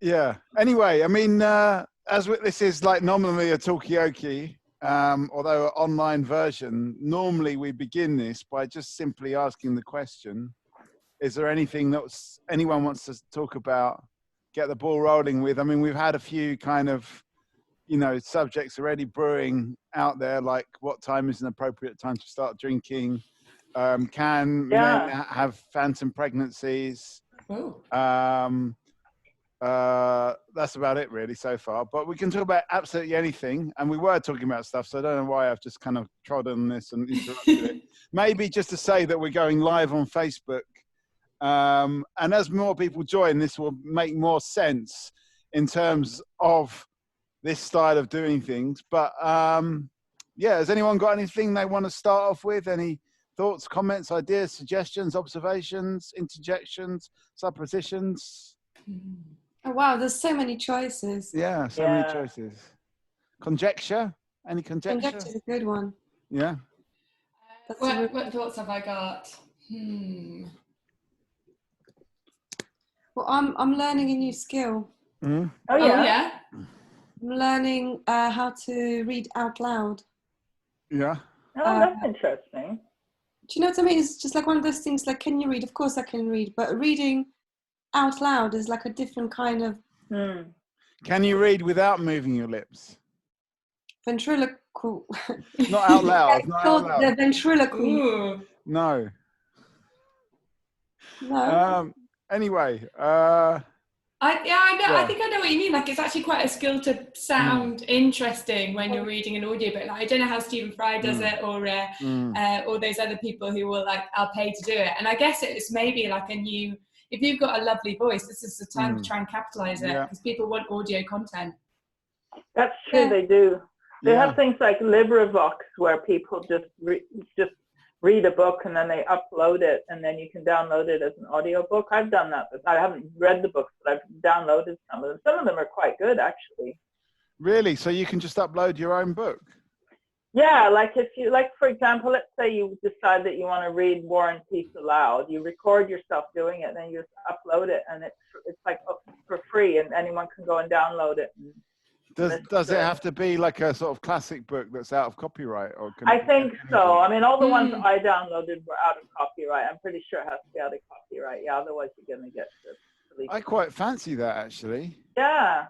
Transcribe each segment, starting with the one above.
Yeah. Anyway, I mean, this is like nominally a Talkaoke, although an online version. Normally, we begin this by just simply asking the question: is there anything that anyone wants to talk about? Get the ball rolling with. I mean, we've had a few kind of, subjects already brewing out there, like what time is an appropriate time to start drinking? Can men have phantom pregnancies? That's about it really so far, but we can talk about absolutely anything, and we were talking about stuff, so I don't know why I've just kind of trodden on this and interrupted it. Maybe just to say that we're going live on Facebook, and as more people join, this will make more sense in terms of this style of doing things. But yeah, has anyone got anything they want to start off with? Any thoughts, comments, ideas, suggestions, observations, interjections, suppositions? Oh wow, there's so many choices. Yeah, so many choices. Conjecture? Any conjecture? Conjecture's a good one. Yeah. What thoughts have I got? Well, I'm learning a new skill. Mm. Oh yeah. I'm learning how to read out loud. Yeah. Oh, that's interesting. Do you know what I mean? It's just like one of those things, like, can you read? Of course I can read, but reading out loud is like a different kind of... Can you read without moving your lips? Ventriloquy. Not out loud. It's called the ventriloquy. Ooh. No. No. Anyway. I think I know what you mean. Like, it's actually quite a skill to sound interesting when you're reading an audiobook. Like, I don't know how Stephen Fry does it, or those other people who will like, I'll pay to do it. And I guess it's maybe like a new. If you've got a lovely voice, this is the time to try and capitalize it, because people want audio content. That's true. They do. They have things like LibriVox where people just read a book and then they upload it, and then you can download it as an audiobook. I've done that, but I haven't read the books, but I've downloaded some of them. Some of them are quite good, actually. Really? So you can just upload your own book? Yeah, like if you, like, for example, let's say you decide that you want to read War and Peace aloud. You record yourself doing it, and then you just upload it, and it's like for free, and anyone can go and download it. Does it have to be like a sort of classic book that's out of copyright? Or I think so. I mean, all the ones I downloaded were out of copyright. I'm pretty sure it has to be out of copyright. Yeah, otherwise you're going to get the I quite fancy that, actually. Yeah.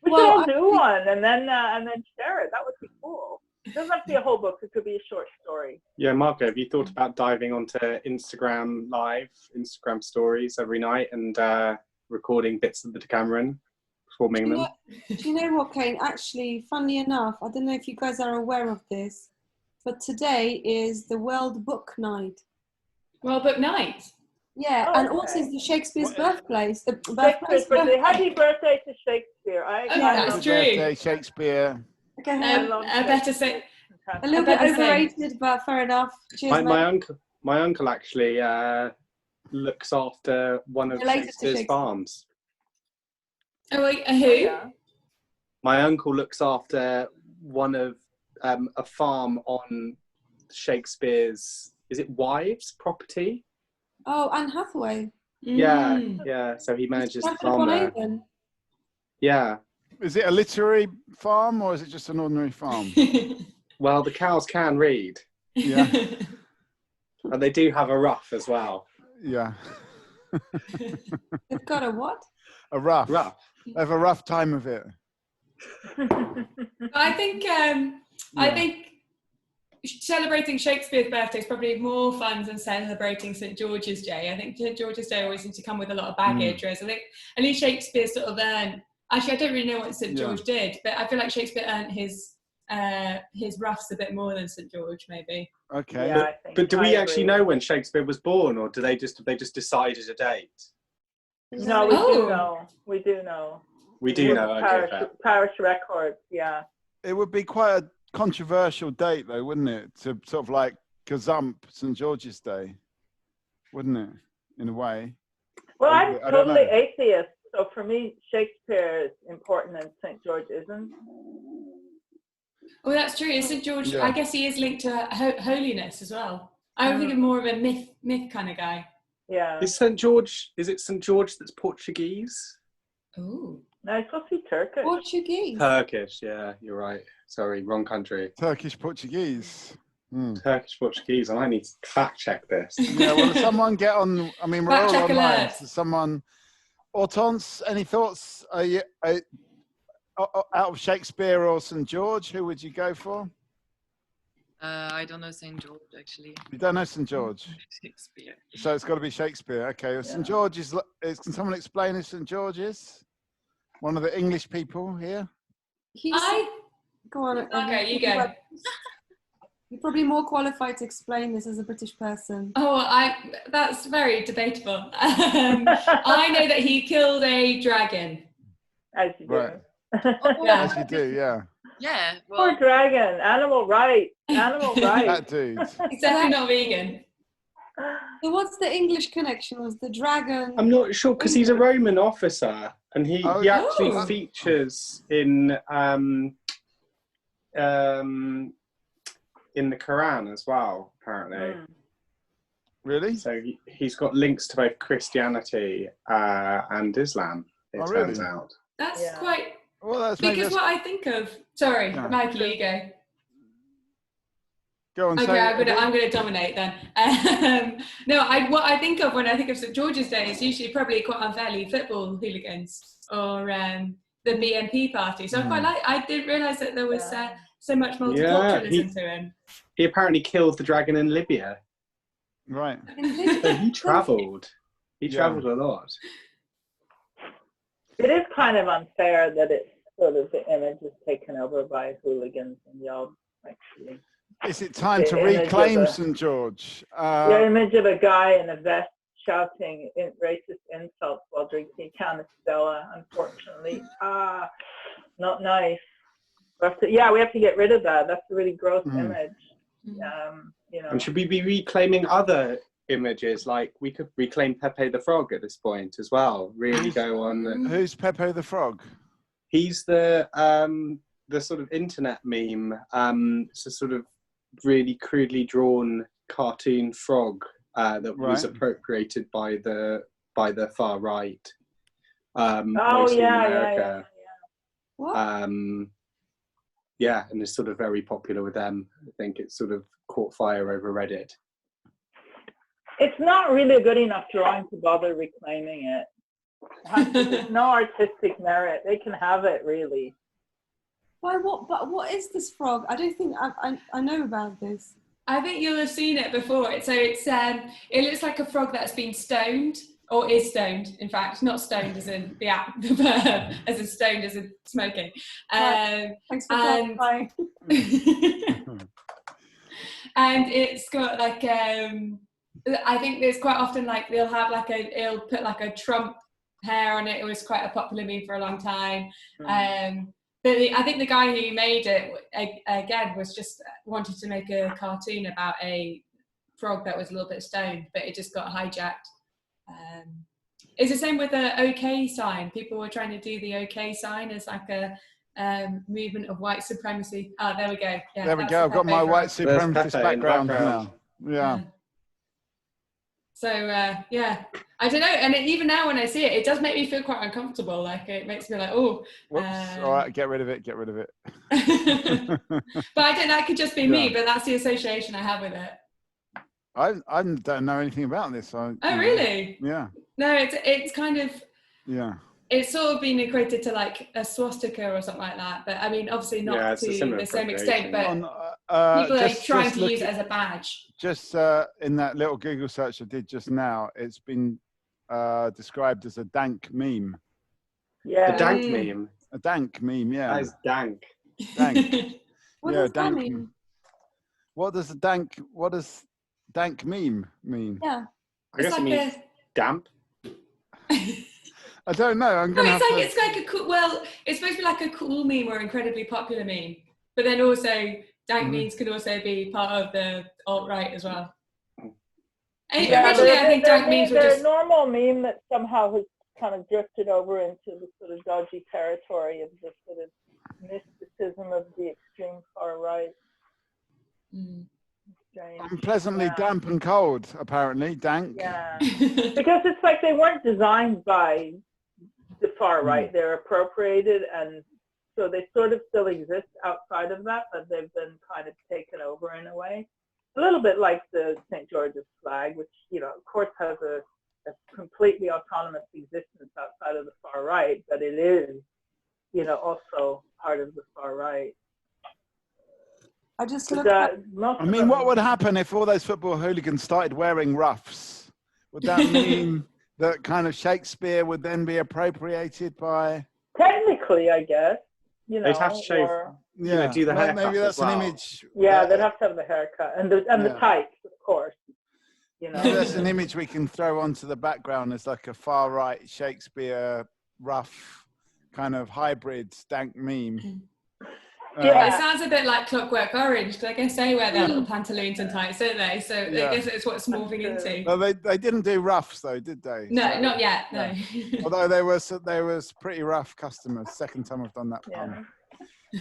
We could all do one and then share it. That would be cool. It doesn't have to be a whole book. It could be a short story. Yeah, Marco, have you thought about diving onto Instagram Live, Instagram stories every night and recording bits of the Decameron, performing them? Do you know what, Kane? Actually, funnily enough, I don't know if you guys are aware of this, but today is the World Book Night. World Book Night? Yeah, and also it's the Shakespeare's birthplace. Shakespeare's birthday. Happy birthday to Shakespeare. That's true. Birthday, Shakespeare. Okay, I better say a little bit overrated, but fair enough. Cheers, my uncle actually looks after one of Shakespeare's farms. Oh, wait, who? Yeah. My uncle looks after one of a farm on Shakespeare's, is it wives' property? Oh, Anne Hathaway. Yeah. So he manages the farm there. Yeah. Is it a literary farm or is it just an ordinary farm? Well, the cows can read. Yeah. And they do have a ruff as well. Yeah. They've got a what? A ruff. They have a rough time of it. I think celebrating Shakespeare's birthday is probably more fun than celebrating St. George's Day. I think St. George's Day always seems to come with a lot of baggage, whereas I think at least Shakespeare sort of earned. Actually, I don't really know what St. George did, but I feel like Shakespeare earned his roughs a bit more than St. George, maybe. Okay. Yeah, but do we actually know when Shakespeare was born, or have they just decided a date? No, we do know. We do know. We do know. Parish records, yeah. It would be quite a controversial date, though, wouldn't it? To sort of like gazump St. George's Day, wouldn't it? In a way. Well, I'm totally atheist, so for me, Shakespeare is important and St. George isn't. Well, that's true. St. George, I guess he is linked to holiness as well. I would think of more of a myth kind of guy. Yeah. Is it St. George that's Portuguese? Ooh. No, it's supposed to be Turkish. Portuguese. Turkish, yeah, you're right. Sorry, wrong country. Turkish Portuguese. Turkish Portuguese. I might need to fact check this. Yeah, well, someone get on. I mean, we're Fact all check online. alert. So someone. Hortense, any thoughts? Out of Shakespeare or St. George, who would you go for? I don't know St. George, actually. You don't know St. George? Shakespeare. So it's got to be Shakespeare. Okay, well, St. George is. Can someone explain who St. George is? One of the English people here? Go on. Okay, you go. You're probably more qualified to explain this as a British person. Oh, that's very debatable. I know that he killed a dragon. As you do. Right. Yeah. As you do, yeah. Yeah, well, Poor dragon. Animal rights. Animal rights. That dude. He's definitely not vegan. So what's the English connection? Was the dragon? I'm not sure because he's a Roman officer, and he actually Oh. features in the Quran as well, apparently. Really? So he's got links to both Christianity and Islam, it turns out. That's quite... Well, that's Because what I think of... Sorry, Yeah. Mikey, you go. Go on. Okay, I'm gonna dominate then. What I think of when I think of St. George's Day is usually probably quite unfairly football hooligans or the BNP party. So I didn't realise that there was so much multiculturalism to him. He apparently killed the dragon in Libya. Right. So he travelled. He travelled a lot. It is kind of unfair that it's sort of the image is taken over by hooligans and y'all actually. Is it time to reclaim St. George? The image of a guy in a vest shouting racist insults while drinking a can of Stella, unfortunately. Not nice. We have to get rid of that. That's a really gross image. And should we be reclaiming other images? Like we could reclaim Pepe the Frog at this point as well. Really go on. Who's Pepe the Frog? He's the sort of internet meme. It's a sort of really crudely drawn cartoon frog that was appropriated by the far right. Mostly in America. What? And it's sort of very popular with them. I think it's sort of caught fire over Reddit. It's not really a good enough drawing to bother reclaiming it. There's no artistic merit. They can have it, really. Why? What? But what is this frog? I don't think I know about this. I think you'll have seen it before. It looks like a frog that's been stoned, or is stoned, in fact, not stoned as in the app, as in stoned as in smoking. Thanks for clarifying. And it's got like I think there's quite often like it'll put like a Trump hair on it. It was quite a popular meme for a long time. But I think the guy who made it again was just wanted to make a cartoon about a frog that was a little bit stoned, but it just got hijacked. It's the same with the OK sign. People were trying to do the OK sign as like a movement of white supremacy. Oh, there we go. Yeah, there we go. I've got my white supremacist background now. Yeah. So I don't know. And even now when I see it, it does make me feel quite uncomfortable. Like it makes me like, oh. Whoops. All right, get rid of it. Get rid of it. But I think that could just be me. But that's the association I have with it. I don't know anything about this. Really? Yeah. No, it's kind of. Yeah. It's sort of been equated to like a swastika or something like that, but I mean, obviously not to the same extent. But people are trying to use it as a badge. Just in that little Google search I did just now, it's been described as a dank meme. Yeah, a dank meme. A dank meme, yeah. That is dank. Dank. What does that mean? What does dank meme mean? Yeah. I guess it means damp. I don't know. It's like a cool. Well, it's supposed to be like a cool meme or incredibly popular meme, but then also dank memes could also be part of the alt-right as well. Originally, I think dank memes were just a normal meme that somehow has kind of drifted over into the sort of dodgy territory of the sort of mysticism of the extreme far right. Unpleasantly damp and cold, apparently. Dank. Yeah. Because it's like they weren't designed by the far right. They're appropriated, and so they sort of still exist outside of that, but they've been kind of taken over in a way. A little bit like the St. George's flag, which, you know, of course has a completely autonomous existence outside of the far right, but it is, you know, also part of the far right. I just looked at, I mean, what would happen if all those football hooligans started wearing ruffs? Would that mean that kind of Shakespeare would then be appropriated by? Technically, I guess, you know, they'd have to show, you know, do the haircut. Maybe that's as well. an image. Yeah, they'd have to have the haircut and the tights, of course. You know, that's an image we can throw onto the background as like a far right Shakespeare rough kind of hybrid dank meme. It sounds a bit like Clockwork Orange, because I guess they wear their little pantaloons and tights, don't they? So I guess it's what it's morphing into. Well, they didn't do ruffs though, did they? No, so, not yet. No. Although there was pretty rough customers. Second time I've done that pun.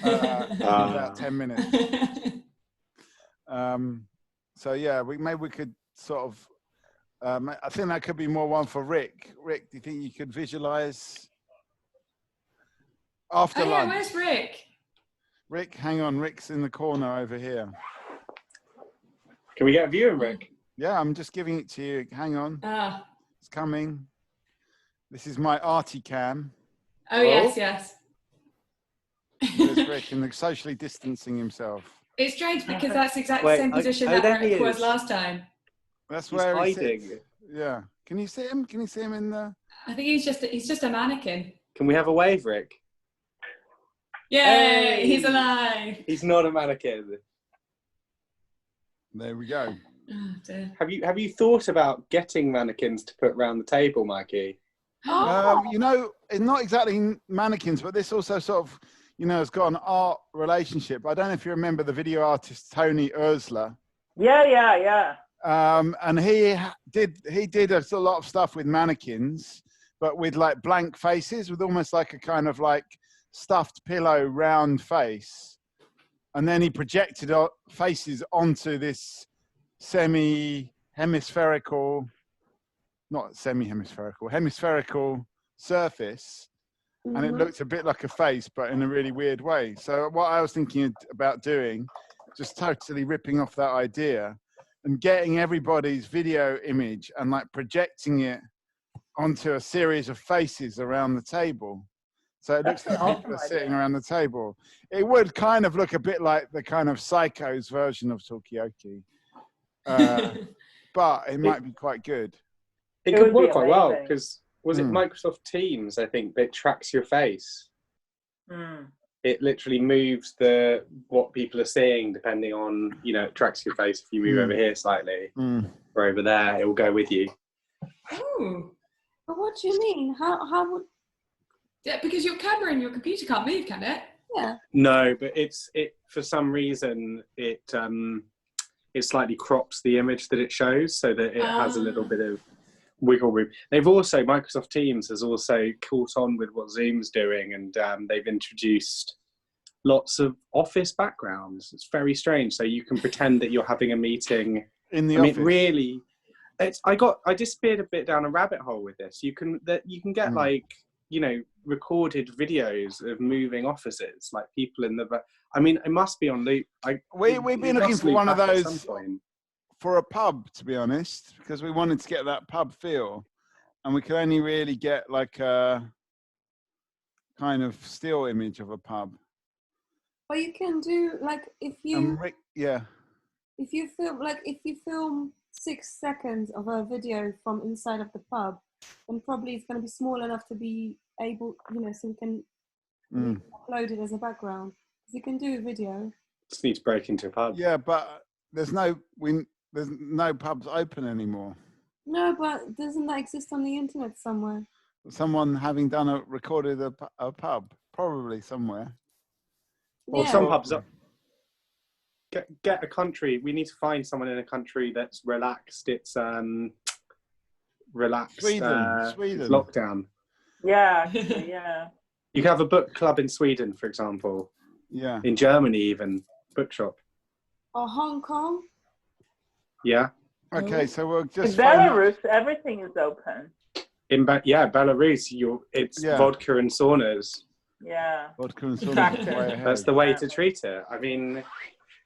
About 10 minutes. So yeah, maybe we could sort of. I think that could be more one for Rick. Rick, do you think you could visualize after lunch? Yeah, where's Rick? Rick, hang on. Rick's in the corner over here. Can we get a view of Rick? Yeah, I'm just giving it to you. Hang on. It's coming. This is my arty cam. Oh, yes. There's Rick and socially distancing himself. It's strange because that's exactly the same position that Rick was last time. That's where he's hiding. He sits. Yeah. Can you see him? Can you see him in the? I think he's just a mannequin. Can we have a wave, Rick? Yay! Hey, he's alive. He's not a mannequin. There we go. Oh, dear. Have you thought about getting mannequins to put around the table, Mikey? You know, it's not exactly mannequins, but this also sort of, you know, has got an art relationship. I don't know if you remember the video artist Tony Ursula. Yeah. And he did a lot of stuff with mannequins, but with like blank faces, with almost like a kind of like stuffed pillow round face, and then he projected faces onto this hemispherical surface, and it looked a bit like a face, but in a really weird way. So what I was thinking about doing, just totally ripping off that idea and getting everybody's video image and like projecting it onto a series of faces around the table. So it looks like people are sitting around the table. It would kind of look a bit like the kind of Psycho's version of Talkaoke. But it might be quite good. It could work quite well, because was it Microsoft Teams, I think, that tracks your face? It literally moves what people are seeing depending on, you know, it tracks your face. If you move over here slightly or over there, it will go with you. Oh. But what do you mean? How would... Yeah, because your camera and your computer can't move, can it? Yeah. No, but it for some reason it slightly crops the image that it shows so that it has a little bit of wiggle room. Microsoft Teams has also caught on with what Zoom's doing, and they've introduced lots of office backgrounds. It's very strange. So you can pretend that you're having a meeting in the office. Really, I disappeared a bit down a rabbit hole with this. You can get like, you know, recorded videos of moving offices, like people in the. I mean, it must be on loop. We've been looking for one of those for a pub, to be honest, because we wanted to get that pub feel, and we could only really get like a kind of still image of a pub. But you can do like if you film 6 seconds of a video from inside of the pub, then probably it's going to be small enough to be able, you know, so we can upload it as a background. You can do a video. Just need to break into a pub. Yeah, but there's no pubs open anymore. No, but doesn't that exist on the internet somewhere? Someone having recorded a pub, probably somewhere. Well, some pubs are. Get a country. We need to find someone in a country that's relaxed. It's relaxed. Sweden. Lockdown. Yeah. You can have a book club in Sweden, for example. Yeah. In Germany, even bookshop. Or Hong Kong. Yeah. Okay, so we'll just. In Belarus, everything is open. Belarus, it's vodka and saunas. Yeah. Vodka and saunas is way ahead. That's the way to treat it. I mean,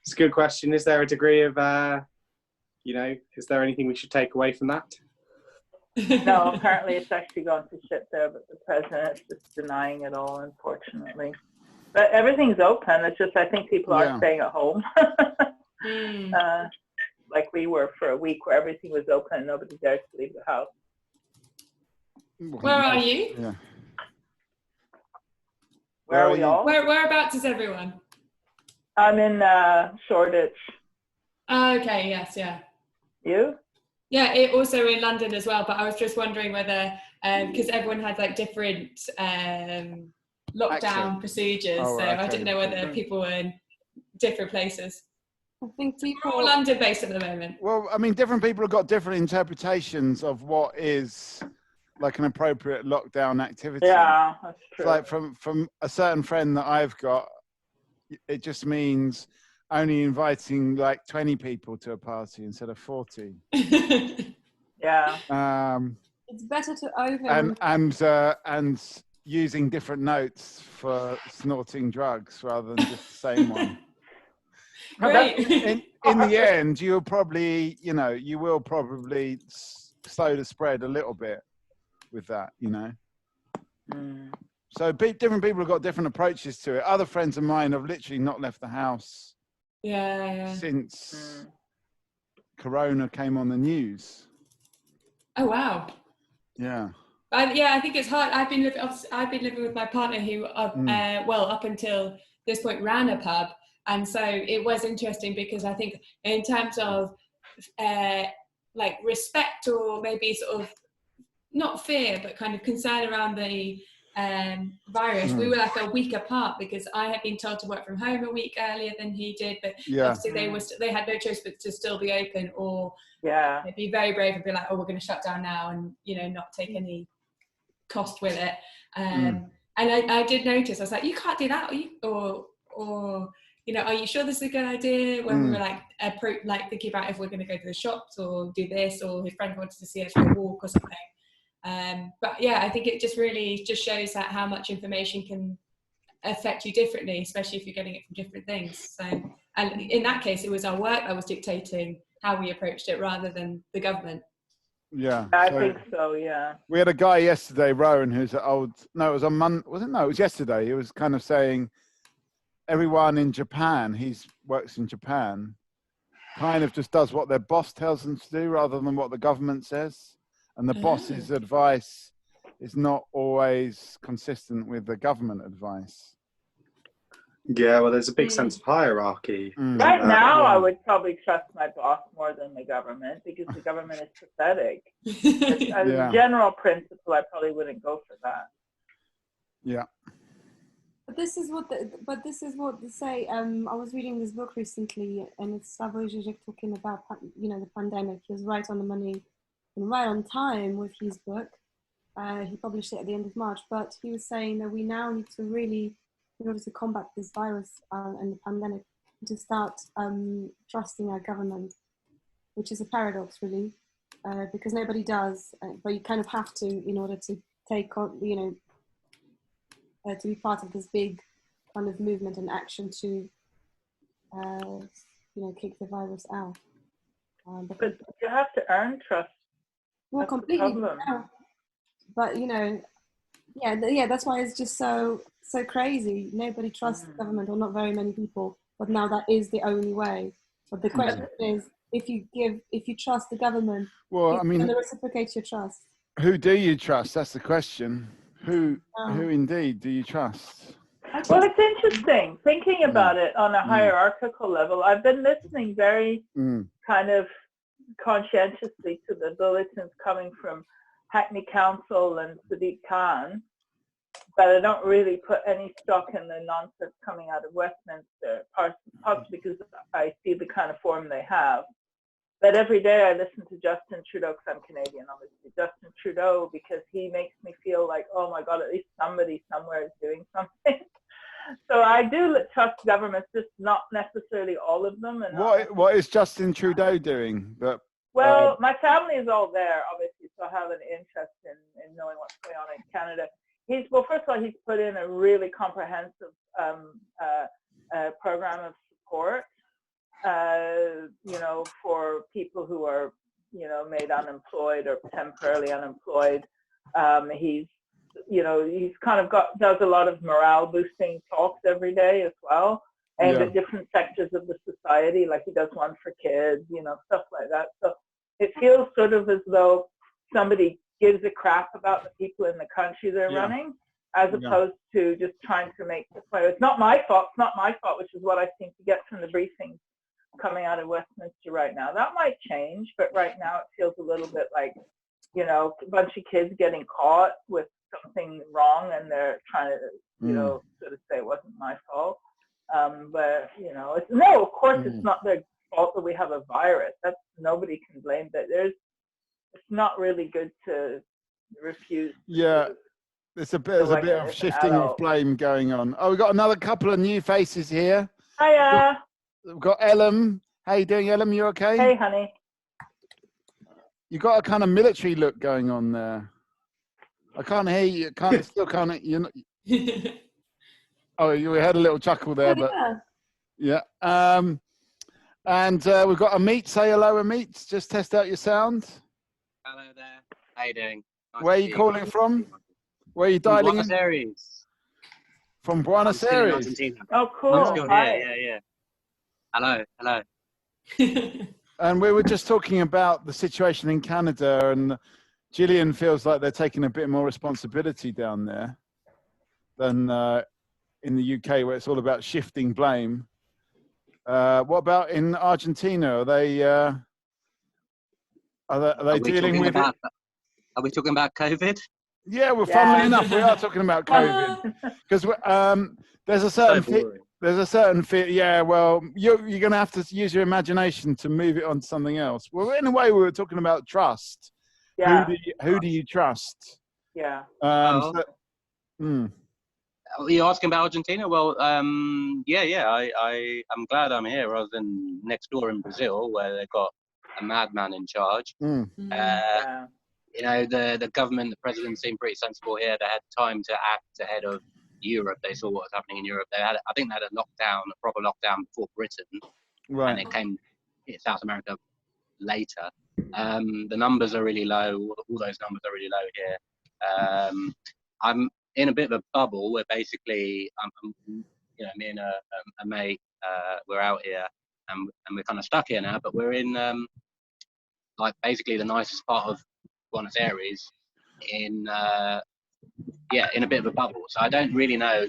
it's a good question. Is there a degree of, is there anything we should take away from that? No, apparently it's actually gone to shit there, but the president is just denying it all, unfortunately. But everything's open. It's just I think people are staying at home. Like we were for a week where everything was open and nobody dared to leave the house. Where are you? Yeah. Where are we all? Whereabouts is everyone? I'm in Shoreditch. Okay, yes, yeah. You? Yeah, also in London as well, but I was just wondering whether, because everyone had like different lockdown procedures, so I didn't know whether people were in different places. I think people... We're all London-based at the moment. Well, I mean, different people have got different interpretations of what is like an appropriate lockdown activity. Yeah, that's true. It's like from a certain friend that I've got, it just means only inviting like 20 people to a party instead of 40. Yeah. It's better to and using different notes for snorting drugs rather than just the same one. Great. In the end, you will probably slow the spread a little bit with that, So different people have got different approaches to it. Other friends of mine have literally not left the house since Corona came on the news. Oh wow. Yeah. I think it's hard. I've been living with my partner who, up until this point, ran a pub, and so it was interesting because I think in terms of like respect or maybe sort of not fear but kind of concern around the virus, we were like a week apart because I had been told to work from home a week earlier than he did, but obviously they had no choice but to still be open or be very brave and be like, oh, we're going to shut down now and not take any cost with it. And I did notice, I was like, you can't do that, or are you sure this is a good idea? When we were like thinking about if we're going to go to the shops or do this, or his friend wanted to see us for a walk or something. But yeah, I think it just really shows that how much information can affect you differently, especially if you're getting it from different things. So, and in that case, it was our work that was dictating how we approached it rather than the government. Yeah, I think so. Yeah. We had a guy yesterday, Rowan, who's it was on Monday, was it? No, it was yesterday. He was kind of saying everyone in Japan, he works in Japan, kind of just does what their boss tells them to do rather than what the government says. And the boss's advice is not always consistent with the government advice. Yeah, well, there's a big sense of hierarchy. Right now, I would probably trust my boss more than the government because the government is pathetic. As a general principle, I probably wouldn't go for that. Yeah. But this is what they say. I was reading this book recently, and it's Slavoj Žižek talking about the pandemic. He was right on the money and right on time with his book. He published it at the end of March, but he was saying that we now need to really, in order to combat this virus and the pandemic, to start trusting our government, which is a paradox, really, because nobody does, but you kind of have to in order to take on, to be part of this big kind of movement and action to, kick the virus out. But you have to earn trust. Well, that's completely. But that's why it's just so crazy. Nobody trusts the government, or not very many people. But now that is the only way. But the question is, if you trust the government, well, I mean, going to reciprocate your trust. Who do you trust? That's the question. Who indeed do you trust? Well, it's interesting thinking about it on a hierarchical level. I've been listening very kind of conscientiously to the bulletins coming from Hackney Council and Sadiq Khan, but I don't really put any stock in the nonsense coming out of Westminster, partly because I see the kind of form they have. But every day I listen to Justin Trudeau, because I'm Canadian, obviously, Justin Trudeau, because he makes me feel like, oh my God, at least somebody somewhere is doing something. So I do trust governments, just not necessarily all of them. And what is Justin Trudeau doing? Well, my family is all there, obviously, also have an interest in knowing what's going on in Canada. Well, first of all, he's put in a really comprehensive program of support, for people who are, made unemployed or temporarily unemployed. He's kind of does a lot of morale boosting talks every day as well, aimed at different sectors of the society. Like he does one for kids, stuff like that. So it feels sort of as though somebody gives a crap about the people in the country they're running, as opposed to just trying to make the point. It's not my fault, which is what I seem to get from the briefings coming out of Westminster right now. That might change, but right now it feels a little bit like, a bunch of kids getting caught with something wrong, and they're trying to, sort of say it wasn't my fault. But of course it's not their fault that we have a virus. That's, nobody can blame that. It's not really good to refuse. There's a bit of shifting of blame going on. Oh, we've got another couple of new faces here. Hiya. We've got Ellum. How you doing, Ellum? You okay? Hey, honey. You got a kind of military look going on there. I can't hear you. Still can't. You're not. Oh, you had a little chuckle there, but yeah. And we've got Amit. Say hello, Amit. Just test out your sound. Hello there. How you doing? Nice. Where are you calling from? Where are you dialing Buenos Aires. From Buenos Aires. Oh, cool. I'm still here. Yeah. Hello. And we were just talking about the situation in Canada, and Gillian feels like they're taking a bit more responsibility down there than in the UK, where it's all about shifting blame. What about in Argentina? Are they dealing with it? Are we talking about COVID? Yeah, well, funnily enough, we are talking about COVID, because there's a certain fear. Yeah, well, you're going to have to use your imagination to move it on to something else. Well, in a way, we were talking about trust. Yeah. Who do you trust? Yeah. Are you asking about Argentina? Well, I'm glad I'm here rather than next door in Brazil, where they've got a madman in charge. The government, the president seemed pretty sensible here. They had time to act ahead of Europe. They saw what was happening in Europe. I think they had a proper lockdown before Britain, right? And it hit South America later. The numbers are really low. All those numbers are really low here. I'm in a bit of a bubble where basically, me and a mate, we're out here, and we're kind of stuck here now. But we're in basically the nicest part of Buenos Aires, in a bit of a bubble. So I don't really know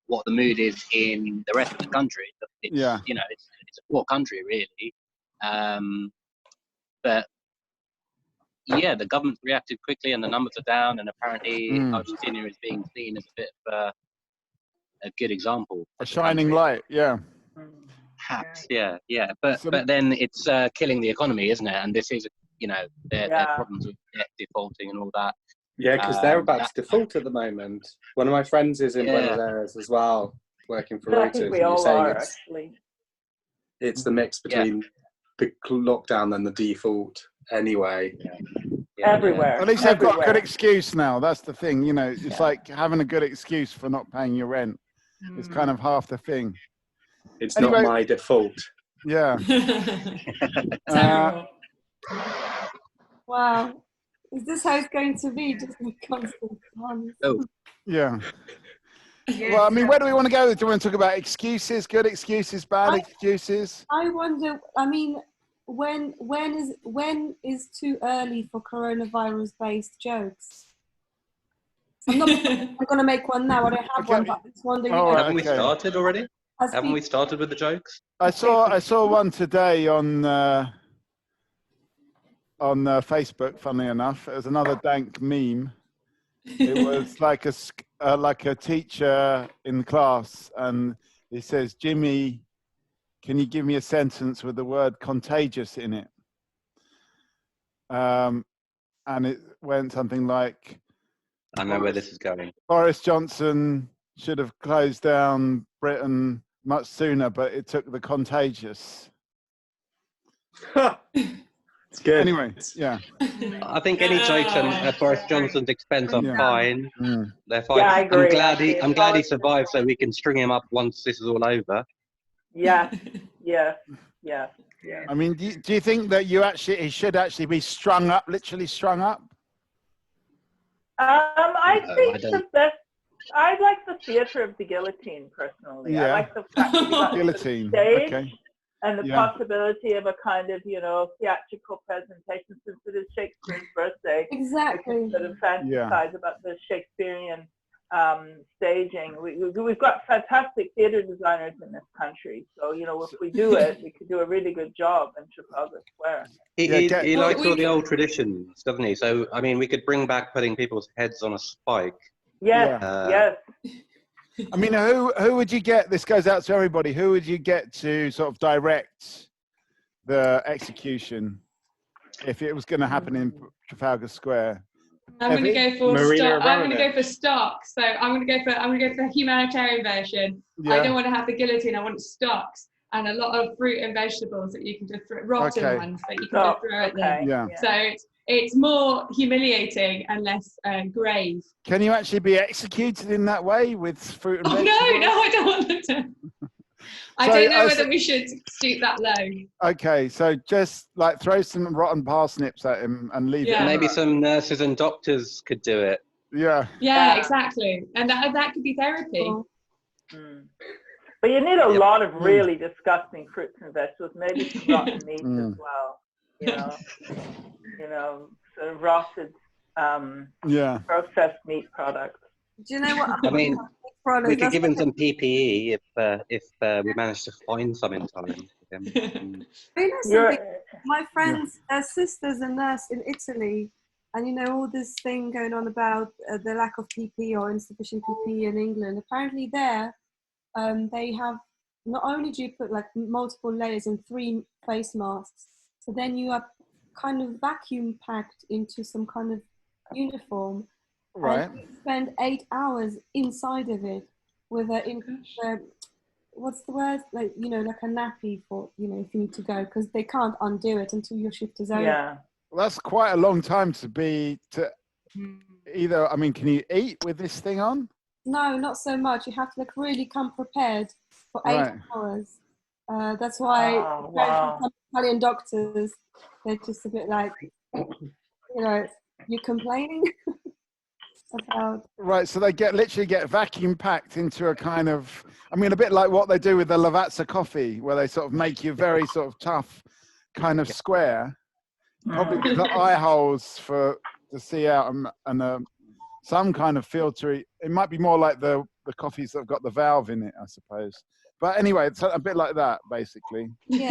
what the mood is in the rest of the country. It's a poor country really. But yeah, the government's reacted quickly and the numbers are down, and apparently Argentina is being seen as a bit of a good example. A shining light, yeah. Perhaps, yeah. But then it's killing the economy, isn't it? And this is, their problems with debt defaulting and all that. Yeah, because they're about to default at the moment. One of my friends is in Buenos Aires as well, working for Reuters. I think we all are, actually. It's the mix between the lockdown and the default anyway. Everywhere. At least they've got a good excuse now. That's the thing, it's like having a good excuse for not paying your rent. It's kind of half the thing. It's not my default. Yeah. Wow. Is this how it's going to be? Just a constant fun. Oh. Yeah. Well, I mean, where do we want to go? Do we want to talk about excuses, good excuses, bad excuses? I wonder, when is too early for coronavirus-based jokes? I'm going to make one now. I don't have one, but I was wondering. Haven't we started already? Haven't we started with the jokes? I saw one today on Facebook. Funnily enough, it was another dank meme. It was like a teacher in class, and he says, "Jimmy, can you give me a sentence with the word contagious in it?" And it went something like, I know where this is going. Boris Johnson should have closed down Britain much sooner, but it took the contagious. It's good. Anyway, yeah. I think any jokes at Boris Johnson's expense are fine. They're fine. Yeah, I agree. I'm glad he survived, so we can string him up once this is all over. Yeah. I mean, do you think that he should actually be strung up, literally strung up? I think the best. I like the theater of the guillotine personally. Yeah. I like the fact that you got guillotine. the stage Okay. and the possibility of a kind of, theatrical presentation, since it is Shakespeare's birthday. Exactly. We can sort of fantasize about the Shakespearean staging. We've got fantastic theater designers in this country, so if we do it, we could do a really good job in Trafalgar Square. He likes all the old traditions, doesn't he? So I mean, we could bring back putting people's heads on a spike. Yes, yes. I mean, who would you get? This goes out to everybody. Who would you get to sort of direct the execution if it was going to happen in Trafalgar Square? I'm going to go for Marina I'm going to go for stocks. So I'm going to go for a humanitarian version. Yeah. I don't want to have the guillotine. I want stocks and a lot of fruit and vegetables that you can just throw, rotten ones that you can just throw at them. Yeah. So it's more humiliating and less grave. Can you actually be executed in that way with fruit and vegetables? No, I don't want them to. I don't know whether we should stoop that low. Okay, so just like throw some rotten parsnips at him and leave it. Maybe some nurses and doctors could do it. Yeah, exactly. And that could be therapy. But you need a lot of really disgusting fruits and vegetables, maybe some rotten meat as well. Sort of roasted processed meat products. Do you know what? I mean, we could give him some PPE if we manage to find some in time. My friends, their sister's a nurse in Italy, and all this thing going on about the lack of PPE or insufficient PPE in England. Apparently there, they have, not only do you put like multiple layers and 3 face masks, so then you are kind of vacuum packed into some kind of uniform. Right. And you spend 8 hours inside of it with what's the word? Like, like a nappy for, if you need to go, because they can't undo it until your shift is over. Yeah. Well, that's quite a long time either. I mean, can you eat with this thing on? No, not so much. You have to really come prepared for 8 hours. That's why Italian doctors, they're just a bit like, you're complaining about. Right, so they literally get vacuum packed into a kind of, I mean, a bit like what they do with the Lavazza coffee, where they sort of make you very sort of tough kind of square, probably with the eye holes to see out and some kind of filter. It might be more like the coffees that have got the valve in it, I suppose. But anyway, it's a bit like that, basically. Yeah,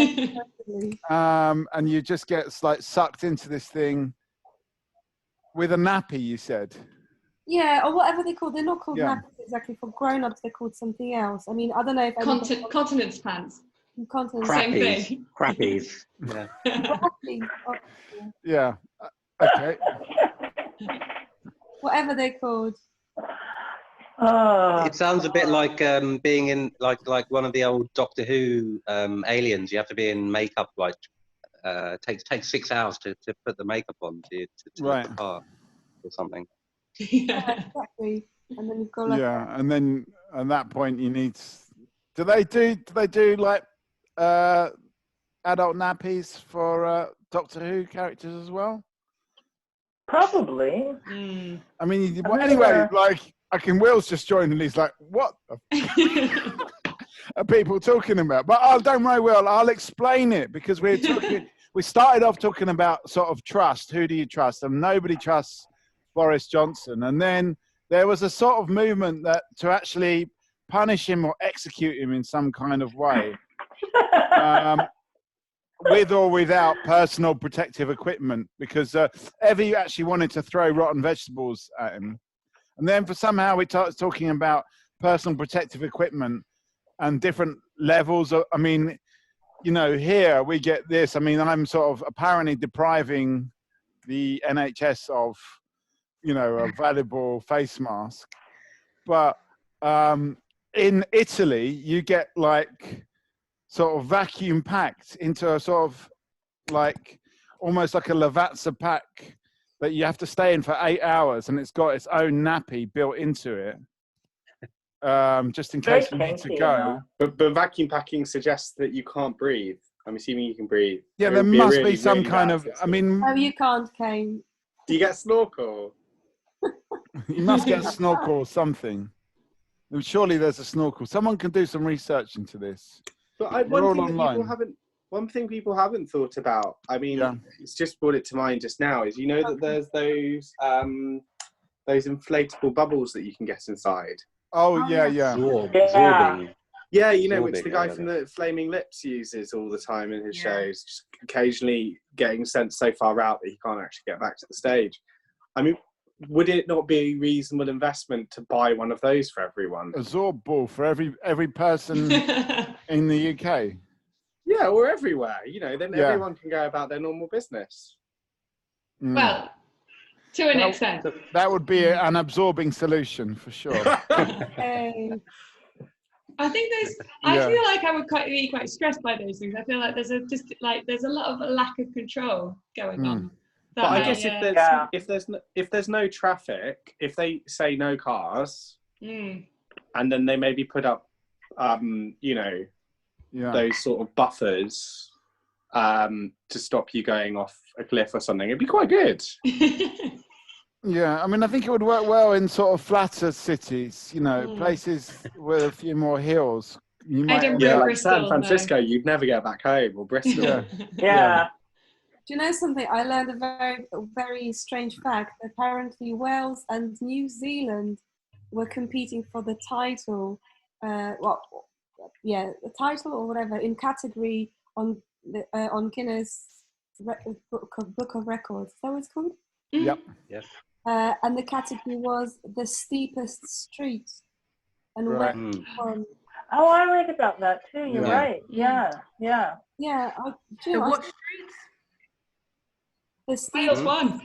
definitely. And you just get like sucked into this thing with a nappy, you said. Yeah, or whatever they call. They're not called nappies exactly. For grown-ups, they're called something else. I mean, I don't know if continence pants. Crappies. Yeah. Okay. Whatever they're called. It sounds a bit like being in like one of the old Doctor Who aliens. You have to be in makeup takes 6 hours to put the makeup on to look the part or something. Yeah, exactly. And then you've got and then at that point you need. Do they do like adult nappies for Doctor Who characters as well? Probably. I mean, anyway, like Will's just joined and he's like, "What the are people talking about?" But don't worry, Will. I'll explain it because we're talking. We started off talking about sort of trust. Who do you trust? And nobody trusts Boris Johnson. And then there was a sort of movement that to actually punish him or execute him in some kind of way, with or without personal protective equipment, because Evie actually wanted to throw rotten vegetables at him. And then somehow we started talking about personal protective equipment and different levels of, I mean, here we get this. I mean, I'm sort of apparently depriving the NHS of, a valuable face mask. But in Italy, you get like sort of vacuum packed into a sort of like almost like a Lavazza pack that you have to stay in for 8 hours, and it's got its own nappy built into it, just in case you need to go. But vacuum packing suggests that you can't breathe. I'm assuming you can breathe. Yeah, there must be some kind of. I mean, oh, you can't, Kane. Do you get snorkel? You must get a snorkel or something. Surely there's a snorkel. Someone can do some research into this. But one thing people haven't thought about, I mean, it's just brought it to mind just now, is that there's those inflatable bubbles that you can get inside. Oh, yeah. Absorbing. Yeah, which the guy from the Flaming Lips uses all the time in his shows, just occasionally getting sent so far out that he can't actually get back to the stage. I mean, would it not be a reasonable investment to buy one of those for everyone? A Zorb ball for every person in the UK? Yeah, or everywhere, then everyone can go about their normal business. Well, to an extent. That would be an absorbing solution for sure. I think I feel like I would be quite stressed by those things. I feel like there's a lot of lack of control going on. But I guess if there's no traffic, if they say no cars, and then they maybe put up, those sort of buffers to stop you going off a cliff or something, it'd be quite good. Yeah, I mean, I think it would work well in sort of flatter cities, places with a few more hills. Like San Francisco, you'd never get back home, or Bristol. Yeah. Do you know something? I learned a very strange fact. Apparently, Wales and New Zealand were competing for the title. The title or whatever in category on Guinness Book of Records. Is that what it's called? Yep. Yes. And the category was the steepest street. And right. Oh, I read about that too. You're right. Yeah. What streets? The steepest one.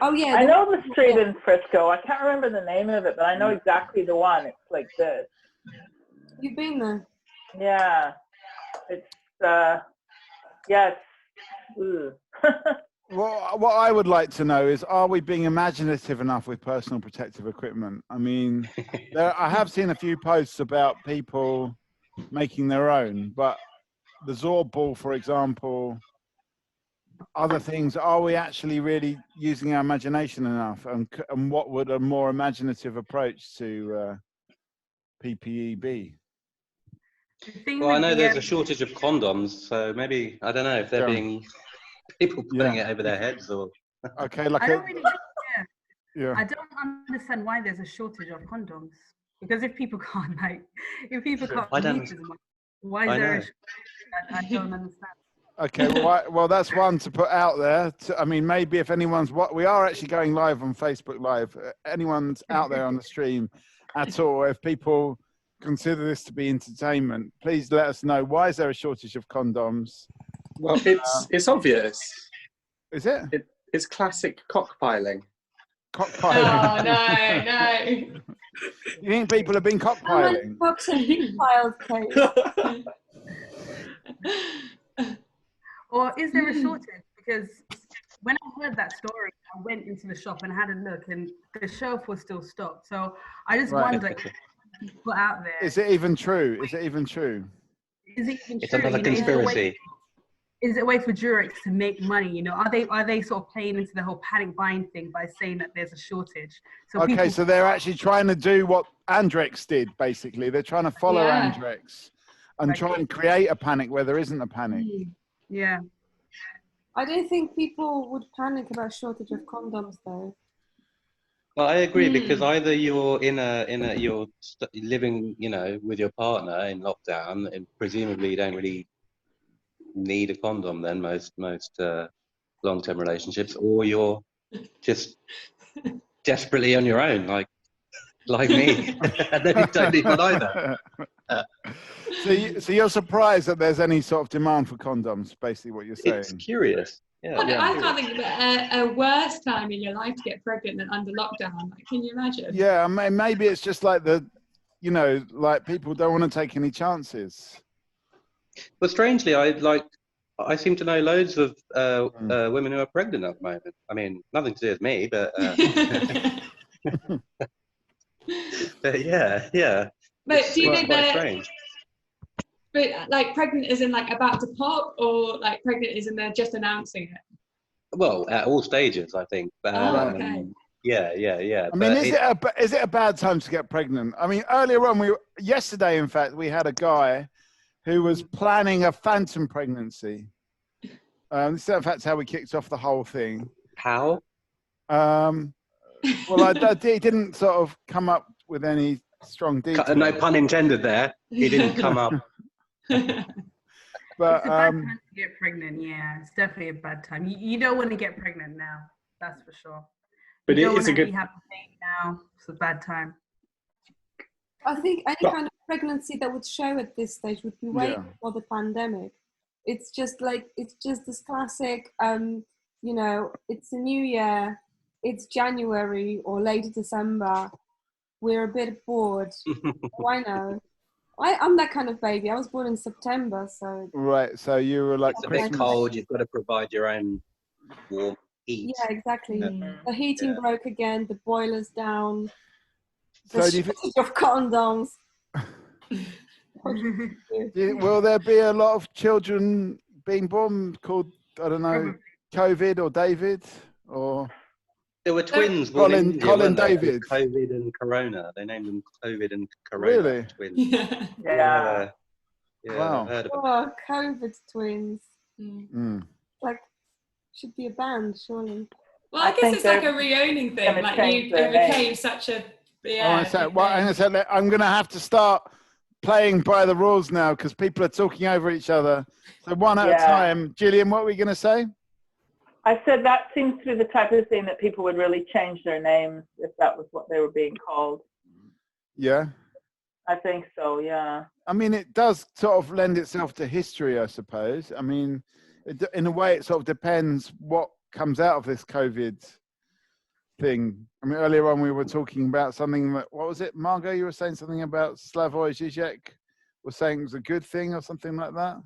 Oh yeah. I know the street in Frisco. I can't remember the name of it, but I know exactly the one. It's like this. You've been there. Yeah. It's yes. Well, what I would like to know is, are we being imaginative enough with personal protective equipment? I mean, I have seen a few posts about people making their own, but the Zorb ball, for example, other things, are we actually really using our imagination enough? And what would a more imaginative approach to PPE be? Well, I know there's a shortage of condoms, so maybe, I don't know if they're being... people putting it over their heads, or okay, I don't understand why there's a shortage of condoms, because if people can't meet them, why is there a shortage? I don't understand. Okay, well, that's one to put out there. I mean, maybe if anyone's we are actually going live on Facebook Live. Anyone's out there on the stream at all, if people consider this to be entertainment, please let us know. Why is there a shortage of condoms? Well, it's obvious. Is it? It's classic cockpiling. Cockpiling. Oh, no. You think people have been cockpiling? Or is there a shortage? Because when I heard that story, I went into the shop and had a look, and the shelf was still stocked. So I just wonder, put out there. Is it even true? Is it even true? It's another conspiracy. Is it a way for Durex to make money? Are they sort of playing into the whole panic buying thing by saying that there's a shortage? So they're actually trying to do what Andrex did, basically. They're trying to follow Andrex and try and create a panic where there isn't a panic. Yeah. I don't think people would panic about shortage of condoms, though. Well, I agree, because either you're you're living, with your partner in lockdown, and presumably you don't really need a condom then, most long-term relationships, or you're just desperately on your own, like me. And then you don't need one either. So you're surprised that there's any sort of demand for condoms, basically what you're saying? It's curious. Yeah. I can't think of a worse time in your life to get pregnant than under lockdown. Like, can you imagine? Yeah, maybe it's just like like people don't want to take any chances. But strangely, I seem to know loads of women who are pregnant at the moment. I mean, nothing to do with me, but but yeah. But do you think quite that? strange. But like pregnant is in like about to pop, or like pregnant is in they're just announcing it? Well, at all stages, I think. Okay. Yeah. I mean, is it a bad time to get pregnant? I mean, earlier on, yesterday, in fact, we had a guy who was planning a phantom pregnancy. This is in fact how we kicked off the whole thing. How? Well, he didn't sort of come up with any strong details. No pun intended there. He didn't come up. But it's a bad time to get pregnant. Yeah, it's definitely a bad time. You don't want to get pregnant now. That's for sure. But you it don't is want a to good. have a date now. It's a bad time. I think any kind of pregnancy that would show at this stage would be way before the pandemic. It's just this classic, you know, it's a new year, it's January or late December, we're a bit bored. Why not? I'm that kind of baby. I was born in September, so. Right, so you were like it's a bit cold, you've got to provide your own warm heat. Yeah, exactly. The heating broke again, the boiler's down, the so shortage of condoms. Will there be a lot of children being born called, I don't know, COVID or David? Or there were twins born in India, Colin David. COVID and Corona. They named them COVID and Corona really? twins. Yeah. Wow. I've heard about COVID twins. Like, should be a band, surely. Well, I guess it's like a reowning thing. Like it became such a I'm going to have to start playing by the rules now because people are talking over each other. So one at a time. Gillian, what were we going to say? I said that seems to be the type of thing that people would really change their names if that was what they were being called. Yeah. I think so, yeah. I mean, it does sort of lend itself to history, I suppose. I mean, in a way, it sort of depends what comes out of this COVID thing. I mean, earlier on we were talking about something that, what was it, Margot? You were saying something about Slavoj Žižek was saying it was a good thing or something like that?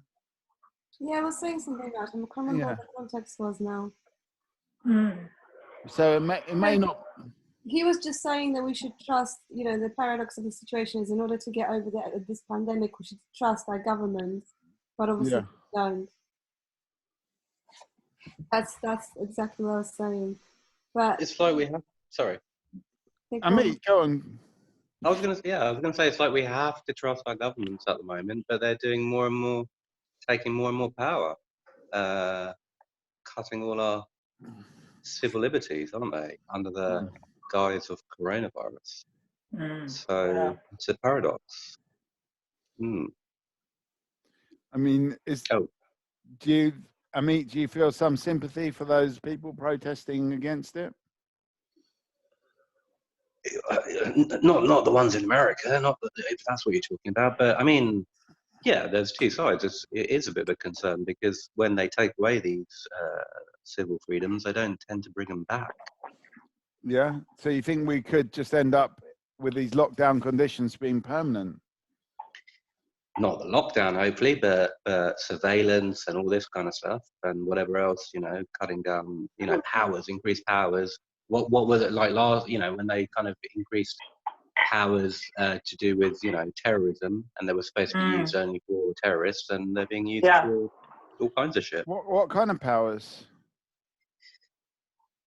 Yeah, I was saying something about him. I can't remember what the context was now. So it may not. He was just saying that we should trust, you know, the paradox of the situation is in order to get over this pandemic, we should trust our government, but obviously we don't. That's exactly what I was saying. But it's like we have. Sorry. Go on. I was gonna say it's like we have to trust our governments at the moment, but they're doing more and more, taking more and more power, cutting all our civil liberties, aren't they, under the guise of coronavirus? So it's a paradox. I mean, do you feel some sympathy for those people protesting against it? Not the ones in America, not if that's what you're talking about, but I mean, yeah, there's two sides. It is a bit of a concern because when they take away these civil freedoms, they don't tend to bring them back. Yeah. So you think we could just end up with these lockdown conditions being permanent? Not the lockdown, hopefully, but surveillance and all this kind of stuff and whatever else, you know, cutting down, you know, powers, increased powers. What was it like last, you know, when they kind of increased powers to do with, you know, terrorism, and they were supposed to be used only for terrorists, and they're being used for all kinds of shit. What kind of powers?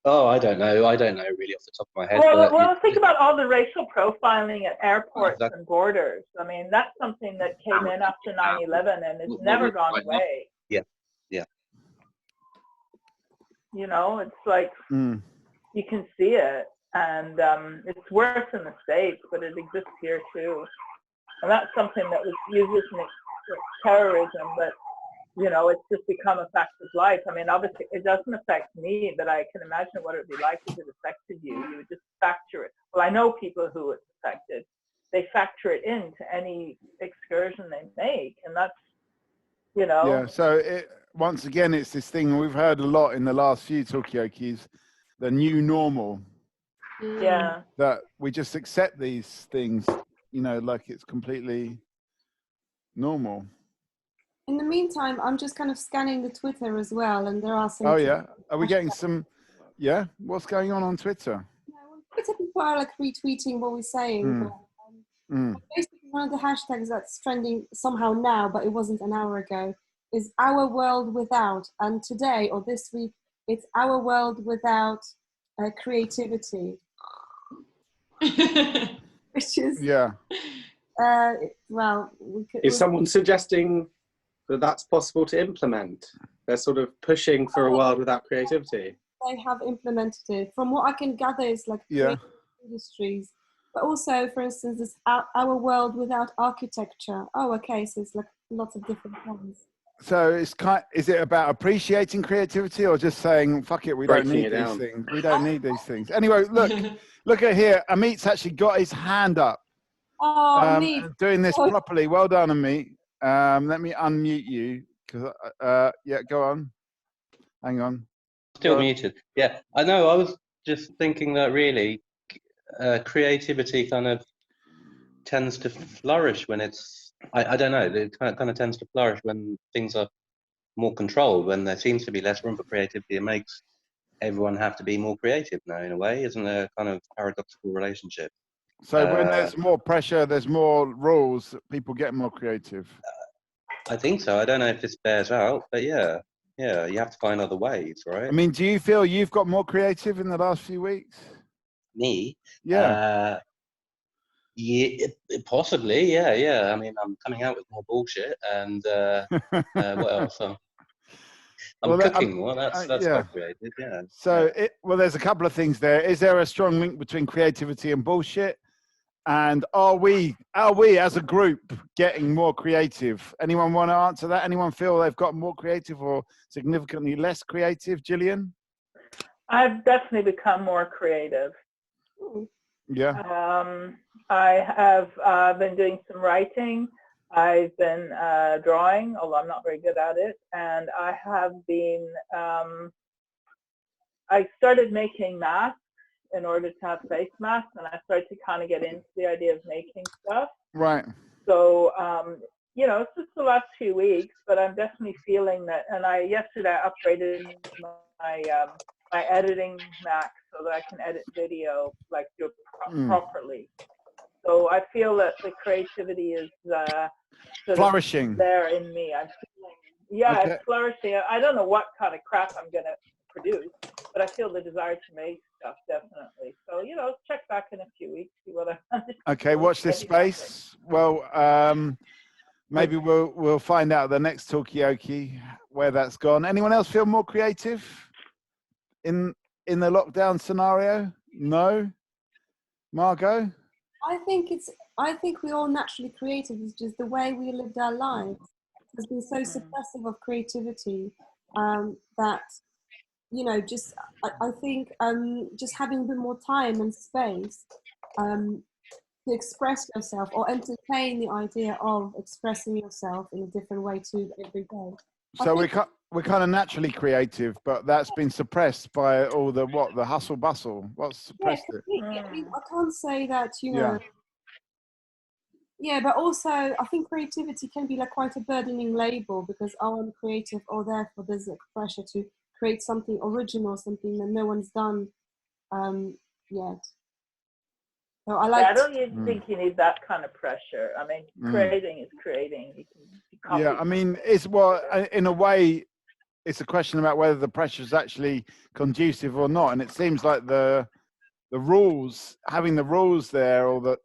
Oh, I don't know really off the top of my head. Well, think about all the racial profiling at airports and borders. I mean, that's something that came in after 9/11 and it's never gone away. Yeah. You know, it's like you can see it, and it's worse in the States, but it exists here too. And that's something that was used as terrorism, but you know, it's just become a fact of life. I mean, obviously, it doesn't affect me, but I can imagine what it would be like if it affected you. You would just factor it. Well, I know people who it's affected. They factor it into any excursion they make, and that's, you know. Yeah, so once again, it's this thing we've heard a lot in the last few Talkaokes, the new normal. Yeah. That we just accept these things, you know, like it's completely normal. In the meantime, I'm just kind of scanning the Twitter as well, and there are some. Oh yeah, are we getting some? Yeah, what's going on Twitter? Twitter people are like retweeting what we're saying. But, basically, one of the hashtags that's trending somehow now, but it wasn't an hour ago, is "Our World Without." And today or this week, it's "Our World Without Creativity," which is well, is someone suggesting that that's possible to implement? They're sort of pushing for a world without creativity. They have implemented it. From what I can gather, it's like creative industries, but also, for instance, this "Our World Without Architecture." Oh, okay, so it's like lots of different ones. So it's is it about appreciating creativity or just saying, fuck it, we don't need these things. We don't need these things. Anyway, look at here. Amit's actually got his hand up. Oh, Amit. Doing this properly. Well done, Amit. Let me unmute you. Yeah, go on. Hang on. Still muted. Yeah, I know. I was just thinking that really creativity kind of tends to flourish when it's, I don't know, it kind of tends to flourish when things are more controlled, when there seems to be less room for creativity. It makes everyone have to be more creative now, in a way. Isn't there a kind of paradoxical relationship? So when there's more pressure, there's more rules, people get more creative. I think so. I don't know if this bears out, but yeah, you have to find other ways, right? I mean, do you feel you've got more creative in the last few weeks? Me? Yeah. Yeah, possibly. Yeah. I mean, I'm coming out with more bullshit, and what else? I'm cooking more. That's quite creative. Yeah. So, there's a couple of things there. Is there a strong link between creativity and bullshit? And are we as a group getting more creative? Anyone want to answer that? Anyone feel they've got more creative or significantly less creative? Gillian? I've definitely become more creative. Yeah. I have been doing some writing. I've been drawing, although I'm not very good at it. And I have been, I started making masks in order to have face masks, and I started to kind of get into the idea of making stuff. Right. So, it's just the last few weeks, but I'm definitely feeling that. And yesterday I upgraded my editing Mac so that I can edit video, like do it properly. So I feel that the creativity is flourishing there in me. I'm feeling, it's flourishing. I don't know what kind of crap I'm going to produce, but I feel the desire to make stuff, definitely. So, check back in a few weeks, see what I'm Okay, watch this space. Well, maybe we'll find out the next Talkaoke where that's gone. Anyone else feel more creative in the lockdown scenario? No? Margot? I think we're all naturally creative. It's just the way we lived our lives has been so suppressive of creativity that, I think just having a bit more time and space to express yourself or entertain the idea of expressing yourself in a different way too every day. So we're kind of naturally creative, but that's been suppressed by all the hustle bustle. What's suppressed it? I mean, I can't say that, Yeah, but also I think creativity can be like quite a burdening label because I'm creative, or therefore there's like pressure to create something original, something that no one's done yet. So I don't think you need that kind of pressure. I mean, creating is creating. You can I mean, in a way, it's a question about whether the pressure is actually conducive or not. And it seems like the rules, having the rules there, or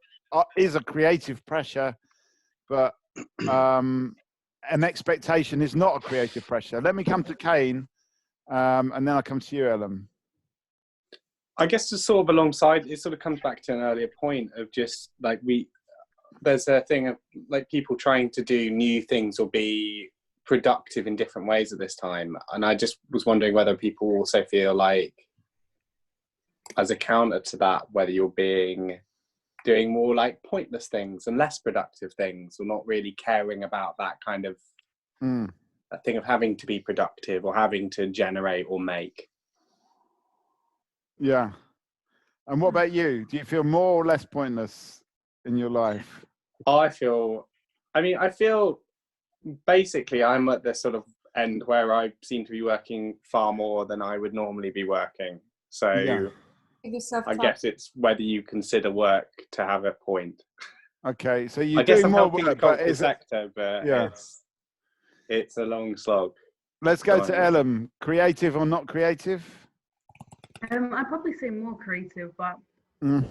is a creative pressure, but an expectation is not a creative pressure. Let me come to Kane, and then I'll come to you, Ellen. I guess just sort of alongside, it sort of comes back to an earlier point of just like there's a thing of like people trying to do new things or be productive in different ways at this time. And I just was wondering whether people also feel like, as a counter to that, whether you're doing more like pointless things and less productive things, or not really caring about that kind of that thing of having to be productive or having to generate or make. Yeah. And what about you? Do you feel more or less pointless in your life? I feel basically, I'm at the sort of end where I seem to be working far more than I would normally be working. So I guess it's whether you consider work to have a point. Okay, so you I guess do I'm more helping the work, but cultural sector, but it's a long slog. Let's go to Ellen. Creative or not creative? I'd probably say more creative, but I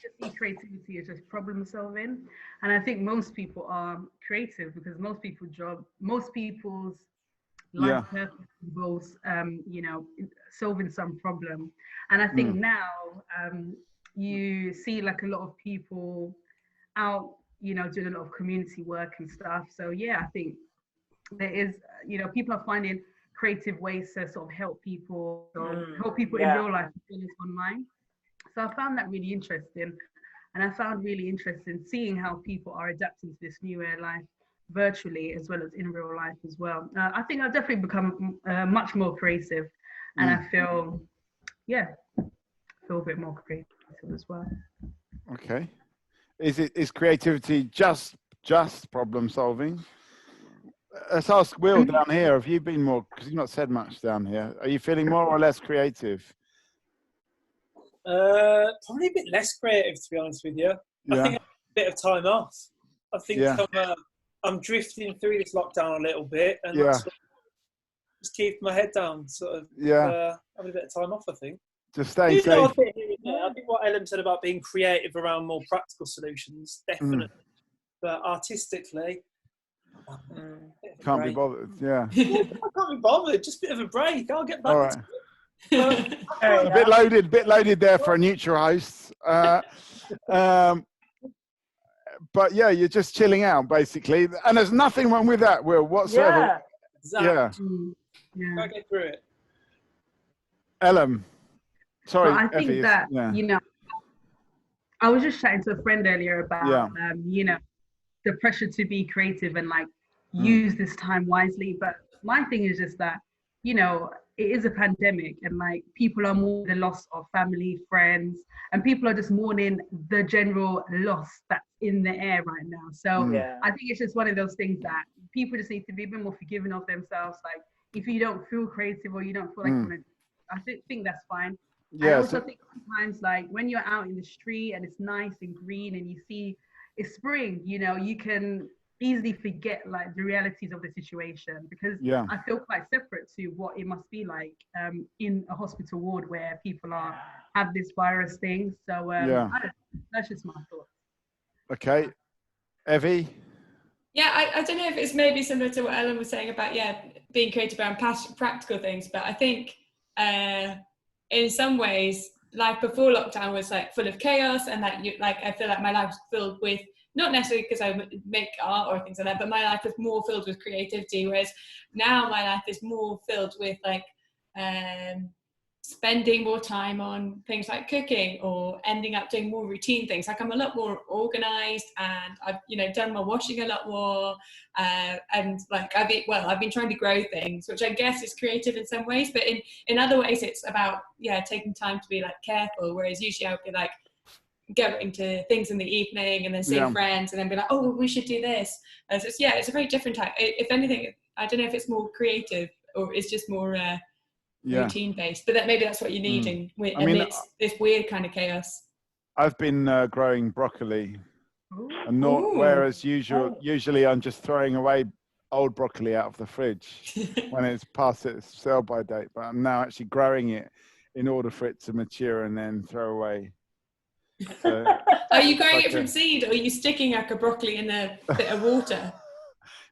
just see creativity as just problem solving, and I think most people are creative because most people's life purpose involves, solving some problem. And I think now you see like a lot of people out, doing a lot of community work and stuff. So yeah, I think there is, people are finding creative ways to sort of help people in real life as well as online. So I found that really interesting, and I found really interesting seeing how people are adapting to this new way of life virtually as well as in real life as well. I think I've definitely become much more creative, and I feel a bit more creative as well. Okay, is creativity just problem solving? Let's ask Will down here. Have you been more? Because you've not said much down here. Are you feeling more or less creative? Probably a bit less creative, to be honest with you. I think I have a bit of time off. I think I'm drifting through this lockdown a little bit, and just keep my head down, sort of. Having a bit of time off, I think. Just staying safe. I think what Ellen said about being creative around more practical solutions, definitely. But artistically, can't be bothered. Yeah. I can't be bothered. Just a bit of a break. I'll get back. All right. A bit loaded there for a neutral host. But yeah, you're just chilling out basically, and there's nothing wrong with that, Will, whatsoever. Yeah. Exactly. Gotta get through it. Ellen, sorry. Well, I think that I was just chatting to a friend earlier about the pressure to be creative and like use this time wisely. But my thing is just that it is a pandemic, and like people are mourning the loss of family, friends, and people are just mourning the general loss that's in the air right now. So I think it's just one of those things that people just need to be a bit more forgiving of themselves. Like if you don't feel creative or you don't feel like I think that's fine. I also think sometimes like when you're out in the street and it's nice and green and you see it's spring, you can easily forget like the realities of the situation, because I feel quite separate to what it must be like in a hospital ward where people have this virus thing. So that's just my thoughts. Okay, Evie. Yeah, I don't know if it's maybe similar to what Ellen was saying about being creative around practical things, but I think in some ways life before lockdown was like full of chaos, and that I feel like my life was filled with, not necessarily because I make art or things like that, but my life was more filled with creativity, whereas now my life is more filled with like spending more time on things like cooking, or ending up doing more routine things. Like I'm a lot more organized, and I've done my washing a lot more, and like I've been trying to grow things, which I guess is creative in some ways, but in other ways it's about taking time to be like careful, whereas usually I would be like going to things in the evening and then seeing friends and then be like, oh, we should do this. So it's a very different type. If anything, I don't know if it's more creative or it's just more routine based, but maybe that's what you're needing amidst this weird kind of chaos. I've been growing broccoli, and not whereas usually I'm just throwing away old broccoli out of the fridge when it's past its sell-by date, but I'm now actually growing it in order for it to mature and then throw away. So, are you growing it from seed, or are you sticking like a broccoli in a bit of water?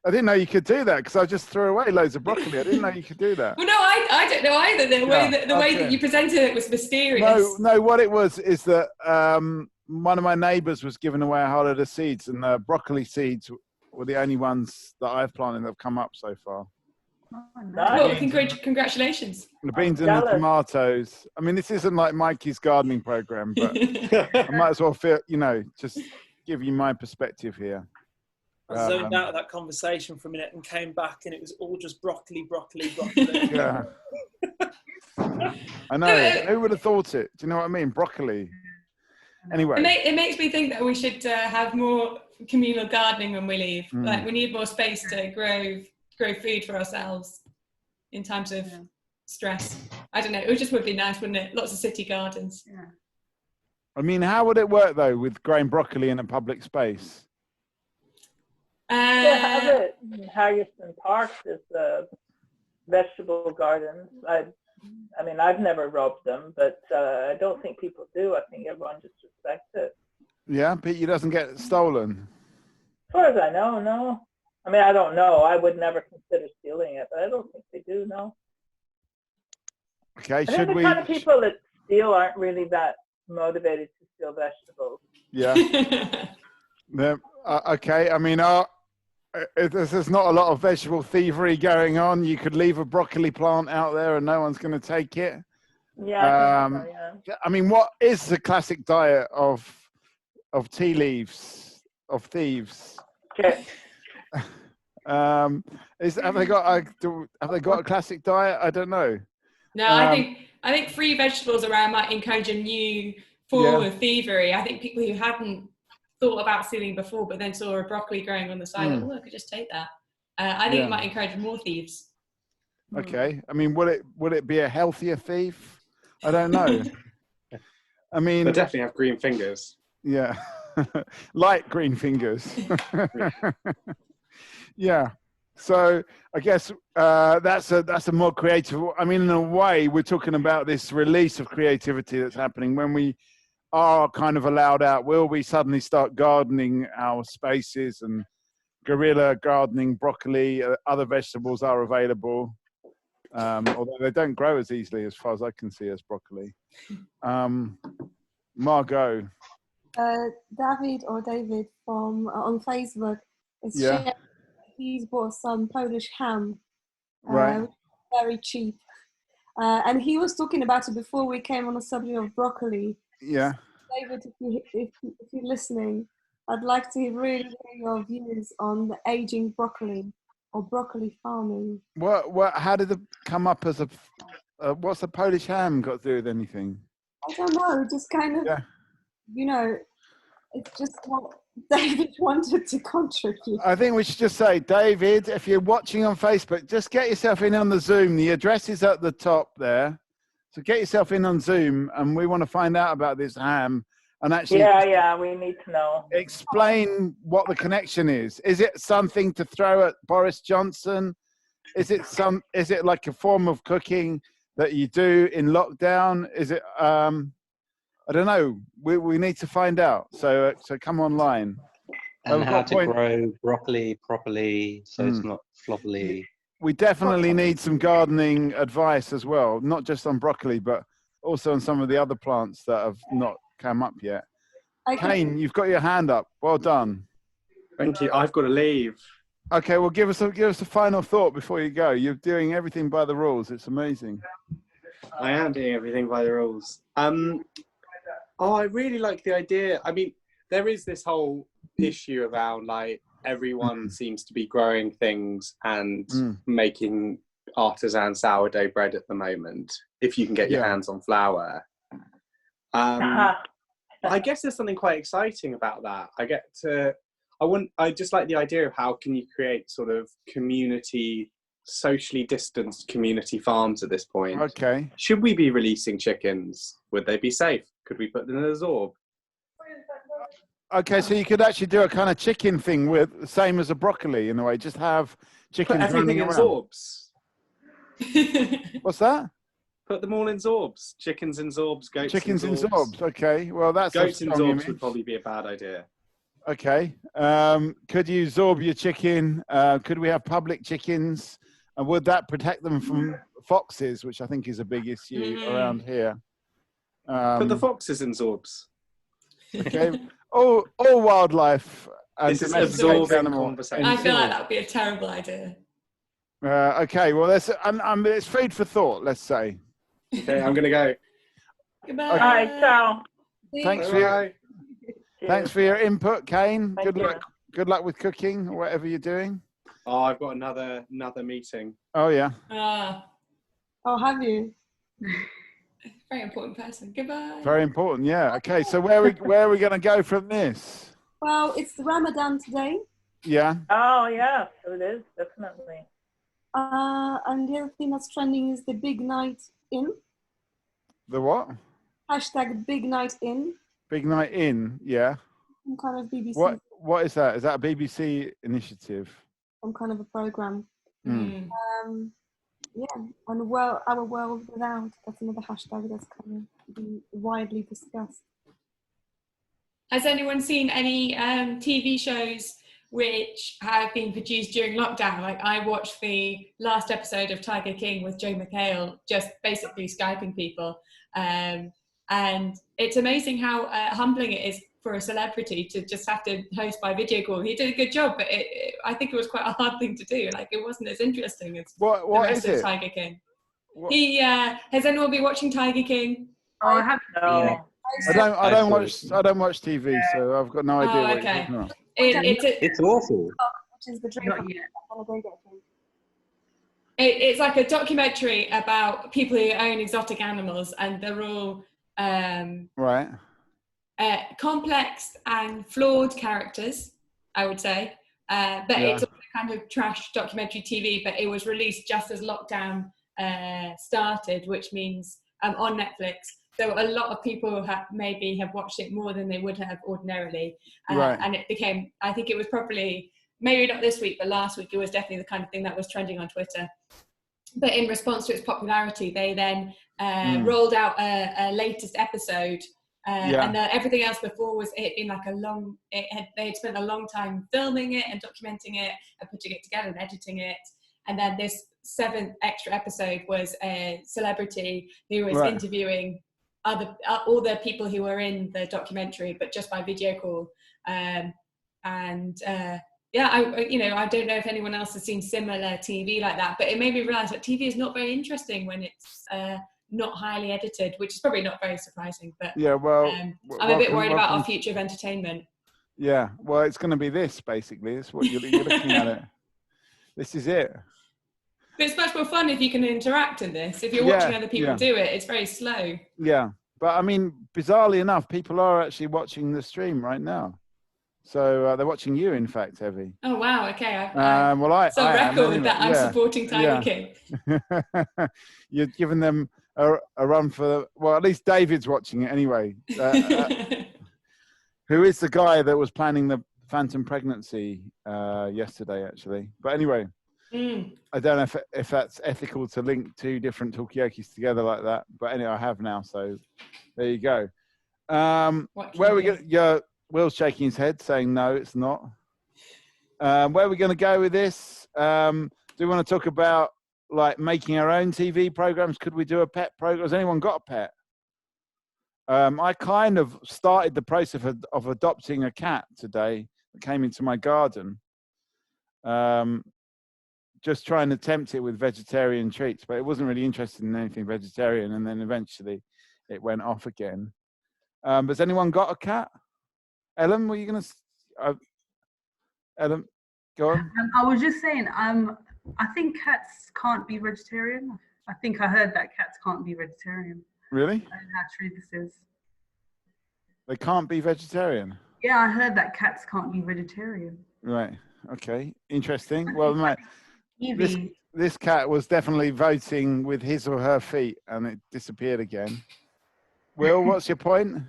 I didn't know you could do that, because I just threw away loads of broccoli. I didn't know you could do that. Well, no, I don't know either. The way that you presented it was mysterious. No, what it was is that one of my neighbours was giving away a whole load of seeds, and the broccoli seeds were the only ones that I've planted that have come up so far. Oh, nice. Cool. Congratulations. The beans and the tomatoes. I mean, this isn't like Mikey's gardening program, but I might as well just give you my perspective here. I zoned out of that conversation for a minute and came back, and it was all just broccoli. Yeah. I know. Who would have thought it? Do you know what I mean? Broccoli. Anyway. It makes me think that we should have more communal gardening when we leave. Like we need more space to grow food for ourselves in times of stress. I don't know. It just would be nice, wouldn't it? Lots of city gardens. Yeah. I mean, how would it work though with growing broccoli in a public space? They have it in Haggerston Park. There's vegetable gardens. I mean, I've never robbed them, but I don't think people do. I think everyone just respects it. Yeah, Pete, doesn't get stolen. As far as I know, no. I mean, I don't know. I would never consider stealing it, but I don't think they do, no. Okay, I think the kind of people that steal aren't really that motivated to steal vegetables. Yeah. Okay, I mean, there's not a lot of vegetable thievery going on. You could leave a broccoli plant out there and no one's going to take it. Yeah, I think so, yeah. I mean, what is the classic diet of tea leaves, of thieves? Okay. Have they got a classic diet? I don't know. No, I think free vegetables around might encourage a new form of thievery. I think people who hadn't thought about stealing before, but then saw a broccoli growing on the side, oh, I could just take that. I think it might encourage more thieves. Okay, I mean, would it be a healthier thief? I don't know. I mean, they definitely have green fingers. Yeah, light green fingers. Yeah. So I guess that's a more creative. I mean, in a way, we're talking about this release of creativity that's happening when we are kind of allowed out. Will we suddenly start gardening our spaces and guerrilla gardening broccoli? Other vegetables are available, although they don't grow as easily, as far as I can see, as broccoli. Margot. David from on Facebook is sharing. He's bought some Polish ham, right? Very cheap, and he was talking about it before we came on the subject of broccoli. Yeah. David, if you're listening, I'd like to really hear your views on the aging broccoli or broccoli farming. What? How did it come up as what's the Polish ham got to do with anything? I don't know. Just kind of, it's just what David wanted to contribute. I think we should just say, David, if you're watching on Facebook, just get yourself in on the Zoom. The address is at the top there. So get yourself in on Zoom, and we want to find out about this ham and actually. Yeah, we need to know. Explain what the connection is. Is it something to throw at Boris Johnson? Is it like a form of cooking that you do in lockdown? Is it? I don't know. We need to find out. So come online. And how to grow broccoli properly so it's not floppily. We definitely need some gardening advice as well, not just on broccoli, but also on some of the other plants that have not come up yet. Kane, you've got your hand up. Well done. Thank you. I've got to leave. Okay, well, give us a final thought before you go. You're doing everything by the rules. It's amazing. I am doing everything by the rules. I really like the idea. I mean, there is this whole issue around like everyone seems to be growing things and making artisan sourdough bread at the moment, if you can get your hands on flour. I guess there's something quite exciting about that. I just like the idea of how can you create sort of socially distanced community farms at this point. Okay. Should we be releasing chickens? Would they be safe? Could we put them in a zorb? Okay, so you could actually do a kind of chicken thing with the same as a broccoli in a way. Just have chickens running around. Zorbs. What's that? Put them all in zorbs. Chickens in zorbs, goats chickens in zorbs. Okay, well that's goats in zorbs would probably be a bad idea. Okay, could you zorb your chicken? Could we have public chickens? And would that protect them from foxes, which I think is a big issue around here? Put the foxes in zorbs. Okay, all wildlife. And this is absorbing conversation. I feel like that would be a terrible idea. Okay, well, it's food for thought, let's say. Okay, I'm going to go. Goodbye. All right, ciao. Thanks for your input, Kane. Thank you. Good luck with cooking or whatever you're doing. Oh, I've got another meeting. Oh yeah. Oh, have you? Very important person. Goodbye. Very important, yeah. Okay, so where are we going to go from this? Well, it's the Ramadan today. Yeah. Oh, yeah, so it is, definitely. And the other thing that's trending is the big night in. The what? Hashtag big night in. Big night in, yeah. Some kind of BBC. What is that? Is that a BBC initiative? Some kind of a program. Mm. Yeah, and our world without. That's another hashtag that's kind of being widely discussed. Has anyone seen any TV shows which have been produced during lockdown? Like I watched the last episode of Tiger King with Joe McHale, just basically Skyping people. And it's amazing how humbling it is for a celebrity to just have to host by video call. He did a good job, but I think it was quite a hard thing to do. Like it wasn't as interesting as what the rest is of it? Tiger King. Has anyone been watching Tiger King? Oh, I haven't seen it. I don't watch TV, so I've got no idea what okay. it is. It's awful. Which is the drink. Not yet. It's like a documentary about people who own exotic animals, and they're all right. Complex and flawed characters, I would say. But it's a kind of trash documentary TV, but it was released just as lockdown started, which means on Netflix. So a lot of people maybe have watched it more than they would have ordinarily. And it became, I think it was probably, maybe not this week, but last week, it was definitely the kind of thing that was trending on Twitter. But in response to its popularity, they then rolled out a latest episode. And everything else before was it had been like they had spent a long time filming it and documenting it and putting it together and editing it. And then this 7th extra episode was a celebrity who was interviewing all the people who were in the documentary, but just by video call. I don't know if anyone else has seen similar TV like that, but it made me realise that TV is not very interesting when it's not highly edited, which is probably not very surprising. But I'm a bit worried about our future of entertainment. Yeah, well, it's going to be this basically. It's what you're looking at it. This is it. But it's much more fun if you can interact in this. If you're watching other people do it, it's very slow. Yeah, but I mean, bizarrely enough, people are actually watching the stream right now. So they're watching you, in fact, Evie. Oh wow! Okay. It's a record that I'm supporting Tiger King. You're giving them a run for at least David's watching it anyway. Who is the guy that was planning the phantom pregnancy yesterday, actually? But anyway. I don't know if that's ethical to link 2 different Talkaokes together like that, but anyway, I have now, so there you go. Where are we going? Yeah, Will's shaking his head, saying no, it's not. Where are we going to go with this? Do we want to talk about like making our own TV programs? Could we do a pet program? Has anyone got a pet? I kind of started the process of adopting a cat today that came into my garden. Just trying to tempt it with vegetarian treats, but it wasn't really interested in anything vegetarian, and then eventually it went off again. Has anyone got a cat? Ellen, were you going to... Ellen, go on. I was just saying, I think cats can't be vegetarian. I think I heard that cats can't be vegetarian. Really? I don't know how true this is. They can't be vegetarian? Yeah, I heard that cats can't be vegetarian. Right. Okay. Interesting. Well, mate, this cat was definitely voting with his or her feet, and it disappeared again. Will, what's your point?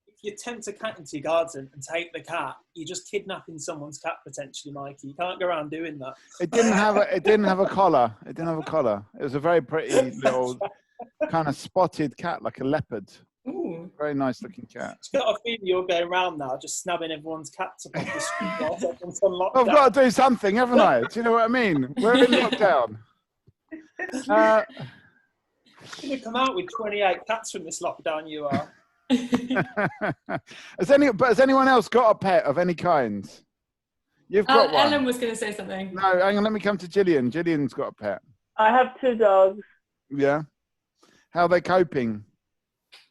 If you tempt a cat into your garden and take the cat, you're just kidnapping someone's cat potentially, Mikey. You can't go around doing that. It didn't have a collar. It didn't have a collar. It was a very pretty little kind of spotted cat, like a leopard. Ooh. Very nice looking cat. It's got a feeling you're going around now, just snapping everyone's cats up on the street whilst everyone's on lockdown. I've got to do something, haven't I? Do you know what I mean? We're in lockdown. You're going to come out with 28 cats from this lockdown, you are. Has anyone else got a pet of any kind? You've got one. Ellen was going to say something. No, hang on, let me come to Gillian. Gillian's got a pet. I have 2 dogs. Yeah. How are they coping?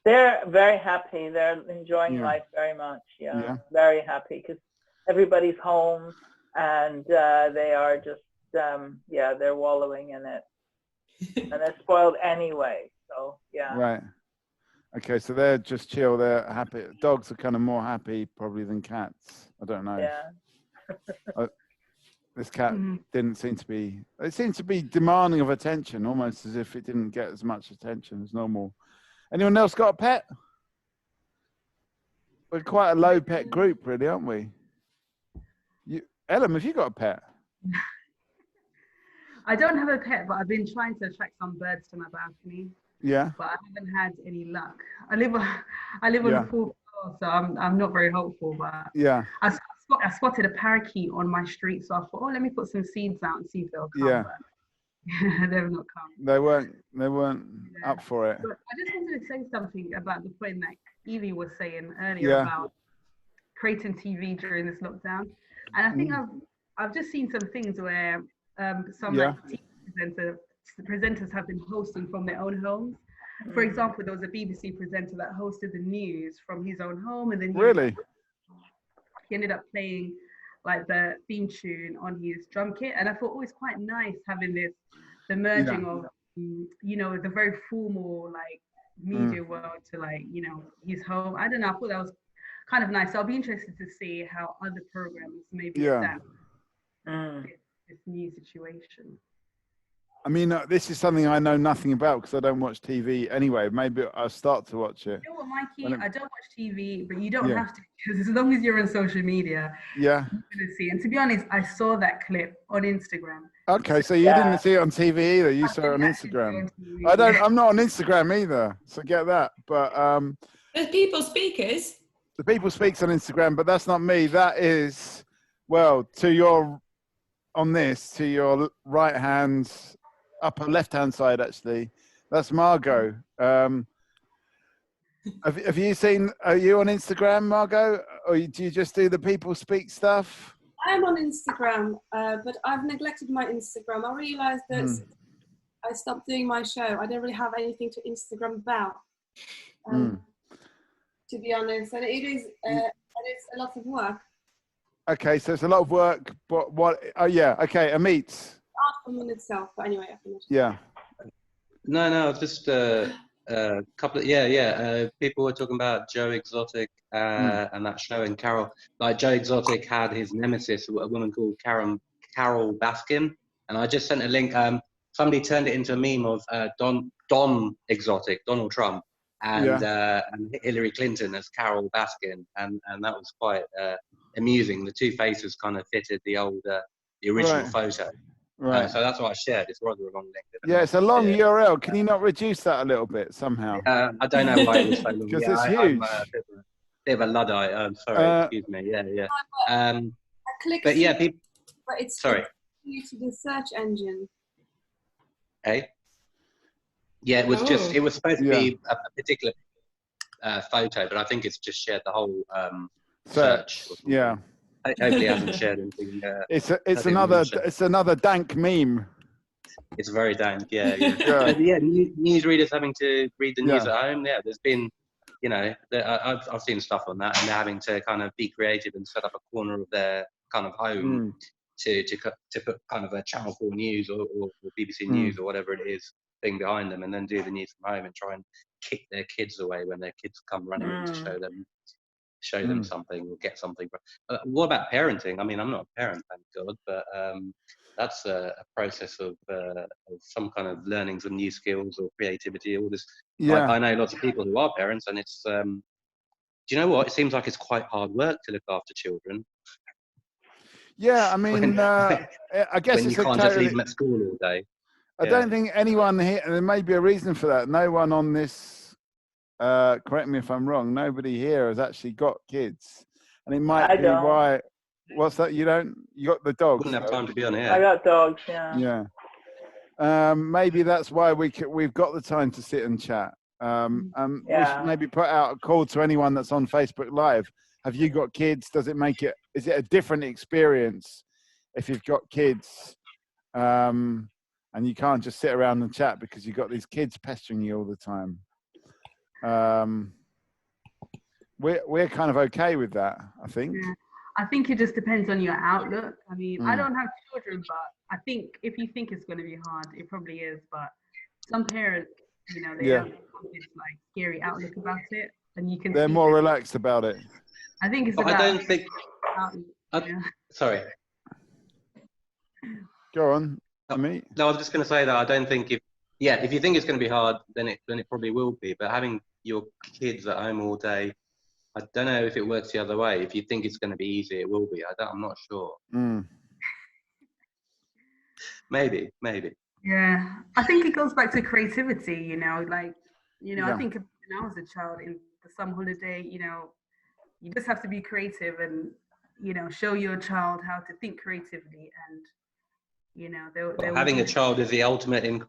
They're very happy. They're enjoying life very much. Yeah. Very happy because everybody's home and they are just, they're wallowing in it. And they're spoiled anyway. So, yeah. Right. Okay, so they're just chill. They're happy. Dogs are kind of more happy probably than cats. I don't know. Yeah. This cat didn't seem to be. It seemed to be demanding of attention, almost as if it didn't get as much attention as normal. Anyone else got a pet? We're quite a low pet group, really, aren't we? Ellen, have you got a pet? I don't have a pet, but I've been trying to attract some birds to my balcony. Yeah. But I haven't had any luck. I live on the 4th floor, so I'm not very hopeful. But yeah, I spotted a parakeet on my street, so I thought, oh, let me put some seeds out and see if they'll come. Yeah. But they've not come. They weren't up for it. But I just wanted to say something about the point that Evie was saying earlier about creating TV during this lockdown, and I think I've just seen some things where some like TV presenters have been hosting from their own homes. For example, there was a BBC presenter that hosted the news from his own home, and then he ended up playing like the theme tune on his drum kit, and I thought, it's quite nice having the merging of the very formal like media world to like his home. I don't know, I thought that was kind of nice. So I'll be interested to see how other programs maybe adapt this new situation. I mean, this is something I know nothing about because I don't watch TV anyway. Maybe I'll start to watch it. You know what, Mikey? I don't watch TV, but you don't have to, because as long as you're on social media, you're going to see. And to be honest, I saw that clip on Instagram. Okay, so you didn't see it on TV either. You saw it on Instagram. I'm not on Instagram either, so get that. But the People Speakers. The People Speaks on Instagram, but that's not me. That is, well, to your right hand. Upper left-hand side, actually. That's Margot. Have you seen? Are you on Instagram, Margot, or do you just do the People Speak stuff? I'm on Instagram, but I've neglected my Instagram. I realised that I stopped doing my show. I don't really have anything to Instagram about, to be honest. And it is a lot of work. Okay, so it's a lot of work, but what? Oh yeah, okay, Amit. Art in itself, but anyway, I finished. Yeah. No, just a couple of people were talking about Joe Exotic and that show, and Carol. Like Joe Exotic had his nemesis, a woman called Carol Baskin, and I just sent a link. Somebody turned it into a meme of Don Exotic, Donald Trump, and Hillary Clinton as Carol Baskin, and that was quite amusing. The two faces kind of fitted the original photo. Right. So that's what I shared. It's rather a long link. Yeah, it's a long URL. Can you not reduce that a little bit somehow? I don't know why it was so long. Because it's huge. I'm a bit of a Luddite. I'm sorry. Excuse me. Yeah. I clicked. But yeah, people. But it's sorry. Due to the search engine. Hey. Yeah, it was just. It was supposed to be a particular photo, but I think it's just shared the whole search. Yeah. Hopefully, hasn't shared anything. It's another dank meme. It's very dank, yeah. Newsreaders having to read the news at home. Yeah, there's been, I've seen stuff on that, and they're having to kind of be creative and set up a corner of their kind of home to put kind of a Channel 4 News or BBC News or whatever it is thing behind them, and then do the news from home and try and kick their kids away when their kids come running in to show them something or get something. What about parenting? I mean, I'm not a parent, thank God, but that's a process of some kind of learning some new skills or creativity. All this. Yeah. I know lots of people who are parents, and it's. Do you know what? It seems like it's quite hard work to look after children. Yeah, I mean, I guess when you can't just leave them at school all day. I don't think anyone here. There may be a reason for that. No one on this. Correct me if I'm wrong. Nobody here has actually got kids, and it might be why. What's that? You don't? You got the dogs. Wouldn't have time to be on here. I got dogs. Yeah. Yeah. Maybe that's why we've got the time to sit and chat. We should maybe put out a call to anyone that's on Facebook Live. Have you got kids? Does it make it? Is it a different experience if you've got kids? And you can't just sit around and chat because you've got these kids pestering you all the time. We're kind of okay with that, I think. Yeah. I think it just depends on your outlook. I mean, I don't have children, but I think if you think it's going to be hard, it probably is. But some parents you know, they don't have this like scary outlook about it, and you can. They're more relaxed about it. I think it's But about. I don't think. Sorry. Go on, Amit. No, I was just going to say that I don't think if you think it's going to be hard, then it probably will be. But having your kids at home all day, I don't know if it works the other way. If you think it's going to be easy, it will be. I'm not sure. Maybe. Yeah, I think it goes back to creativity. You know, like I think when I was a child in the summer holiday, you know, you just have to be creative and show your child how to think creatively, and having a child is the ultimate in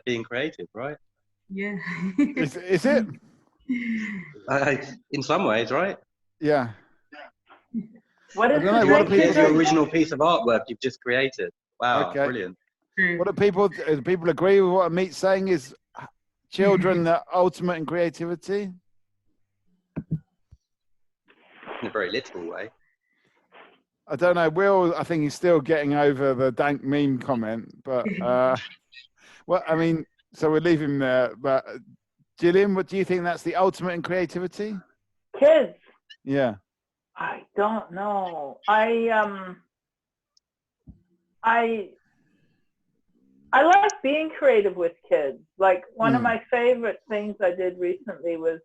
being creative, right? Yeah. Is it? In some ways, right? Yeah. What is Here's your original piece of artwork you've just created. Wow, okay. Brilliant. What do people agree with what Amit's saying? Is children the ultimate in creativity? In a very literal way. I don't know. Will, I think he's still getting over the dank meme comment, but well, I mean, so we'll leave him there. But Gillian, what do you think that's the ultimate in creativity? Kids. Yeah. I don't know. I like being creative with kids. Like one of my favorite things I did recently was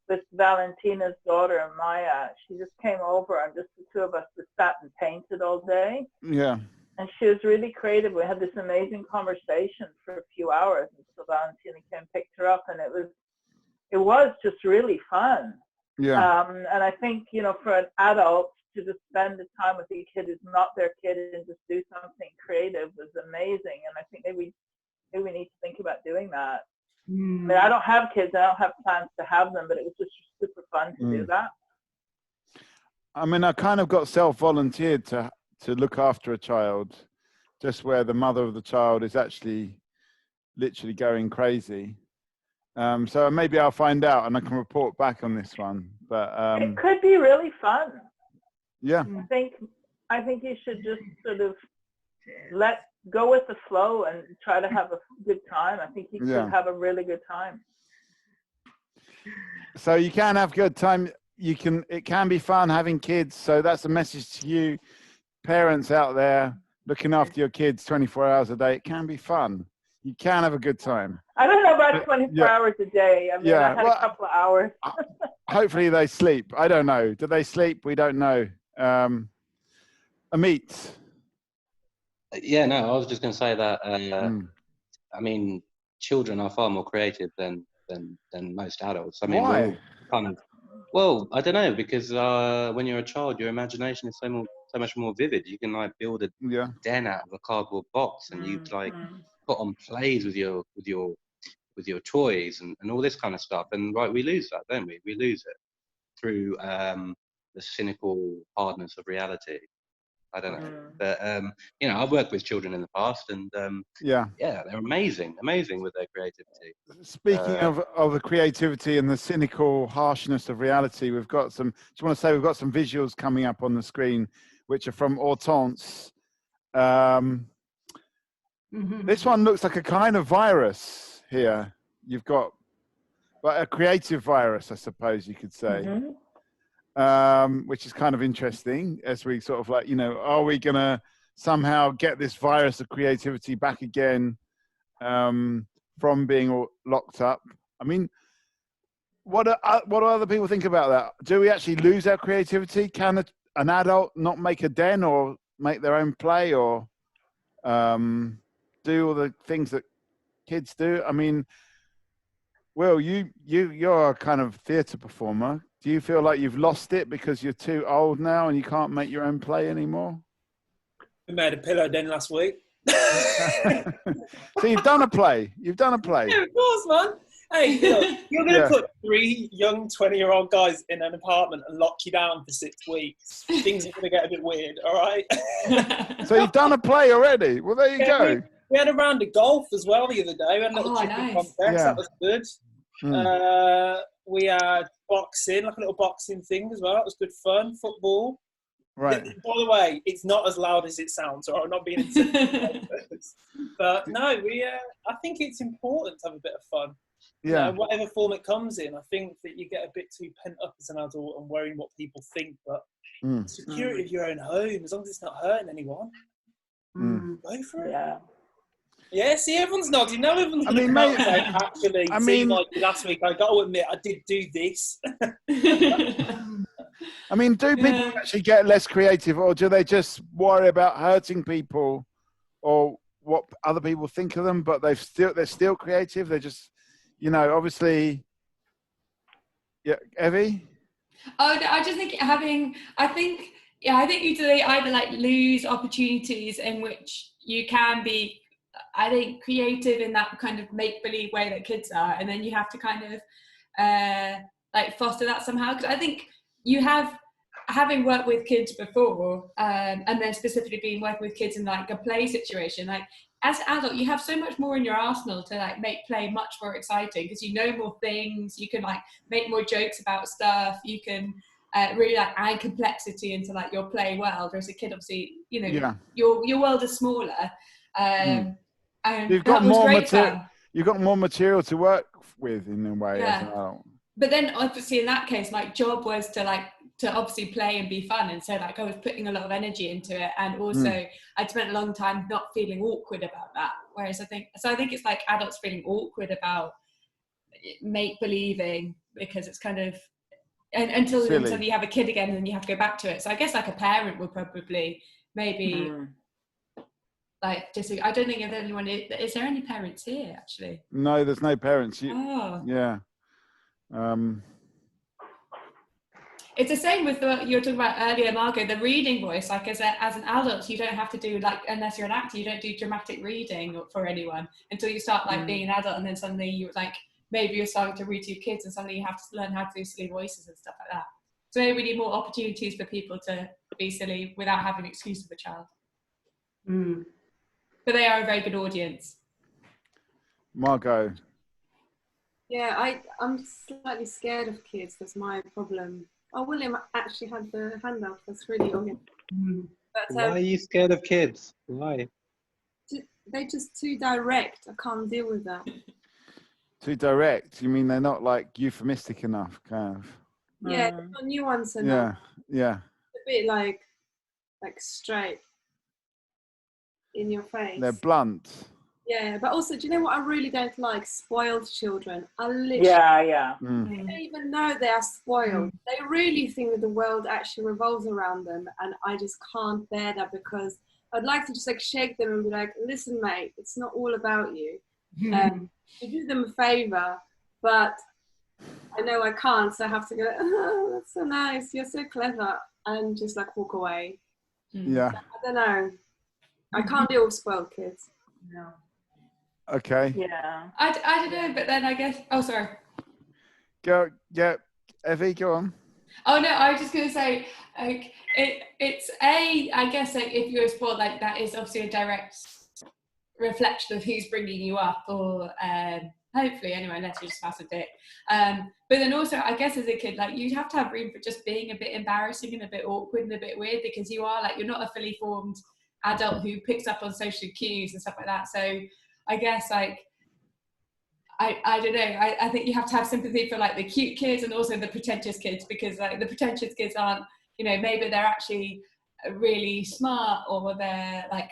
with Valentina's daughter, Maya. She just came over and just the two of us just sat and painted all day. Yeah. And she was really creative. We had this amazing conversation for a few hours until Valentina came and picked her up, and it was just really fun. Yeah. And I think, for an adult to just spend the time with a kid who's not their kid and just do something creative was amazing. And I think maybe we need to think about doing that. I mean, I don't have kids. I don't have plans to have them, but it was just super fun to do that. I mean, I kind of got self-volunteered to look after a child, just where the mother of the child is actually literally going crazy. So maybe I'll find out and I can report back on this one. But it could be really fun. Yeah. I think you should just sort of go with the flow and try to have a good time. I think you could have a really good time. So you can have good time. It can be fun having kids. So that's a message to you, parents out there looking after your kids 24 hours a day. It can be fun. You can have a good time. I don't know about 24 hours a day. I mean, I had a couple of hours. Hopefully they sleep. I don't know. Do they sleep? We don't know. Amit. Yeah, no, I was just going to say that. I mean, children are far more creative than most adults. I mean, why? Well, I don't know, because when you're a child, your imagination is so much more vivid. You can like build a den out of a cardboard box, and you like put on plays with your toys and all this kind of stuff. And we lose that, don't we? We lose it through the cynical hardness of reality. I don't know, but I've worked with children in the past, and they're amazing with their creativity. Speaking of the creativity and the cynical harshness of reality, we've got some. Just want to say we've got some visuals coming up on the screen, which are from Hortense. This one looks like a kind of virus here. You've got, a creative virus, I suppose you could say. Which is kind of interesting as we sort of are we going to somehow get this virus of creativity back again from being locked up? I mean, what do other people think about that? Do we actually lose our creativity? Can an adult not make a den or make their own play or do all the things that kids do? I mean, Will, you're a kind of theatre performer. Do you feel like you've lost it because you're too old now and you can't make your own play anymore? We made a pillow den last week. So you've done a play. Yeah, of course, man. Hey, you're going to put 3 young 20-year-old guys in an apartment and lock you down for 6 weeks. Things are going to get a bit weird, all right? So you've done a play already? Well, there you go. We had a round of golf as well the other day. We had a little chipping contest. That was good. We had boxing, like a little boxing thing as well. It was good fun. Football. Right. By the way, it's not as loud as it sounds, or I'm not being insensitive. But no, I think it's important to have a bit of fun. Yeah. You know, whatever form it comes in, I think that you get a bit too pent up as an adult and worrying what people think. But security of your own home, as long as it's not hurting anyone, go for it. Yeah. Yeah, see, everyone's nodding. Now everyone's going to come out and say, actually, like last week, I got to admit, I did do this. I mean, do people actually get less creative, or do they just worry about hurting people or what other people think of them, but they're still creative? They're just, you know, obviously, yeah, Evie? Oh, no, I just think I think you either like lose opportunities in which you can be, I think, creative in that kind of make-believe way that kids are, and then you have to kind of like foster that somehow. Because I think having worked with kids before, and then specifically being working with kids in like a play situation, like as an adult, you have so much more in your arsenal to like make play much more exciting because you know more things, you can like make more jokes about stuff, you can really like add complexity into like your play world. Whereas a kid, obviously, you know, your world is smaller. And you've got more material. You've got more material to work with in a way as an adult. But then obviously in that case, my job was to obviously play and be fun, and so like I was putting a lot of energy into it, and also I'd spent a long time not feeling awkward about that. Whereas I think it's like adults feeling awkward about make believing because it's kind of until you have a kid again and then you have to go back to it. So I guess like a parent would probably maybe like just, I don't think if anyone is there any parents here actually? No, there's no parents. Yeah. It's the same with what you were talking about earlier, Margot, the reading voice. Like as an adult, you don't have to do like, unless you're an actor, you don't do dramatic reading for anyone until you start like being an adult, and then suddenly you like maybe you're starting to read to your kids, and suddenly you have to learn how to do silly voices and stuff like that. So maybe we need more opportunities for people to be silly without having an excuse of a child. But they are a very good audience. Margot. Yeah, I'm slightly scared of kids. That's my problem. Oh, William actually had the hand up. That's really obvious. But, why are you scared of kids? Why? They're just too direct. I can't deal with that. Too direct? You mean they're not like euphemistic enough, kind of? Yeah, they're not nuance enough. Yeah. A bit like straight in your face. They're blunt. Yeah, but also, do you know what I really don't like? Spoiled children. I literally they don't even know they are spoiled. They really think that the world actually revolves around them, and I just can't bear that because I'd like to just like shake them and be like, listen, mate, it's not all about you. You do them a favor, but I know I can't, so I have to go, oh, that's so nice, you're so clever, and just like walk away. Yeah. I don't know. I can't deal with spoiled kids. No. Okay. Yeah. I don't know, but then I guess. Oh, sorry. Go. Yeah, Evie, go on. Oh no, I was just gonna say, like, it's I guess like if you're a sport, like that is obviously a direct reflection of who's bringing you up, or hopefully anyway, unless you're just massive dick. But then also, I guess as a kid, like you have to have room for just being a bit embarrassing and a bit awkward and a bit weird, because you're not a fully formed adult who picks up on social cues and stuff like that. So I guess like I don't know, I think you have to have sympathy for like the cute kids and also the pretentious kids, because like the pretentious kids aren't, maybe they're actually really smart, or they're like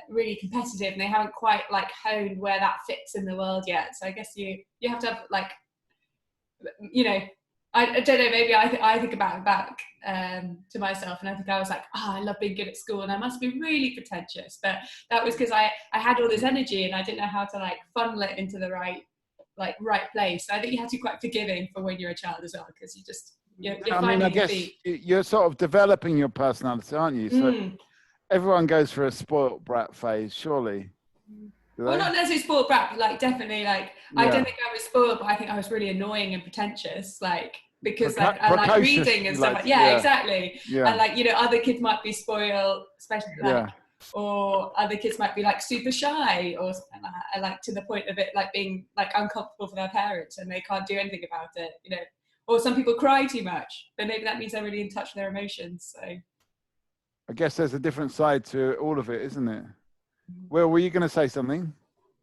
really competitive and they haven't quite like honed where that fits in the world yet. So I guess you have to have like, I don't know, maybe I think about it back to myself, and I think I was like, I love being good at school and I must be really pretentious, but that was because I had all this energy and I didn't know how to like funnel it into the right place. So I think you have to be quite forgiving for when you're a child as well, because you're finding your feet. You're sort of developing your personality, aren't you? So everyone goes through a spoiled brat phase, surely. Well, not necessarily spoiled brat, but like definitely like I don't think I was spoiled, but I think I was really annoying and pretentious, like because like I like reading and stuff like exactly. And like other kids might be spoiled, especially like or other kids might be like super shy or like to the point of it like being like uncomfortable for their parents and they can't do anything about it, or some people cry too much, but maybe that means they're really in touch with their emotions. So I guess there's a different side to all of it, isn't it? Well, were you going to say something?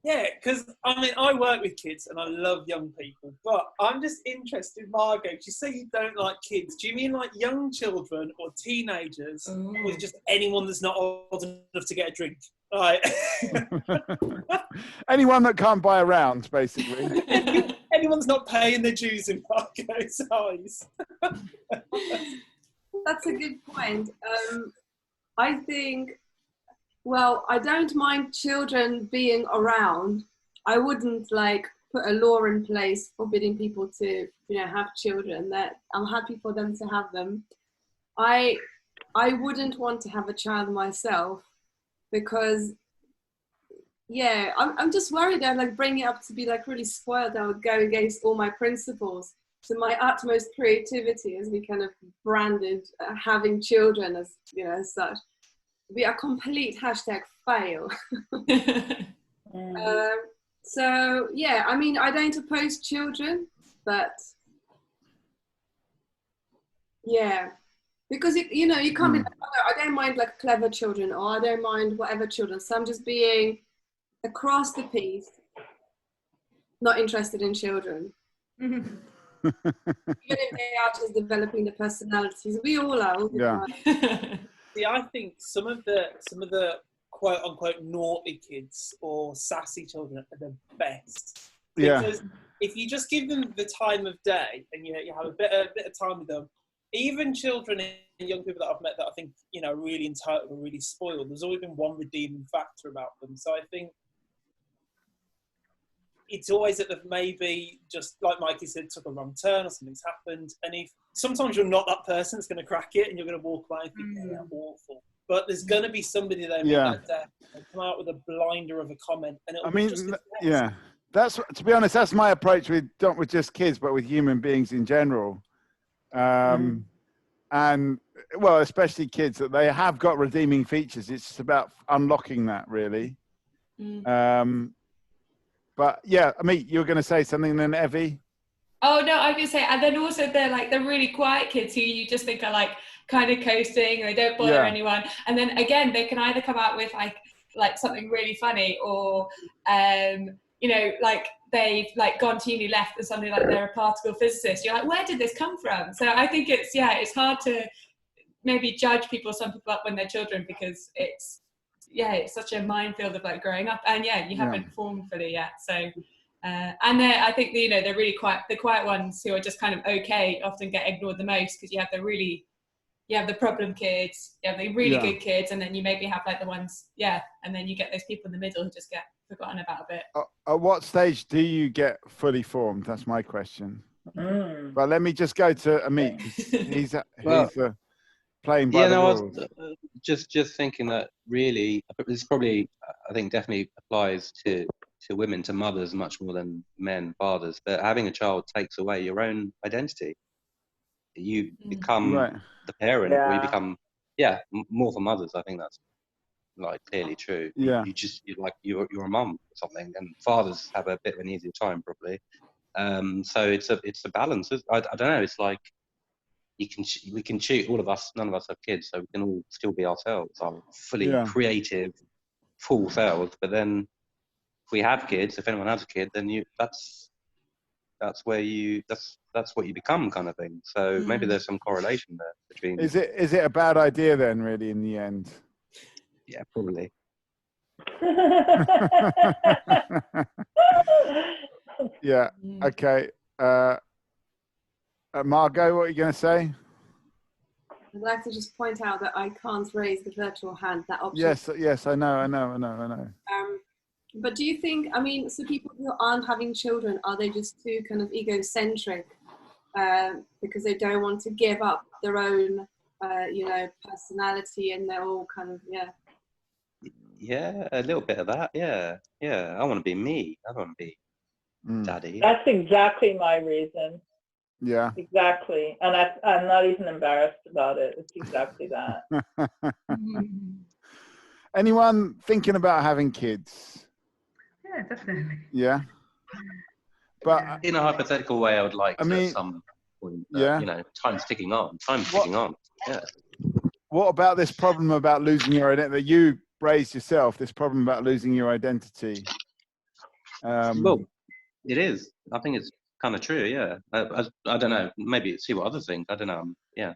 Yeah, because I mean, I work with kids and I love young people, but I'm just interested, Margot. You say you don't like kids. Do you mean like young children or teenagers, or just anyone that's not old enough to get a drink? Right. Anyone that can't buy a round, basically. Anyone's not paying their dues in Margot's eyes. That's a good point. I think, well, I don't mind children being around. I wouldn't like put a law in place forbidding people to, you know, have children. That I'm happy for them to have them. I wouldn't want to have a child myself because, yeah, I'm just worried that like bring it up to be like really spoiled. That would go against all my principles. So my utmost creativity, as we kind of branded having children as, you know, as such, be a complete #fail. So yeah, I mean, I don't oppose children, but yeah, because it, you know, you can't be like, oh, I don't mind like clever children, or I don't mind whatever children. So I'm just being across the piece, not interested in children. Even if they are just developing the personalities, we all are. All the time. See, I think some of the quote unquote naughty kids or sassy children are the best. Because if you just give them the time of day and you have a bit of time with them, even children and young people that I've met that I think, you know, really entitled or really spoiled, there's always been one redeeming factor about them. So I think it's always that they've maybe, just like Mikey said, took a wrong turn or something's happened. And if sometimes you're not that person that's going to crack it and you're going to walk away and think, yeah, awful. But there's going to be somebody there that day and come out with a blinder of a comment. And it'll be just that's, to be honest, that's my approach with not with just kids, but with human beings in general. And well, especially kids, that they have got redeeming features. It's just about unlocking that, really. But yeah, I mean, you were going to say something then, Evie? Oh no, I was going to say, and then also they're like the really quiet kids who you just think are like kind of coasting, they don't bother anyone. And then again, they can either come out with like something really funny, or you know, like they've like gone to uni, left, and suddenly like they're a particle physicist. You're like, where did this come from? So I think it's hard to maybe judge some people up when they're children, because it's such a minefield of like growing up, and you haven't formed fully yet. So and I think you know, they're really the quiet ones who are just kind of okay often get ignored the most, because you have the problem kids, you have the really good kids, and then you maybe have like the ones and then you get those people in the middle who just get forgotten about a bit. At what stage do you get fully formed? That's my question. But let me just go to Amit. He's playing by the rules. Just thinking that really, this probably, I think, definitely applies to women, to mothers much more than men, fathers. But having a child takes away your own identity. You become the parent, or you become more for mothers. I think that's like clearly true. You're a mum or something, and fathers have a bit of an easier time probably. So it's a balance. I don't know. It's like we can choose. All of us, none of us have kids, so we can all still be ourselves, our fully creative, full selves. But then, if we have kids, if anyone has a kid, then that's what you become, kind of thing. So maybe there's some correlation there between. Is it a bad idea then, really, in the end? Yeah, probably. Yeah. Okay. Margot, what are you going to say? I'd like to just point out that I can't raise the virtual hand. That option. Yes, I know. But do you think, I mean, so people who aren't having children, are they just too kind of egocentric because they don't want to give up their own, personality, and they're all kind of, Yeah, a little bit of that. Yeah. I want to be me. I want to be daddy. That's exactly my reason. Yeah. Exactly. And I'm not even embarrassed about it. It's exactly that. Anyone thinking about having kids? Yeah, definitely. Yeah. But in a hypothetical way, I would like to at some point. You know, time's ticking on. Yeah. What about this problem about losing your identity that you raised yourself? This problem about losing your identity. Well, it is. I think it's kind of true. Yeah. I don't know. Maybe see what others think. I don't know. Yeah.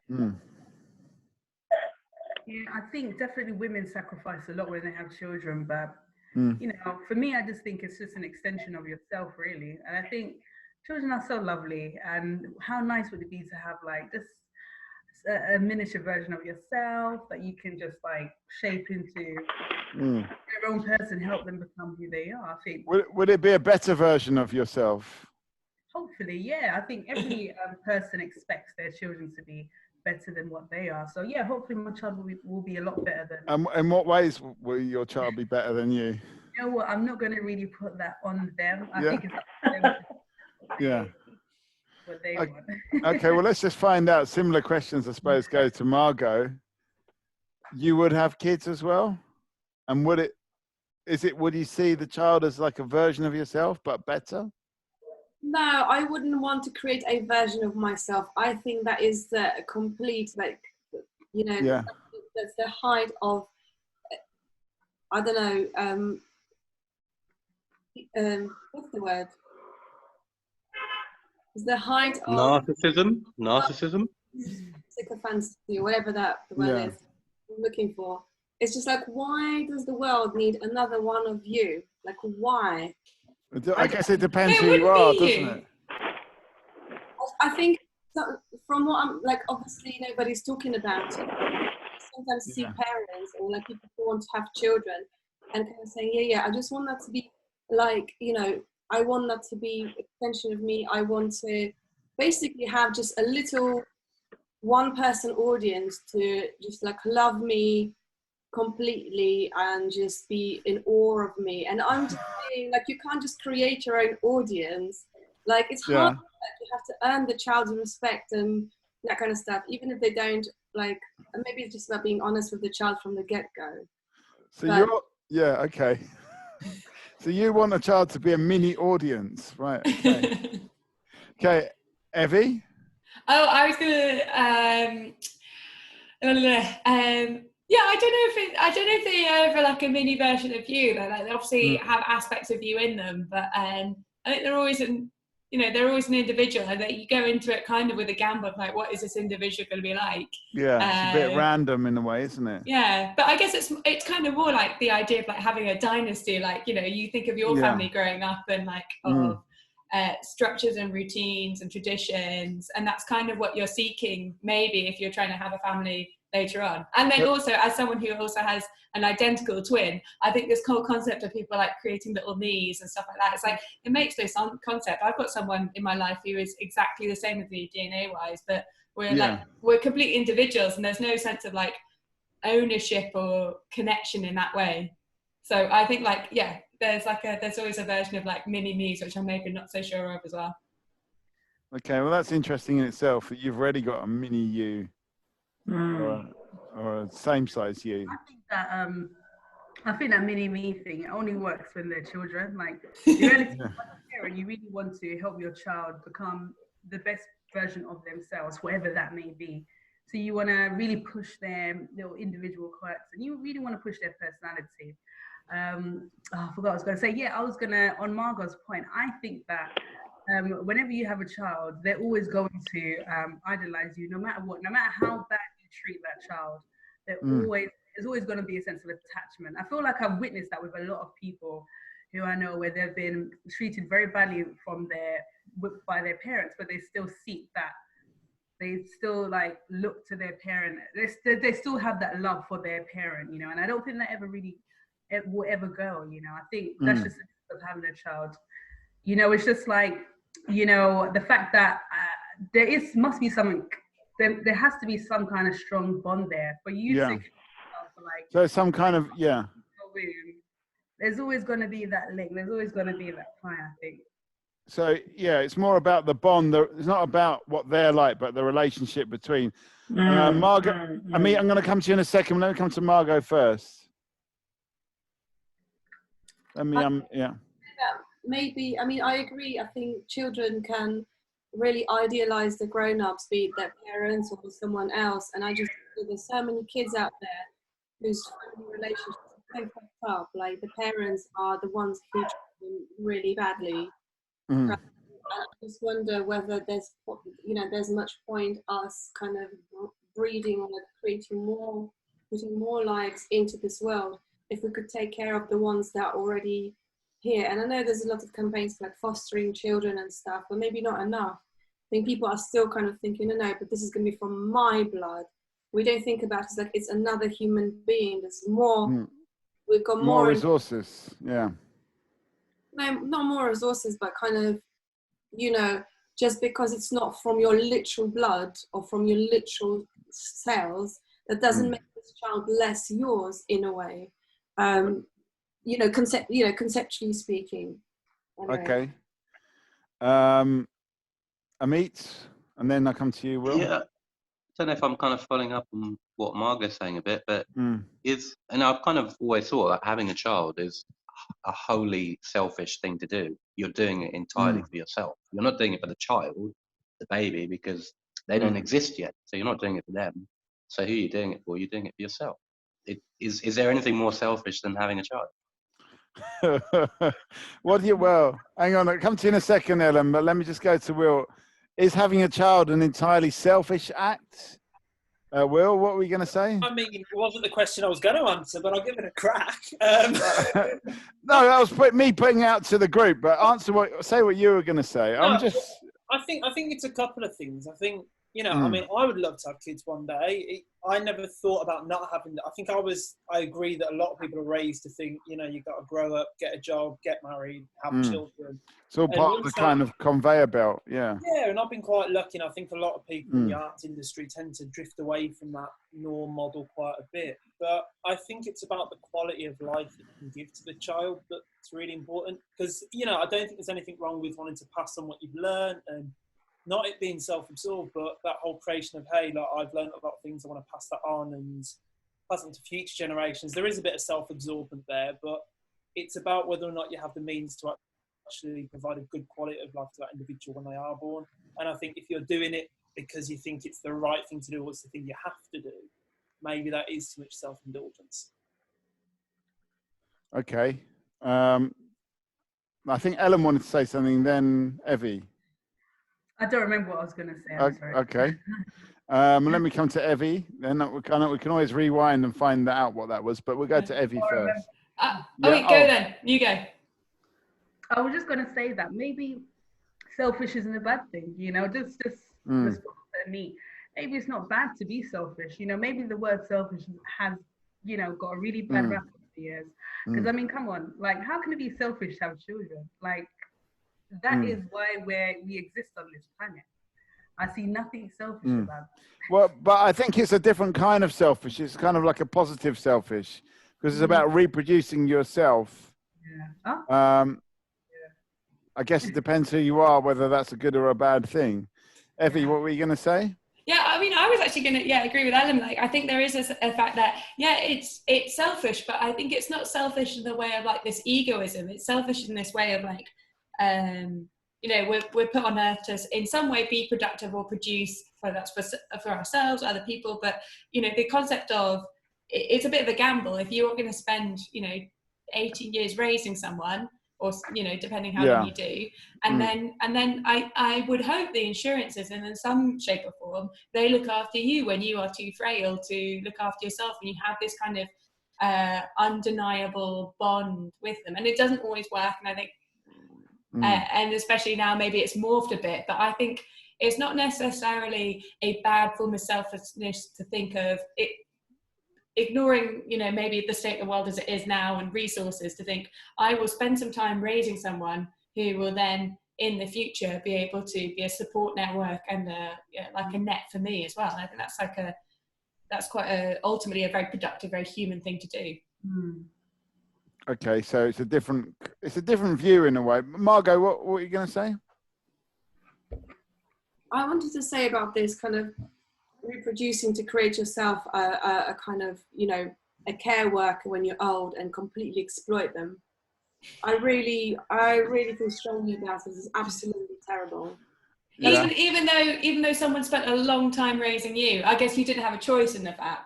Yeah, I think definitely women sacrifice a lot when they have children, but you know, for me, I just think it's just an extension of yourself, really. And I think children are so lovely, and how nice would it be to have like just a miniature version of yourself that you can just like shape into their own person, help them become who they are. I think. Would it be a better version of yourself? Hopefully, yeah. I think every person expects their children to be better than what they are. So yeah, hopefully my child will be a lot better than. In what ways will your child be better than you? You know what? I'm not going to really put that on them. I think it's up to them. Yeah. What they want. Okay, well, let's just find out. Similar questions, I suppose, go to Margot. You would have kids as well? And would you see the child as like a version of yourself, but better? No, I wouldn't want to create a version of myself. I think that is the complete, like, you know, that's the height of, I don't know, what's the word? It's the height of narcissism, sycophancy, or whatever that the word is I'm looking for. It's just like, why does the world need another one of you? Like, why? I guess it depends who you are, doesn't it? I think from what I'm like, obviously nobody's talking about it. Sometimes see parents or like people who want to have children and kind of saying, yeah, I just want that to be like, you know, I want that to be an extension of me. I want to basically have just a little one person audience to just like love me completely and just be in awe of me. And I'm just saying, like, you can't just create your own audience. Like, it's hard. Like, you have to earn the child's respect and that kind of stuff, even if they don't, like, and maybe it's just about being honest with the child from the get-go. So okay. So you want a child to be a mini audience, right? Okay. Okay, Evie? Oh, I was gonna yeah, I don't know if they are ever like a mini version of you. They obviously have aspects of you in them, but I think they're always an individual, and that you go into it kind of with a gamble of like, what is this individual going to be like? Yeah, it's a bit random in a way, isn't it? Yeah, but I guess it's kind of more like the idea of like having a dynasty. Like, you know, you think of your family growing up and like structures and routines and traditions, and that's kind of what you're seeking maybe if you're trying to have a family later on. And then also, as someone who also has an identical twin, I think this whole concept of people like creating little me's and stuff like that, it's like, it makes no concept. I've got someone in my life who is exactly the same as me DNA wise, but we're complete individuals, and there's no sense of like ownership or connection in that way. So I think like, there's always a version of like mini me's, which I'm maybe not so sure of as well. Okay, well, that's interesting in itself that you've already got a mini you or a same size you. I think that mini me thing only works when they're children. Like, you really, as a parent, you really want to help your child become the best version of themselves, whatever that may be. So you want to really push their little individual quirks, and you really want to push their personality. I forgot what I was going to say. Yeah, I was going to, on Margot's point, I think that whenever you have a child, they're always going to idolize you, no matter what, no matter how bad you treat that child. There's always going to be a sense of attachment. I feel like I've witnessed that with a lot of people who I know, where they've been treated very badly by their parents, but they still seek that. They still like look to their parent. They still have that love for their parent, you know. And I don't think that will ever go, you know. I think that's just the of having a child. You know, it's just like, you know, the fact that must be something. There has to be some kind of strong bond there for you to like. So some kind of There's always going to be that link. There's always going to be that tie, I think. So it's more about the bond. It's not about what they're like, but the relationship between Margot. I mean, I'm going to come to you in a second. Let me come to Margot first. Maybe, I mean, I agree. I think children can really idealize the grown-ups, be it their parents or someone else. And I just there's so many kids out there whose family relationships are so fucked up. Like the parents are the ones who treat them really badly. Mm. I just wonder whether there's much point us kind of breeding or creating more, putting more lives into this world if we could take care of the ones that are already here. And I know there's a lot of campaigns for like fostering children and stuff, but maybe not enough. I think people are still kind of thinking, no, but this is going to be from my blood. We don't think about it as like it's another human being. There's more. We've got more resources. Yeah. No, not more resources, but kind of, just because it's not from your literal blood or from your literal cells, that doesn't make this child less yours in a way. Conceptually speaking. Anyway. Okay. Amit, and then I come to you, Will. Yeah, I don't know if I'm kind of following up on what Margot's saying a bit, but and I've kind of always thought that having a child is a wholly selfish thing to do. You're doing it entirely for yourself. You're not doing it for the child, the baby, because they don't exist yet. So you're not doing it for them. So who are you doing it for? You're doing it for yourself. Is there anything more selfish than having a child? Well, hang on, I'll come to you in a second, Ellen, but let me just go to Will. Is having a child an entirely selfish act? Will, what were you going to say? I mean, it wasn't the question I was going to answer, but I'll give it a crack. No, that was me putting it out to the group, but say what you were going to say. I think it's a couple of things. I think, I mean, I would love to have kids one day. I never thought about not having that. I think I agree that a lot of people are raised to think, you've got to grow up, get a job, get married, have children. It's all part of the kind of conveyor belt, yeah. Yeah, and I've been quite lucky, and I think a lot of people in the arts industry tend to drift away from that norm model quite a bit. But I think it's about the quality of life that you can give to the child that's really important. Because, I don't think there's anything wrong with wanting to pass on what you've learned, and not it being self-absorbed, but that whole creation of, hey, like, I've learned a lot of things, I want to pass that on and pass on to future generations. There is a bit of self-absorbment there, but it's about whether or not you have the means to actually provide a good quality of life to that individual when they are born. And I think if you're doing it because you think it's the right thing to do, or it's the thing you have to do, maybe that is too much self-indulgence. Okay. I think Ellen wanted to say something, then Evie. I don't remember what I was going to say. I'm sorry. Okay. Let me come to Evie. Then we can always rewind and find out what that was, but we'll go to Evie first. Go then. You go. I was just going to say that maybe selfish isn't a bad thing, just response to me. Maybe it's not bad to be selfish. Maybe the word selfish has, got a really bad rap over the years. Because, I mean, come on, like, how can it be selfish to have children? Like, that is why we exist on this planet. I see nothing selfish about it. Well, but I think it's a different kind of selfish. It's kind of like a positive selfish, because it's about reproducing yourself. Yeah. I guess it depends who you are, whether that's a good or a bad thing. Evie, what were you going to say? Yeah, I mean, I was actually going to agree with Ellen. Like, I think there is a fact that, it's selfish, but I think it's not selfish in the way of like this egoism. It's selfish in this way of like, we're put on earth to in some way be productive or produce, whether that's for ourselves, other people. But, the concept of it's a bit of a gamble. If you're going to spend, 18 years raising someone, or depending how long you do, and then I would hope the insurances, and in some shape or form, they look after you when you are too frail to look after yourself, and you have this kind of undeniable bond with them. And it doesn't always work, and I think and especially now maybe it's morphed a bit, but I think it's not necessarily a bad form of selfishness to think of it, ignoring, maybe the state of the world as it is now and resources, to think I will spend some time raising someone who will then in the future be able to be a support network and like a net for me as well. And I think that's quite ultimately a very productive, very human thing to do. Okay, so it's a different view in a way. Margot, what are you going to say? I wanted to say about this kind of reproducing to create yourself a kind of, a care worker when you're old and completely exploit them. I really feel strongly about this. It's absolutely terrible. Even though someone spent a long time raising you, I guess you didn't have a choice in the fact.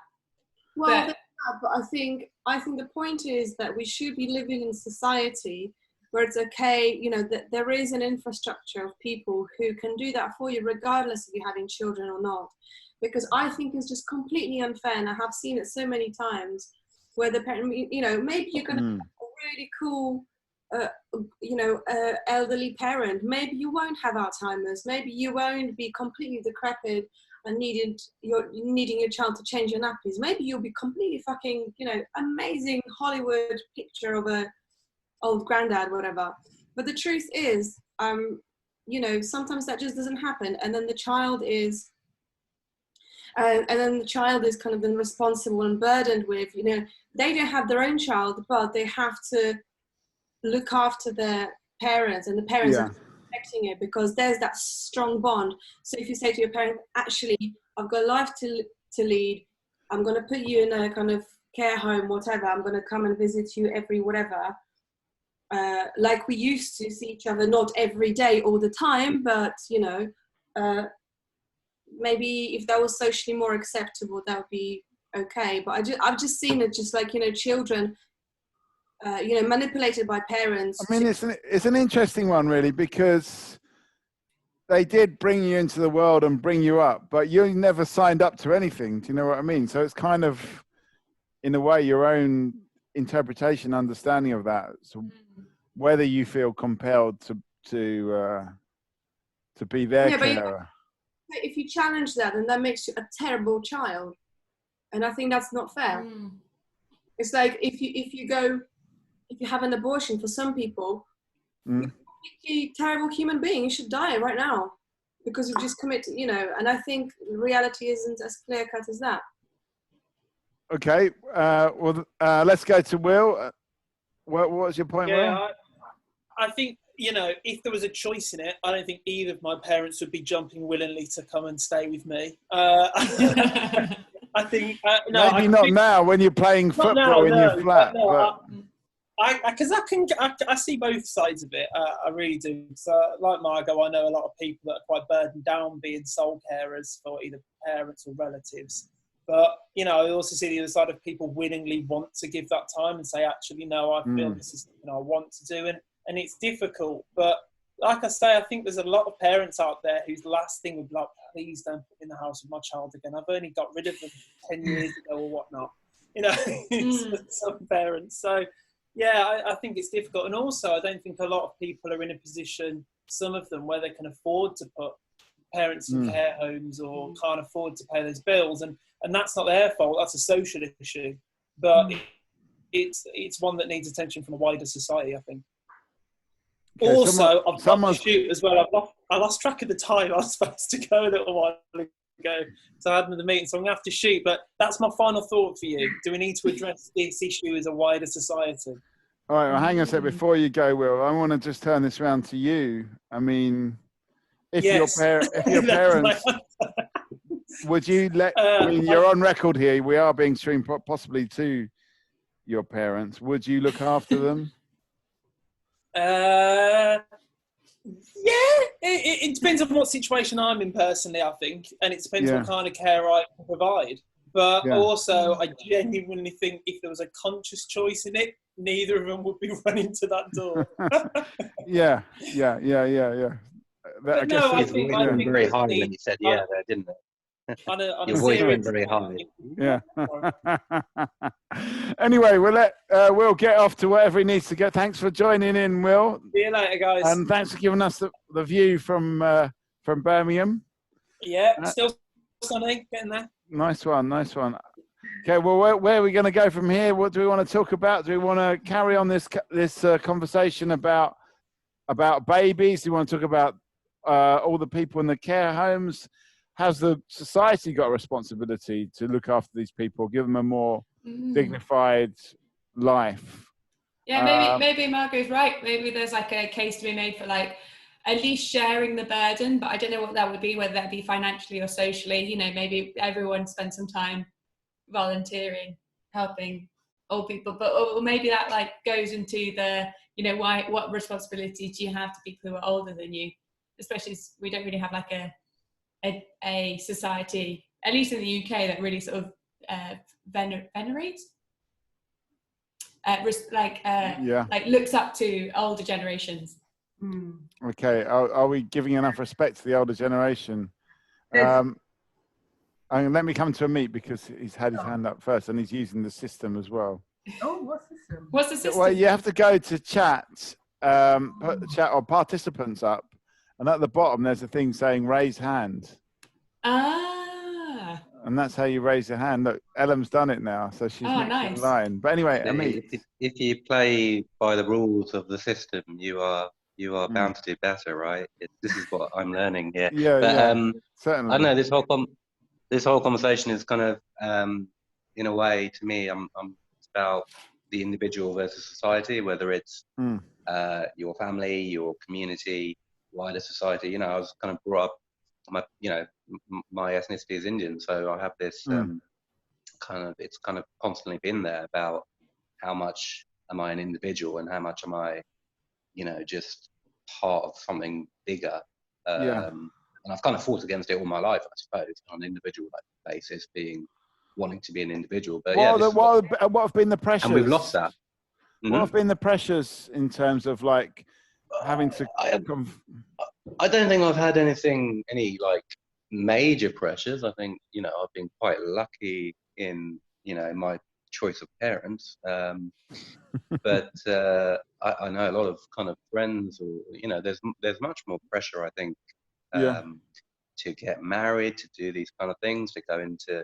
Well, but I think the point is that we should be living in society where it's okay, you know, that there is an infrastructure of people who can do that for you, regardless of you having children or not. Because I think it's just completely unfair, and I have seen it so many times, where the parent, you know, maybe you're going to have a really cool, elderly parent. Maybe you won't have Alzheimer's. Maybe you won't be completely decrepit and needing your child to change your nappies. Maybe you'll be completely fucking, you know, amazing Hollywood picture of a old granddad, whatever. But the truth is, you know, sometimes that just doesn't happen, and then the child is kind of then responsible and burdened with, you know, they don't have their own child, but they have to look after their parents, and the parents are expecting it because there's that strong bond. So if you say to your parent, actually, I've got a life to lead, I'm going to put you in a kind of care home, whatever, I'm going to come and visit you every whatever, like we used to see each other, not every day all the time, but, you know, maybe if that was socially more acceptable, that would be okay. But I've just seen it, just like, you know, children, you know, manipulated by parents. I mean, it's an interesting one, really, because they did bring you into the world and bring you up, but you never signed up to anything. Do you know what I mean? So it's kind of, in a way, your own interpretation, understanding of that. So whether you feel compelled to be their carer. If you challenge that, then that makes you a terrible child, and I think that's not fair. It's like if you have an abortion, for some people, you're a terrible human being. You should die right now because you've just committed, you know. And I think reality isn't as clear cut as that. Okay, let's go to Will. What was your point, Will? I think, you know, if there was a choice in it, I don't think either of my parents would be jumping willingly to come and stay with me. I think maybe not now when you're playing football in your flat. Because I see both sides of it. I really do. So, like Margot, I know a lot of people that are quite burdened down being sole carers for either parents or relatives. But, you know, I also see the other side of people willingly want to give that time and say, actually, no, I feel this is something I want to do. And it's difficult. But like I say, I think there's a lot of parents out there whose last thing would be like, please don't put me in the house with my child again. I've only got rid of them 10 years ago or whatnot. You know, some parents. So, yeah, I think it's difficult. And also, I don't think a lot of people are in a position, some of them, where they can afford to put parents in care homes or can't afford to pay those bills. And that's not their fault. That's a social issue. But it's one that needs attention from a wider society, I think. Okay, also, I've got to shoot as well. I lost track of the time. I was supposed to go a little while ago. So I had another meeting, so I'm going to have to shoot. But that's my final thought for you. Do we need to address this issue as a wider society? All right, well, hang on a sec. Before you go, Will, I want to just turn this around to you. I mean, if your parents... would you let... I mean, you're on record here. We are being streamed possibly to your parents. Would you look after them? It depends on what situation I'm in personally, I think, and it depends what kind of care I can provide. But also, I genuinely think if there was a conscious choice in it, neither of them would be running to that door. Yeah. But no, I think very high when you said there, didn't it? Your voice went very high. Yeah. Anyway, we'll let Will get off to wherever he needs to go. Thanks for joining in, Will. See you later, guys. And thanks for giving us the view from Birmingham. Yeah, still sunny, getting there. Nice one. Okay, well, where are we going to go from here? What do we want to talk about? Do we want to carry on this conversation about babies? Do you want to talk about all the people in the care homes? Has the society got a responsibility to look after these people, give them a more dignified life? Yeah, maybe Margot's right. Maybe there's like a case to be made for like at least sharing the burden, but I don't know what that would be, whether that be financially or socially. You know, maybe everyone spends some time volunteering, helping old people, but or maybe that like goes into the, you know, what responsibility do you have to people who are older than you? especially we don't really have like a society, at least in the UK, that really sort of venerates, like looks up to older generations. Okay, are we giving enough respect to the older generation? Let me come to Amit because he's had his hand up first and he's using the system as well. Oh, what system? What's the system? Well, you have to go to chat, put the chat or participants up, and at the bottom there's a thing saying raise hand. Ah. And that's how you raise your hand. Look, Ellem's done it now, so she's next in line. But anyway, Amit. If you play by the rules of the system, you are bound to do better, right? This is what I'm learning here. Certainly. I don't know, this whole conversation is kind of, in a way, to me, it's about the individual versus society, whether it's your family, your community, wider society. You know, I was kind of brought up, my ethnicity is Indian, so I have this it's kind of constantly been there about how much am I an individual and how much am I, just part of something bigger. And I've kind of fought against it all my life, I suppose, on an individual basis, wanting to be an individual. But what have been the pressures? And we've lost that. What have been the pressures in terms of like having to? I don't think I've had any like major pressures. I think I've been quite lucky in my choice of parents. But I know a lot of kind of friends, or there's much more pressure, I think, to get married, to do these kind of things, to go into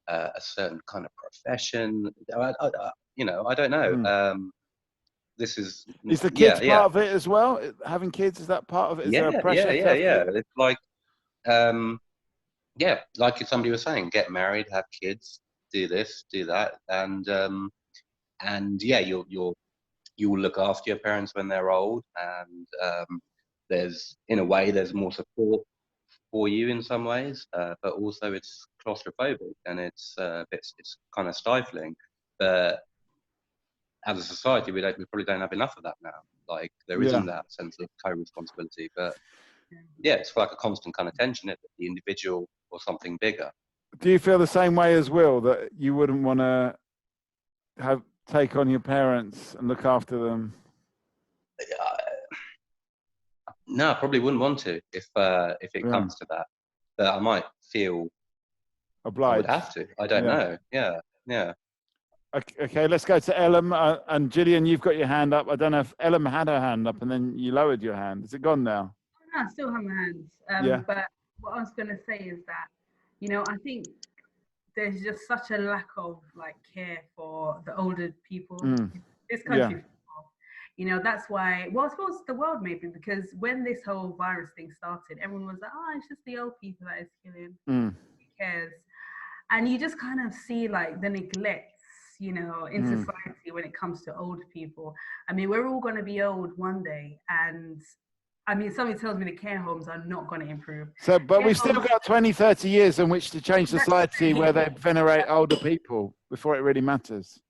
a certain kind of profession. I don't know. This is the kids part of it as well? Having kids, is that part of it? Is there a pressure? Yeah. It's like, like somebody was saying, get married, have kids, do this, do that, and you will look after your parents when they're old, and there's more support for you in some ways, but also it's claustrophobic and it's kind of stifling. But as a society, we probably don't have enough of that now. Like there isn't that sense of co-responsibility. But it's like a constant kind of tension, isn't it? The individual or something bigger. Do you feel the same way as Will, that you wouldn't want to take on your parents and look after them? No, I probably wouldn't want to if it comes to that. But I might feel obliged. I would have to. I don't know. Yeah. Okay, let's go to Ellen and Gillian. You've got your hand up. I don't know if Ellen had her hand up and then you lowered your hand. Is it gone now? No, I still have my hands. But what I was going to say is that, I think there's just such a lack of like care for the older people in this country. That's why, well, I suppose the world maybe, because when this whole virus thing started, everyone was like, oh, it's just the old people that is killing. Who cares? And you just kind of see like the neglect, in society when it comes to old people. I mean, we're all going to be old one day, and I mean, somebody tells me the care homes are not going to improve. So, but we've still got 20, 30 years in which to change society where they venerate older people before it really matters.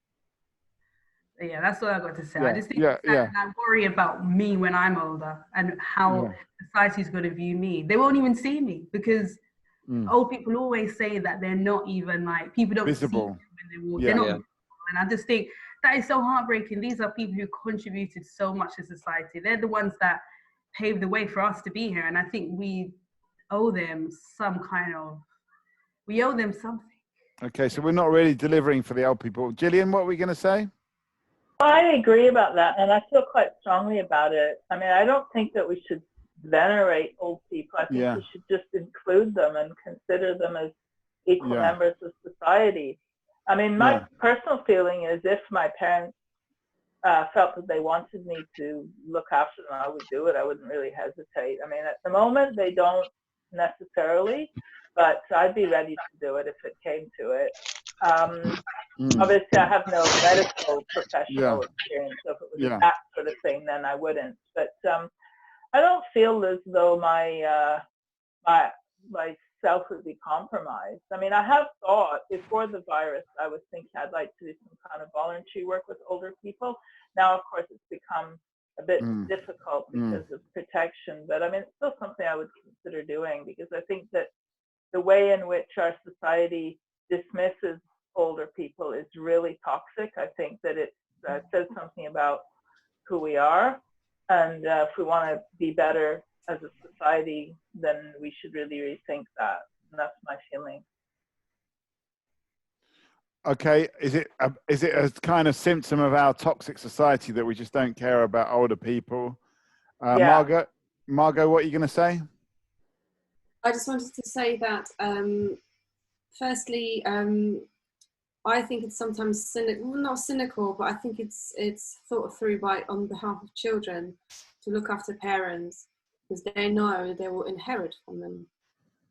Yeah, that's what I got to say. I just think I worry about me when I'm older and how society's going to view me. They won't even see me because old people always say that they're not even like, people don't visible. See them when they walk. They're not. And I just think that is so heartbreaking. These are people who contributed so much to society. They're the ones that paved the way for us to be here. And I think we owe them something. Okay, so we're not really delivering for the old people. Gillian, what were we going to say? I agree about that, and I feel quite strongly about it. I mean, I don't think that we should venerate old people. I think we should just include them and consider them as equal members of society. I mean, my personal feeling is if my parents felt that they wanted me to look after them, I would do it. I wouldn't really hesitate. I mean, at the moment, they don't necessarily, but I'd be ready to do it if it came to it. Obviously, I have no medical professional experience, so if it was that sort of thing, then I wouldn't. But I don't feel as though my self would be compromised. I mean, I have thought before the virus, I was thinking I'd like to do some kind of voluntary work with older people. Now, of course, it's become a bit difficult because of protection. But I mean, it's still something I would consider doing, because I think that the way in which our society dismisses older people is really toxic. I think that it says something about who we are, and if we want to be better as a society, then we should really rethink that. And that's my feeling. Okay, is it a kind of symptom of our toxic society that we just don't care about older people? Margot, what are you going to say? I just wanted to say that, firstly, I think it's sometimes not cynical, but I think it's thought through on behalf of children to look after parents, because they know they will inherit from them.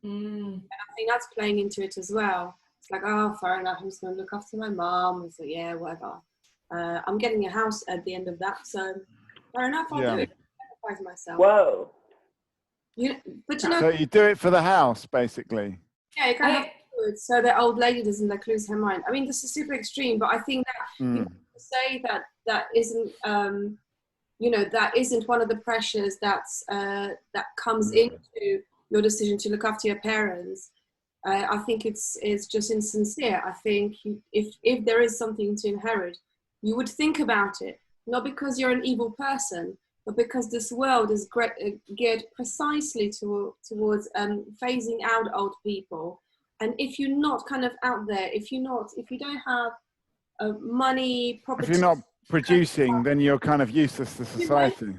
And I think that's playing into it as well. It's like, oh, fair enough, I'm just going to look after my mom. And so, yeah, whatever. I'm getting a house at the end of that, so fair enough, I'll do it. I sacrifice myself. Whoa. But you know, so you do it for the house, basically. Yeah, you kind of so the old lady doesn't lose her mind. I mean, this is super extreme, but I think that you know, to say that isn't that isn't one of the pressures that comes into your decision to look after your parents. I think it's just insincere. I think if there is something to inherit, you would think about it, not because you're an evil person, but because this world is geared precisely towards phasing out old people. And if you're not kind of out there, if you don't have money, property, if you're not producing, then you're kind of useless to society.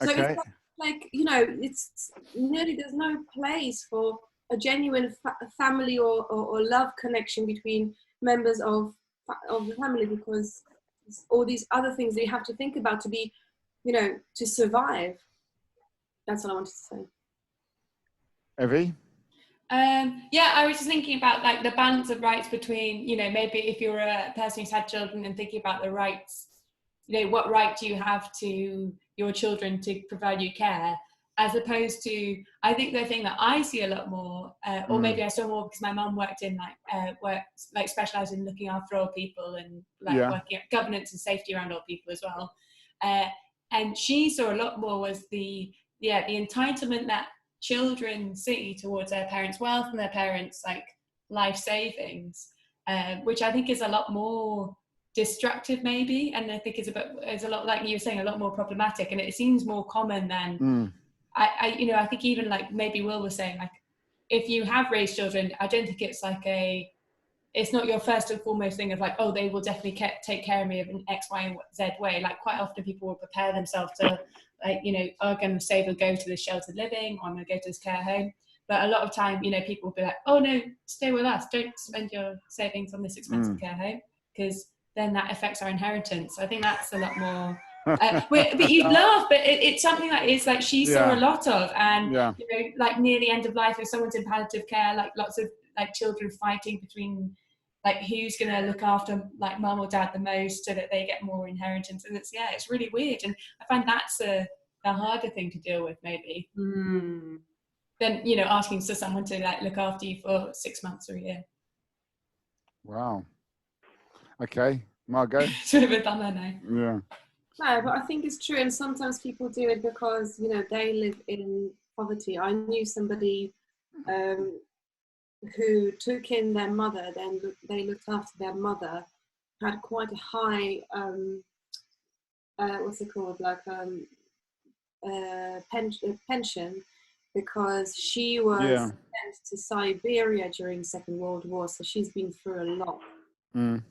So okay. It's like, it's nearly, there's no place for a genuine family or love connection between members of the family, because all these other things that you have to think about to be, to survive. That's what I wanted to say. Evie? Yeah, I was just thinking about like the balance of rights between, maybe if you're a person who's had children and thinking about the rights, what right do you have to your children to provide you care, as opposed to, I think the thing that I see a lot more, or maybe I saw more because my mum worked in specialised in looking after old people and working at governance and safety around old people as well. And she saw a lot more was the entitlement that children see towards their parents' wealth and their parents' life savings, which I think is a lot more destructive maybe, and I think is a lot, like you were saying, a lot more problematic, and it seems more common than I think even maybe Will was saying, if you have raised children, I don't think it's not your first and foremost thing of oh, they will definitely take care of me in X, Y, and Z way. Quite often people will prepare themselves to I'm going to save and go to this sheltered living, or I'm going to go to this care home. But a lot of time, people will be like, oh no, stay with us. Don't spend your savings on this expensive care home, because then that affects our inheritance. So I think that's a lot more. But you laugh, but it's something that is she saw a lot of, and near the end of life, if someone's in palliative care, lots of children fighting between who's going to look after mum or dad the most so that they get more inheritance, and it's really weird, and I find that's the harder thing to deal with maybe than asking for someone to look after you for 6 months or a year. Wow. Okay, Margot. Sort of a bummer now. Yeah. No, but I think it's true, and sometimes people do it because they live in poverty. I knew somebody who took in their mother, then they looked after their mother, had quite a high what's it called, pension, because she was sent to Siberia during Second World War, so she's been through a lot. And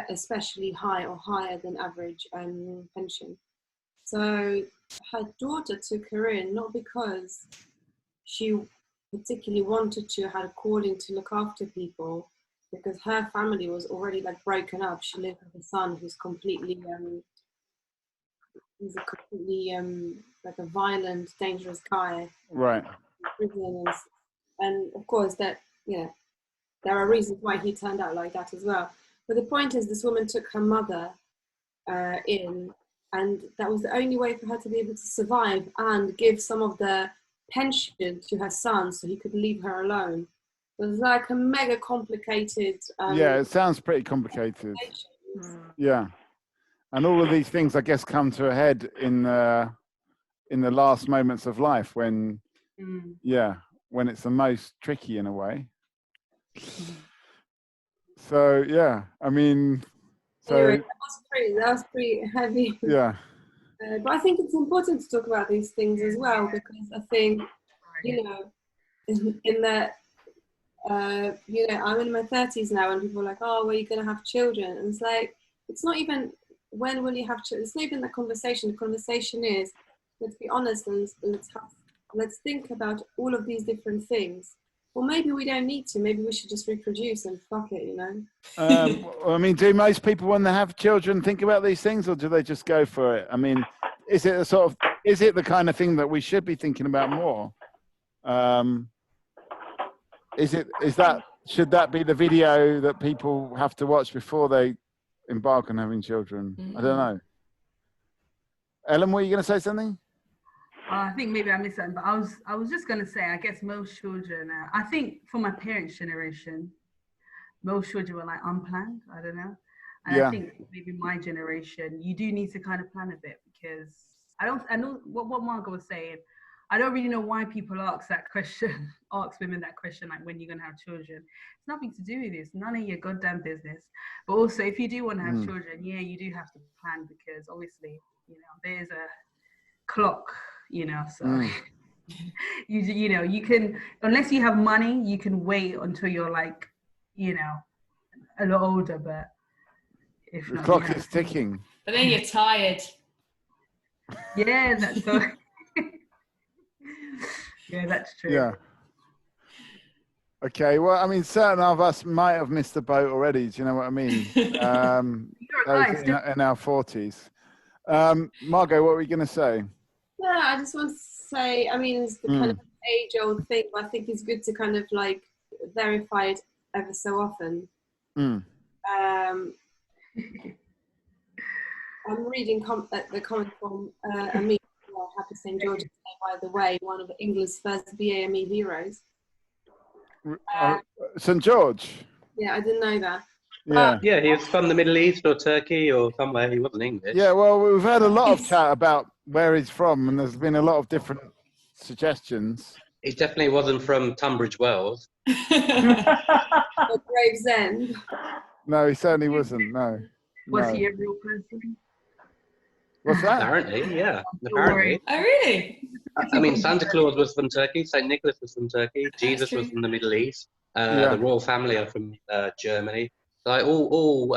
especially high or higher than average pension. So her daughter took her in, not because she particularly wanted to, had a calling to look after people, because her family was already broken up. She lived with a son who's completely a violent, dangerous guy, right? And of course that there are reasons why he turned out like that as well. But the point is, this woman took her mother in, and that was the only way for her to be able to survive and give some of the pension to her son so he could leave her alone. It was a mega complicated... it sounds pretty complicated. Yeah. And all of these things, I guess, come to a head in the last moments of life when, when it's the most tricky in a way. So yeah, I mean, so anyway, that was pretty heavy. Yeah. But I think it's important to talk about these things as well, because I think, you know, in the you know, I'm in my 30s now, and people are like, "Oh, well, you're gonna have children," and it's like, it's not even when will you have children. It's not even the conversation. The conversation is, let's be honest and let's think about all of these different things. Well, maybe we don't need to. Maybe we should just reproduce and fuck it, you know. I mean, do most people when they have children think about these things, or do they just go for it? I mean, is it the kind of thing that we should be thinking about more? Should that be the video that people have to watch before they embark on having children? I don't know. Ellen, were you going to say something? I think maybe I missed something, but I was just going to say, I guess most children, I think for my parents' generation, most children were like unplanned. I don't know. And I think maybe my generation, you do need to kind of plan a bit, because I know what Margot was saying. I don't really know why people ask that question, ask women that question, like when you're going to have children. It's nothing to do with this, none of your goddamn business. But also, if you do want to have children, yeah, you do have to plan, because obviously, you know, there's a clock, you know, so you know, you can, unless you have money, you can wait until you're like, you know, a lot older, but if not, the clock is ticking. But then you're tired. Yeah, that's so. Yeah, that's true. Yeah. Okay. Well, I mean, certain of us might have missed the boat already. Do you know what I mean? In our 40s. Margot, what were you going to say? No, I just want to say, I mean, it's the kind of age-old thing, but I think it's good to kind of like verify it ever so often. I'm reading the comment from Amelia, Happy St. George's Day, by the way, one of England's first BAME heroes. St. George? Yeah, I didn't know that. Yeah, he was from the Middle East or Turkey or somewhere. He wasn't English. Yeah, well, we've had a lot of chat about where he's from, and there's been a lot of different suggestions. He definitely wasn't from Tunbridge Wells. Or Gravesend. No, he certainly wasn't, no. Was he a real person? What's that? Apparently, yeah. Apparently. Oh, really? I mean, Santa Claus was from Turkey. St. Nicholas was from Turkey. Jesus was from the Middle East. The royal family are from Germany. Like all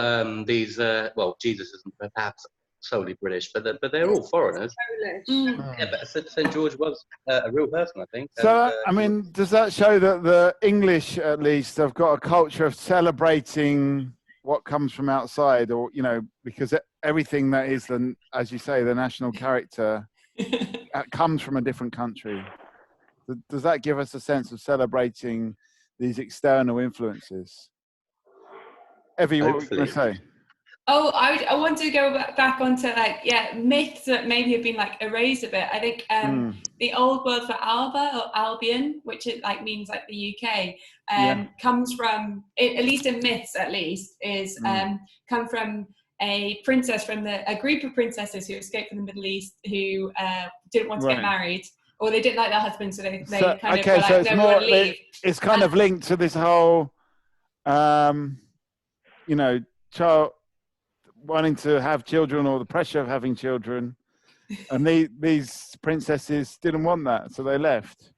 these, well, Jesus isn't perhaps solely British, but they're all foreigners. Yeah, but St. George was a real person, I think. So, and, I mean, does that show that the English, at least, have got a culture of celebrating what comes from outside, or, you know, because everything that is, as you say, the national character comes from a different country? Does that give us a sense of celebrating these external influences? Evie, what were you going to say? Oh, I want to go back onto myths that maybe have been like erased a bit. I think the old word for Alba or Albion, which it like means like the UK, comes from, at least in myths at least, is come from a princess from a group of princesses who escaped from the Middle East who didn't want to get married, or they didn't like their husband, so they kind of were like, so it's no, we want to leave. It's kind of linked to this whole, you know, child wanting to have children, or the pressure of having children, and these princesses didn't want that, so they left.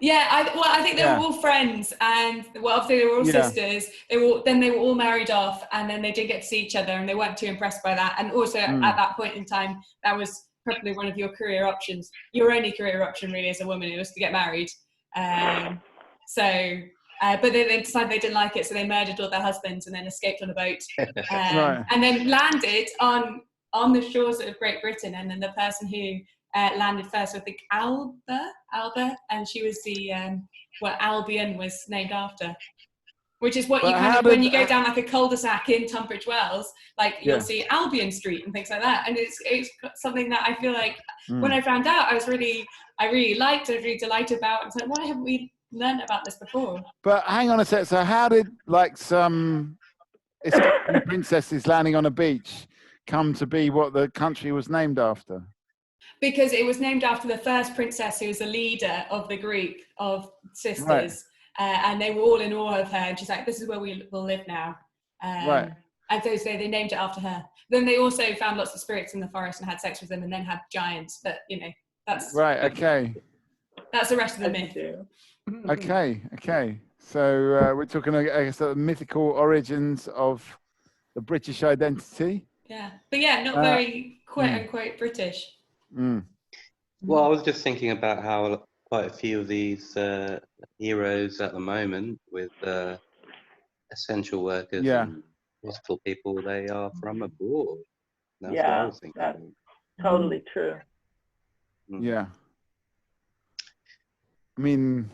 Yeah, I think they were all friends, and obviously they were all sisters. They were all married off, and then they did get to see each other, and they weren't too impressed by that. And also at that point in time, that was probably one of your career options. Your only career option really as a woman was to get married. But they decided they didn't like it, so they murdered all their husbands and then escaped on a boat, and then landed on the shores of Great Britain. And then the person who landed first, I think Alba, and she was the Albion was named after, which is what when you go down like a cul-de-sac in Tunbridge Wells, like you'll see Albion Street and things like that. And it's something that I feel like when I found out, I really liked, I was really delighted about. And so why haven't we learned about this before? But hang on a sec. So how did like some princesses landing on a beach come to be what the country was named after? Because it was named after the first princess who was the leader of the group of sisters, and they were all in awe of her. And she's like, "This is where we will live now." Right. And so they named it after her. Then they also found lots of spirits in the forest and had sex with them, and then had giants. But that's right. Okay. That's the rest of the myth. Okay. Okay. So we're talking, I guess, the mythical origins of the British identity. Yeah, but not very quote unquote British. Well, I was just thinking about how quite a few of these heroes at the moment with essential workers and hospital people, they are from abroad. That's what I was thinking. That's totally true. Yeah. I mean,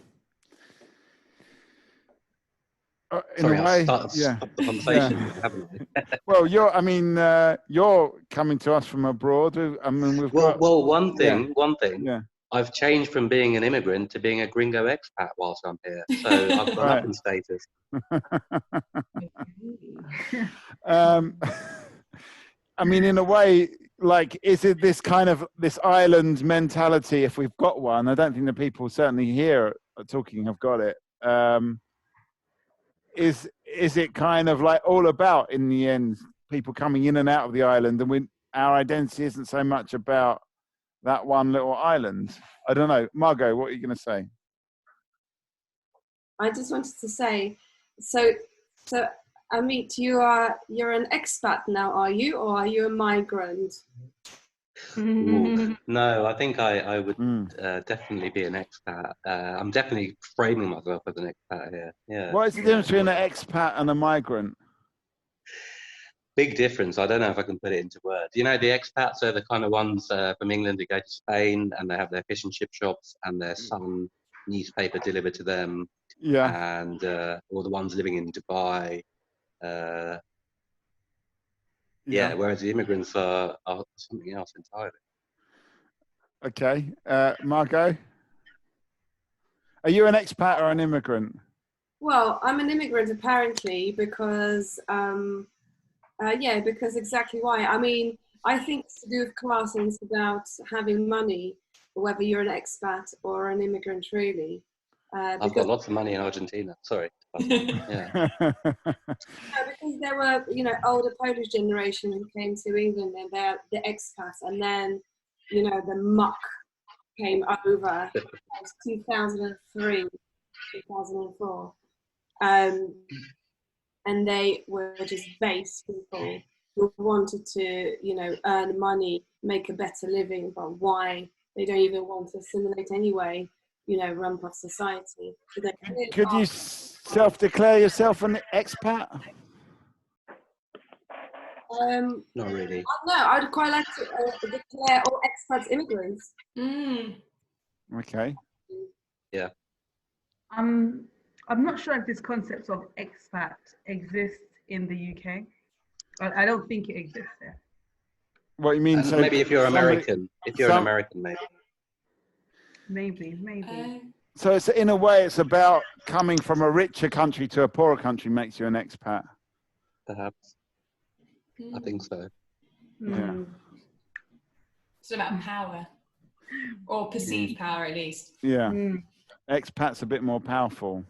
in Sorry, a way, stop the conversation, haven't I? Well, you're coming to us from abroad. I mean, we've got. Well, one thing. Yeah. I've changed from being an immigrant to being a gringo expat whilst I'm here, so I've gone up in status. I mean, in a way, like, is it this kind of this island mentality? If we've got one, I don't think the people certainly here talking have got it. Is it kind of like all about, in the end, people coming in and out of the island, and our identity isn't so much about that one little island? I don't know. Margot, what are you going to say? I just wanted to say, so Amit, you're an expat now, are you, or are you a migrant? No, I think I would definitely be an expat. I'm definitely framing myself as an expat here. Yeah. What is the difference between an expat and a migrant? Big difference. I don't know if I can put it into words. You know, the expats are the kind of ones from England who go to Spain and they have their fish and chip shops and their Sun newspaper delivered to them. Yeah. And or the ones living in Dubai. Whereas the immigrants are something else entirely. Okay. Margot? Are you an expat or an immigrant? Well, I'm an immigrant apparently because because exactly why. I mean, I think it's to do with class and it's about having money, whether you're an expat or an immigrant, really. I've got lots of money in Argentina. Sorry. Yeah. Because there were, older Polish generation who came to England and they're the expats, and then, the muck came over. It was 2003, 2004. And they were just base people who wanted to, earn money, make a better living, but why? They don't even want to assimilate anyway, ramp up society. So could you self-declare yourself an expat? Not really. No, I'd quite like to declare all expats immigrants. Okay. Yeah. I'm not sure if this concept of expat exists in the UK. I don't think it exists there. What you mean? So maybe if you're American, an American, maybe. Maybe. So it's, in a way, it's about coming from a richer country to a poorer country makes you an expat. Perhaps. I think so. Yeah. It's about power, or perceived power at least. Yeah. Expats a bit more powerful.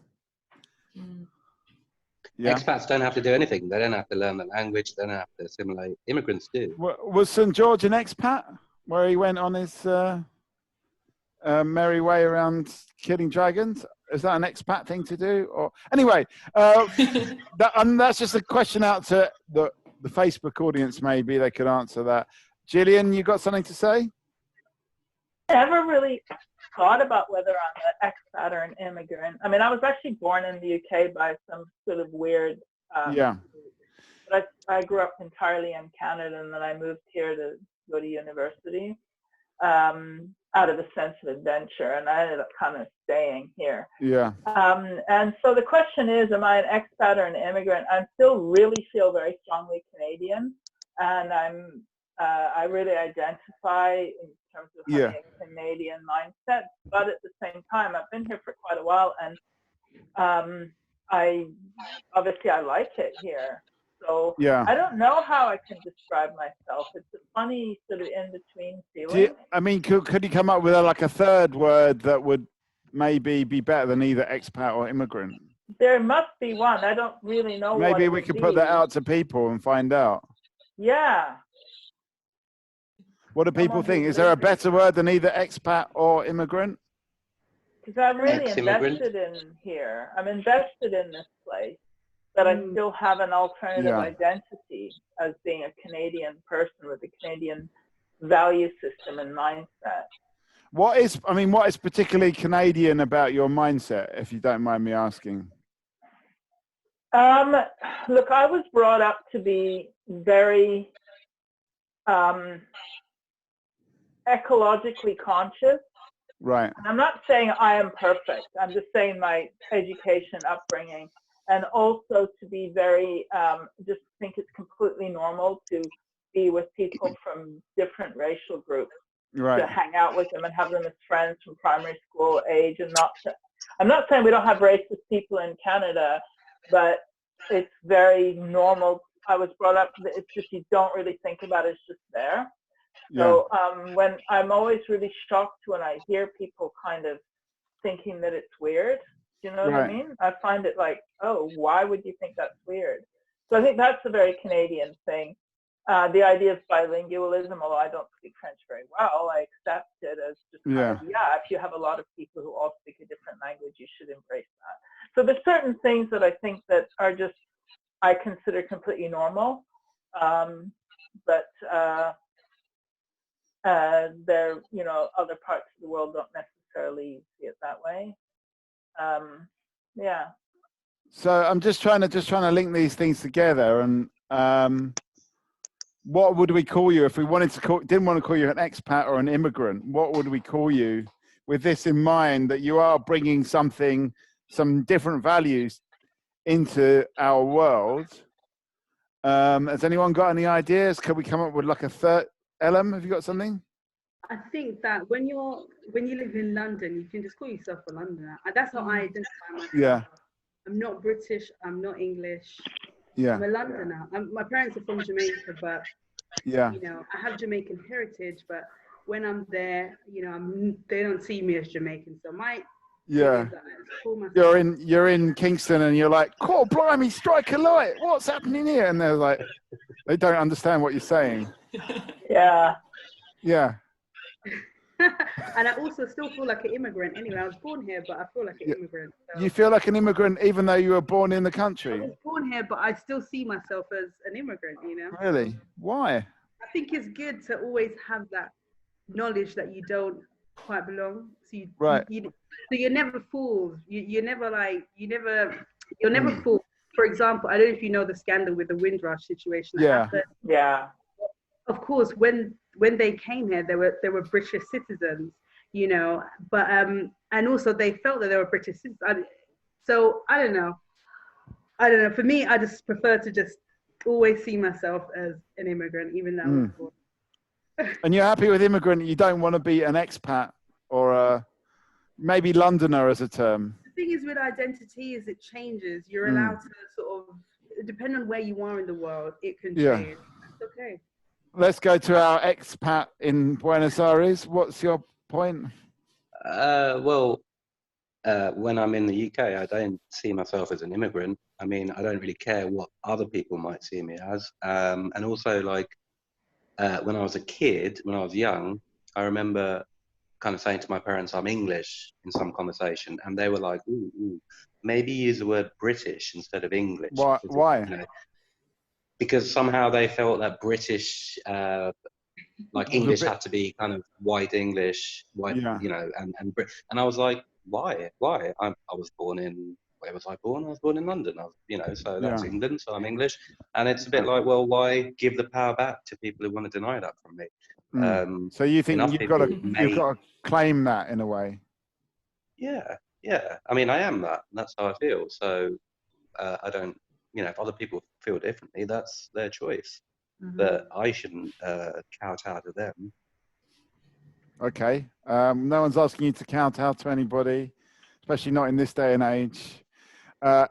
Yeah. Expats don't have to do anything. They don't have to learn the language. They don't have to assimilate. Immigrants do. Was St. George an expat, where he went on his merry way around killing dragons? Is that an expat thing to do? Or anyway, that's just a question out to the Facebook audience. Maybe they could answer that. Gillian, you got something to say? I never really thought about whether I'm an expat or an immigrant. I mean, I was actually born in the UK by some sort of weird. But I grew up entirely in Canada, and then I moved here to go to university out of a sense of adventure, and I ended up kind of staying here. Yeah. And so the question is, am I an expat or an immigrant? I still really feel very strongly Canadian, and I really identify in terms of having a Canadian mindset, but at the same time, I've been here for quite a while, and I like it here. So yeah. I don't know how I can describe myself. It's a funny sort of in-between feeling. I mean, could you come up with like a third word that would maybe be better than either expat or immigrant? There must be one. I don't really know. Maybe we could put that out to people and find out. Yeah. What do people think? Is there a better word than either expat or immigrant? Because I'm really invested in here. I'm invested in this place, but I still have an alternative identity as being a Canadian person with a Canadian value system and mindset. What is particularly Canadian about your mindset, if you don't mind me asking? Look, I was brought up to be very ecologically conscious. Right. And I'm not saying I am perfect. I'm just saying my education, upbringing, and also to be very, just think it's completely normal to be with people from different racial groups, right, to hang out with them and have them as friends from primary school age. And I'm not saying we don't have racist people in Canada, but it's very normal. I was brought up, it's just you don't really think about it, it's just there. So when I'm always really shocked when I hear people kind of thinking that it's weird, you know what I mean? I find it like, oh, why would you think that's weird? So I think that's a very Canadian thing. The idea of bilingualism, although I don't speak French very well, I accept it as just kind of, if you have a lot of people who all speak a different language, you should embrace that. So there's certain things that I think that are just, I consider completely normal, but there, you know, other parts of the world don't necessarily see it that way. Yeah. So I'm just trying to link these things together. And what would we call you if we didn't want to call you an expat or an immigrant? What would we call you with this in mind, that you are bringing some different values into our world? Has anyone got any ideas? Can we come up with like a third? Ellen, have you got something? I think that when you live in London, you can just call yourself a Londoner. And that's how I identify myself. Yeah. I'm not British. I'm not English. Yeah. I'm a Londoner. My parents are from Jamaica, but you know, I have Jamaican heritage. But when I'm there, you know, they don't see me as Jamaican. So you're in Kingston and you're like, "Oh, blimey, strike a light! What's happening here?" And they're like, they don't understand what you're saying. Yeah. Yeah. And I also still feel like an immigrant. Anyway, I was born here, but I feel like an immigrant. So. You feel like an immigrant even though you were born in the country? I was born here, but I still see myself as an immigrant, you know? Really? Why? I think it's good to always have that knowledge that you don't quite belong. So you're never fooled. You're never fooled. For example, I don't know if you know the scandal with the Windrush situation that happened. Yeah. Of course, when they came here, they were British citizens, you know, but and also they felt that they were British citizens. So I don't know. For me, I just prefer to just always see myself as an immigrant, even though I was born. And you're happy with immigrant? You don't want to be an expat or maybe Londoner as a term? The thing is with identity is it changes. You're allowed to sort of, depending on where you are in the world, it can change. That's okay. Let's go to our expat in Buenos Aires. What's your point? Well, when I'm in the UK, I don't see myself as an immigrant. I mean, I don't really care what other people might see me as. And also, like, when I was a kid, when I was young, I remember kind of saying to my parents, I'm English in some conversation. And they were like, ooh, maybe use the word British instead of English. Why? You know, because somehow they felt that British, like English had to be kind of white English, you know, and I was like, why? I was born in, where was I born? I was born in London, you know, so that's England, so I'm English. And it's a bit like, well, why give the power back to people who want to deny that from me? So you think you've got to claim that in a way? Yeah. I mean, I am that. That's how I feel. So I don't, you know, if other people feel differently, that's their choice. But I shouldn't kowtow to them. Okay. No one's asking you to kowtow to anybody, especially not in this day and age.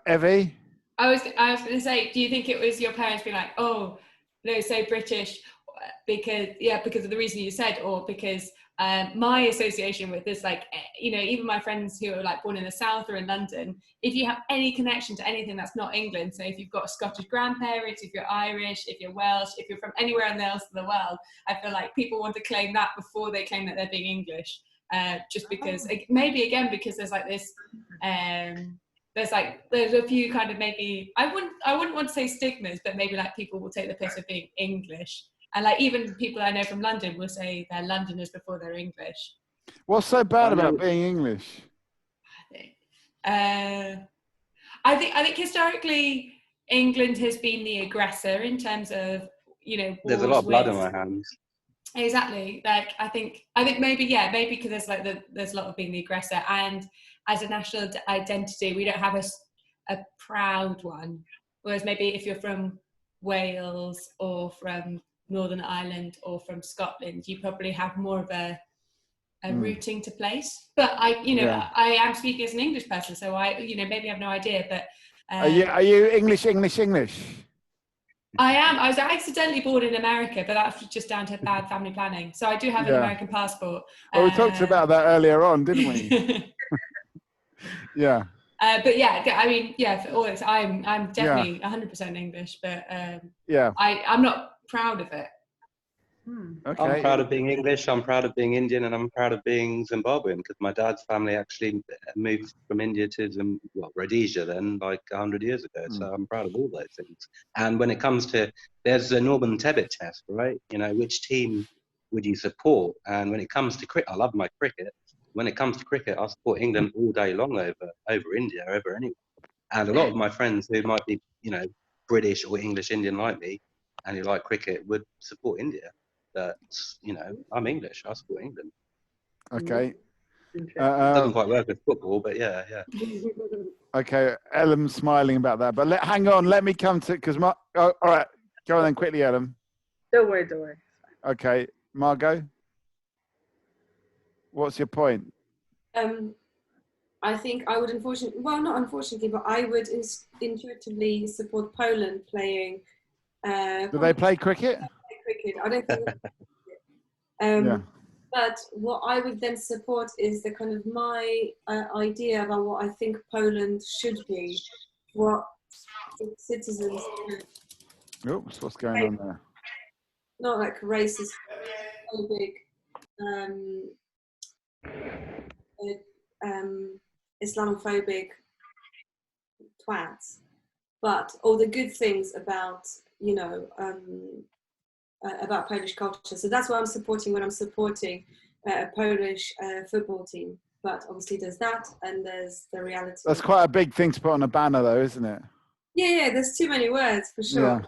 Evie, I was going to say, do you think it was your parents being like, oh, they're so British because of the reason you said, or because my association with this, like, you know, even my friends who are like born in the South or in London, if you have any connection to anything that's not England, so if you've got Scottish grandparents, if you're Irish, if you're Welsh, if you're from anywhere else in the world, I feel like people want to claim that before they claim that they're being English, just because, maybe again, because there's like this, there's a few kind of, maybe, I wouldn't want to say stigmas, but maybe like people will take the piss of being English. And like even people I know from London will say they're Londoners before they're English. What's so bad about being English? I think historically England has been the aggressor in terms of, you know, there's a lot of blood on my hands. Exactly. Like I think maybe because there's there's a lot of being the aggressor, and as a national identity we don't have a proud one. Whereas maybe if you're from Wales or from Northern Ireland or from Scotland, you probably have more of a rooting to place. But I am speaking as an English person, so I, you know, maybe have no idea. But are you English? I am. I was accidentally born in America, but that's just down to bad family planning. So I do have an American passport. Well, we talked about that earlier on, didn't we? Yeah. But yeah, I mean, yeah, for all this, I'm definitely 100% English, but I'm not proud of it. Okay. I'm proud of being English, I'm proud of being Indian, and I'm proud of being Zimbabwean, because my dad's family actually moved from India to Rhodesia then, like 100 years ago. So I'm proud of all those things. And when it comes to, there's a Norman Tebbit test, right? You know, which team would you support? And when it comes to cricket, I love my cricket. When it comes to cricket, I support England all day long over India, over anyone. And a lot of my friends who might be, you know, British or English Indian like me, and who like cricket, would support India. But, you know, I'm English, I support England. Okay. It doesn't quite work with football, but yeah. Okay, Ellen's smiling about that. But hang on, let me come to, because all right, go on then quickly, Ellen. Don't worry. Okay, Margot, what's your point? I think I would not unfortunately, but I would intuitively support Poland playing. Do they play cricket? Cricket. I don't think. But what I would then support is the kind of my idea about what I think Poland should be, what its citizens. Oops, what's going on there? Not like racist, phobic, Islamophobic twats, but all the good things about, you know, about Polish culture. So that's what I'm supporting when I'm supporting a Polish football team. But obviously there's that, and there's the reality. That's quite a big thing to put on a banner though, isn't it? Yeah, there's too many words for sure. Yeah.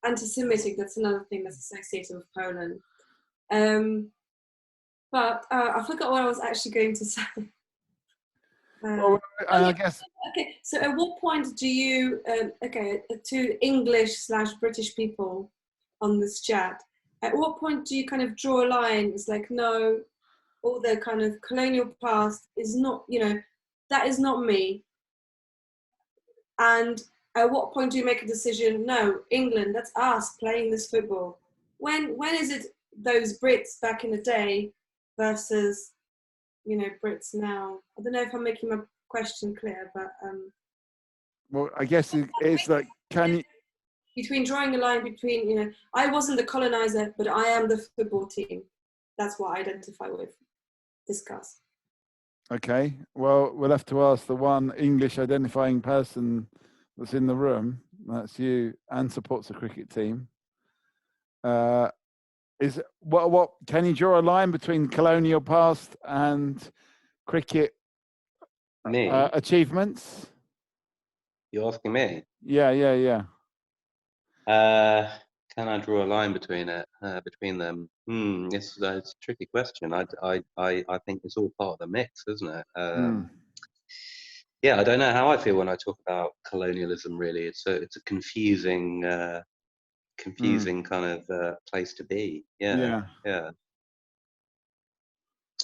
Anti-Semitic, that's another thing that's associated with Poland. But I forgot what I was actually going to say. Well, I guess. Okay, so at what point do you, to English/British people on this chat, at what point do you kind of draw a line? It's like, no, all the kind of colonial past is not, you know, that is not me. And at what point do you make a decision? No, England, that's us playing this football. When is it those Brits back in the day versus, you know, Brits now? I don't know if I'm making my question clear, but well, I guess it's like, can you, between drawing a line between, you know, I wasn't the colonizer, but I am the football team. That's what I identify with. Discuss. Okay, well, we'll have to ask the one English identifying person that's in the room. That's you, and supports the cricket team. Is what can you draw a line between colonial past and cricket achievements? You're asking me? Yeah. Can I draw a line between them? It's a tricky question. I think it's all part of the mix, isn't it? Yeah, I don't know how I feel when I talk about colonialism. Really, it's a confusing kind of place to be. Yeah.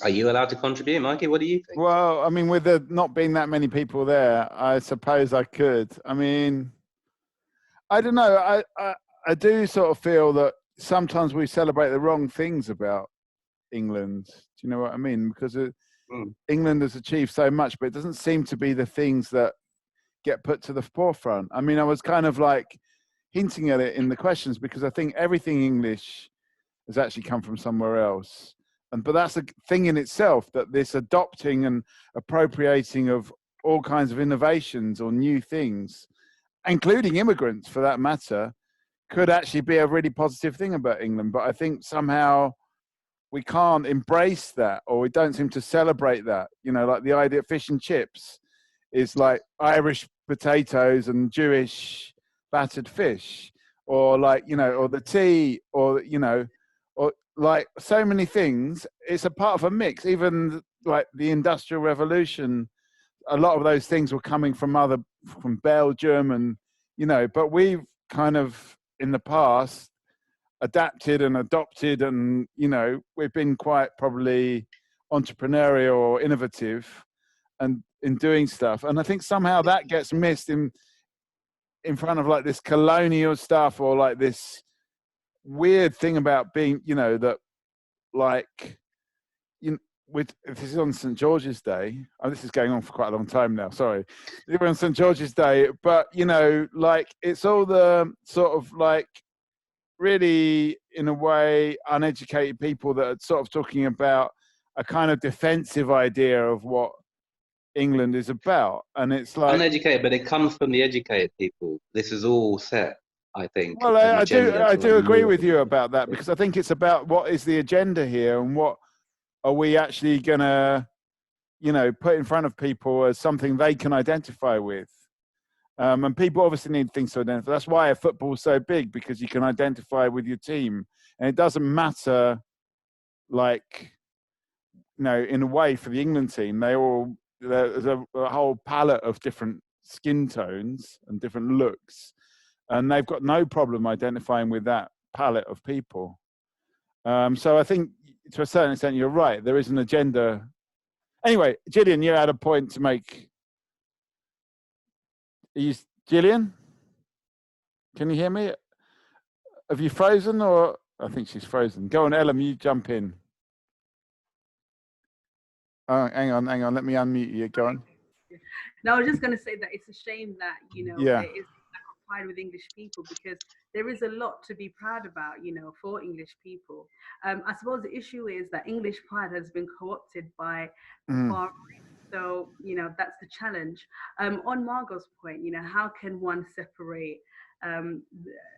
Are you allowed to contribute, Mikey? What do you think? Well, I mean, with there not being that many people there, I suppose I could. I mean, I don't know. I do sort of feel that sometimes we celebrate the wrong things about England. Do you know what I mean? Because England has achieved so much, but it doesn't seem to be the things that get put to the forefront. I mean, I was kind of like hinting at it in the questions because I think everything English has actually come from somewhere else. But that's a thing in itself, that this adopting and appropriating of all kinds of innovations or new things, including immigrants for that matter, could actually be a really positive thing about England. But I think somehow we can't embrace that, or we don't seem to celebrate that. You know, like the idea of fish and chips is like Irish potatoes and Jewish battered fish, or like, you know, or the tea, or, you know, or like so many things. It's a part of a mix. Even like the Industrial Revolution, a lot of those things were coming from Belgium, and, you know, but we've kind of in the past adapted and adopted, and, you know, we've been quite probably entrepreneurial or innovative and in doing stuff. And I think somehow that gets missed in front of like this colonial stuff, or like this weird thing about being, you know, that like, you know, this is on St. George's Day. Oh, this is going on for quite a long time now. Sorry. We're on St. George's Day, but, you know, like it's all the sort of like really, in a way, uneducated people that are sort of talking about a kind of defensive idea of what England is about. And it's like uneducated, but it comes from the educated people. This is all set, I think. Well, I do agree with you about that, because I think it's about what is the agenda here, and what are we actually going to, you know, put in front of people as something they can identify with. And people obviously need things to identify. That's why football is so big, because you can identify with your team. And it doesn't matter, like, you know, in a way for the England team, there's a whole palette of different skin tones and different looks. And they've got no problem identifying with that palette of people. So I think to a certain extent, you're right. There is an agenda. Anyway, Gillian, you had a point to make. Gillian? Can you hear me? Have you frozen, or I think she's frozen. Go on, Ellen, you jump in. Oh, hang on. Let me unmute you. Go on. No, I was just going to say that it's a shame that, you know, there is pride with English people, because there is a lot to be proud about, you know, for English people. I suppose the issue is that English pride has been co-opted by foreign. So, you know, that's the challenge. On Margot's point, you know, how can one separate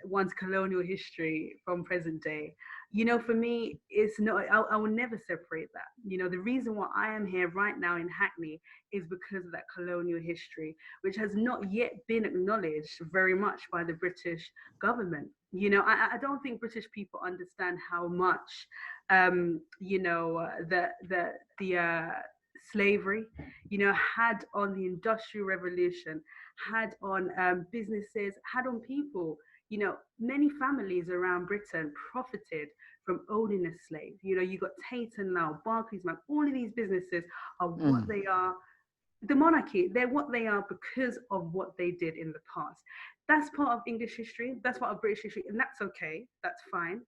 one's colonial history from present day? You know, for me, it's not, I will never separate that. You know, the reason why I am here right now in Hackney is because of that colonial history, which has not yet been acknowledged very much by the British government. You know, I don't think British people understand how much, you know, the slavery, you know, had on the Industrial Revolution, had on businesses, had on people. You know, many families around Britain profited from owning a slave. You know, you got Tate and Lyle, Barclays, man, all of these businesses are what they are. The monarchy, they're what they are because of what they did in the past. That's part of English history. That's part of British history, and that's okay. That's fine.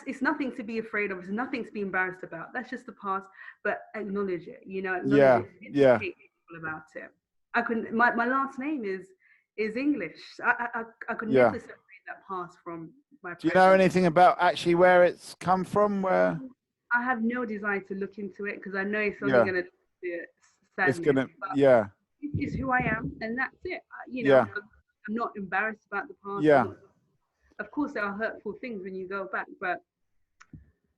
It's nothing to be afraid of. It's nothing to be embarrassed about. That's just the past, but acknowledge it. You know, acknowledge it. Educate people about it. I couldn't. My last name is English. I could never separate that past from my. Do you know anything about actually where it's come from? Where? I have no desire to look into it, because I know it's only going to do it. It's gonna. It's who I am, and that's it. You know, I'm not embarrassed about the past. Of course, there are hurtful things when you go back, but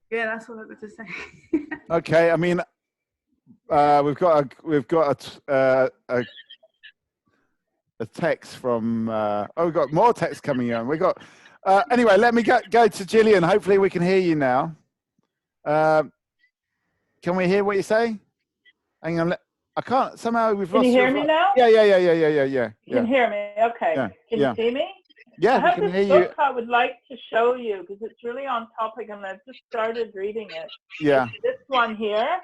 yeah, that's all I've got to say. Okay, I mean, we've got a text from. We've got more text coming on. We got. Anyway, let me go to Gillian. Hopefully, we can hear you now. Can we hear what you say? Hang on. I can't. Somehow we've lost. Can you hear me now? Yeah. You can hear me. Okay. Can you see me? Yeah, I have we can this hear book I would like to show you because it's really on topic, and I've just started reading it. Yeah. It's this one here.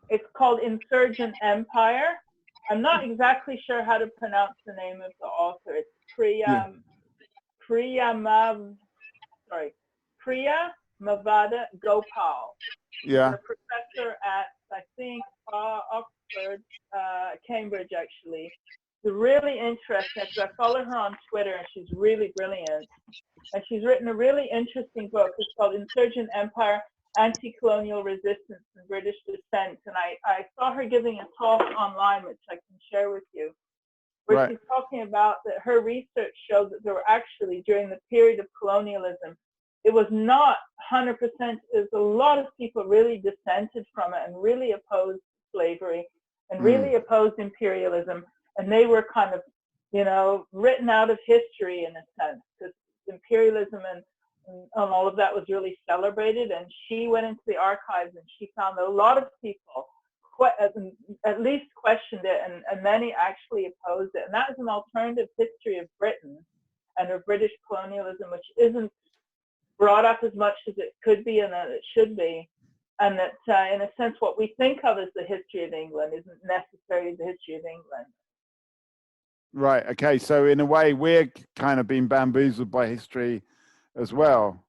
It's called Insurgent Empire. I'm not exactly sure how to pronounce the name of the author. It's Priya Mavada Gopal. Yeah. She's a professor at, I think, Oxford, Cambridge, actually. It's really interesting. So I follow her on Twitter, and she's really brilliant. And she's written a really interesting book. It's called Insurgent Empire, Anti-Colonial Resistance and British Dissent. And I saw her giving a talk online, which I can share with you, where she's talking about that her research showed that there were actually, during the period of colonialism, it was not 100%, there's a lot of people really dissented from it and really opposed slavery and really opposed imperialism. And they were kind of, written out of history in a sense, because imperialism and all of that was really celebrated. And she went into the archives and she found that a lot of people at least questioned it, and many actually opposed it. And that is an alternative history of Britain and of British colonialism, which isn't brought up as much as it could be and that it should be. And that, in a sense, what we think of as the history of England isn't necessarily the history of England. Right. Okay. So in a way, we're kind of being bamboozled by history as well.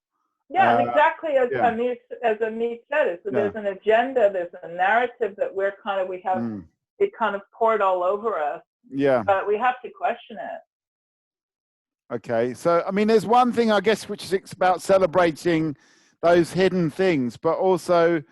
Yeah, and exactly as Amit said, so there's an agenda, there's a narrative that we have it kind of poured all over us. Yeah. But we have to question it. Okay. So, I mean, there's one thing, I guess, which is about celebrating those hidden things, but also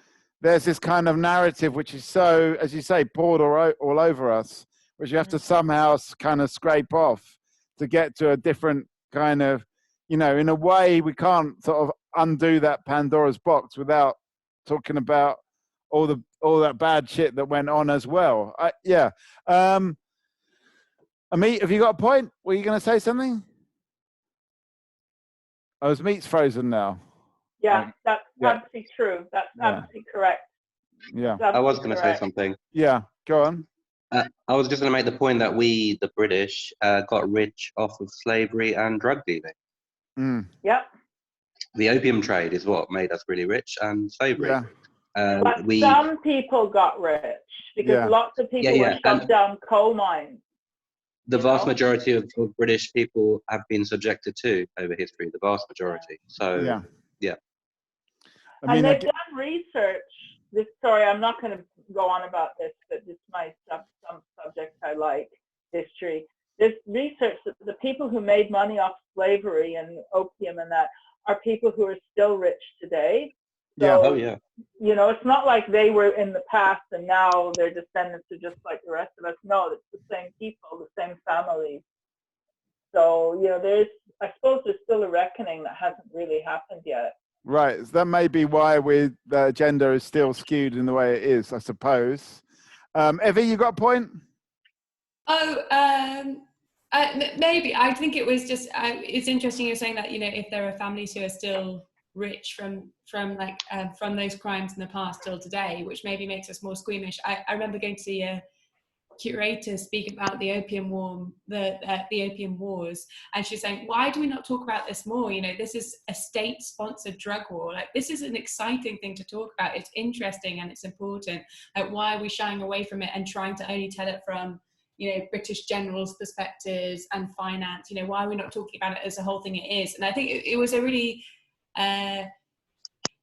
there's this kind of narrative which is so, as you say, poured all over us, which you have to somehow kind of scrape off to get to a different kind of, in a way, we can't sort of undo that Pandora's box without talking about all that bad shit that went on as well. Amit, have you got a point? Were you going to say something? Oh, his meat's frozen now. Yeah, that's absolutely true. That's absolutely correct. Yeah. I was going to say something. Yeah, go on. I was just going to make the point that we, the British, got rich off of slavery and drug dealing. Yep. The opium trade is what made us really rich, and slavery. Yeah. But some people got rich because lots of people were shut down coal mines. The vast majority of British people have been subjected to over history. The vast majority. So yeah. I mean, they've done research. Sorry, I'm not going to go on about this, but it's my some subject I like, history. There's research that the people who made money off slavery and opium and that are people who are still rich today. So, it's not like they were in the past and now their descendants are just like the rest of us. No, it's the same people, the same families. So, I suppose there's still a reckoning that hasn't really happened yet. Right. So that may be why the agenda is still skewed in the way it is, I suppose. Evie, you got a point? Maybe. I think it was just, it's interesting you're saying that, if there are families who are still rich from those crimes in the past till today, which maybe makes us more squeamish. I remember going to see a curator speak about the opium war, the opium wars, and she's saying, why do we not talk about this more? This is a state-sponsored drug war. Like, this is an exciting thing to talk about. It's interesting and it's important. Like, why are we shying away from it and trying to only tell it from British generals' perspectives and finance? Why are we not talking about it as the whole thing it is? And I think it was a really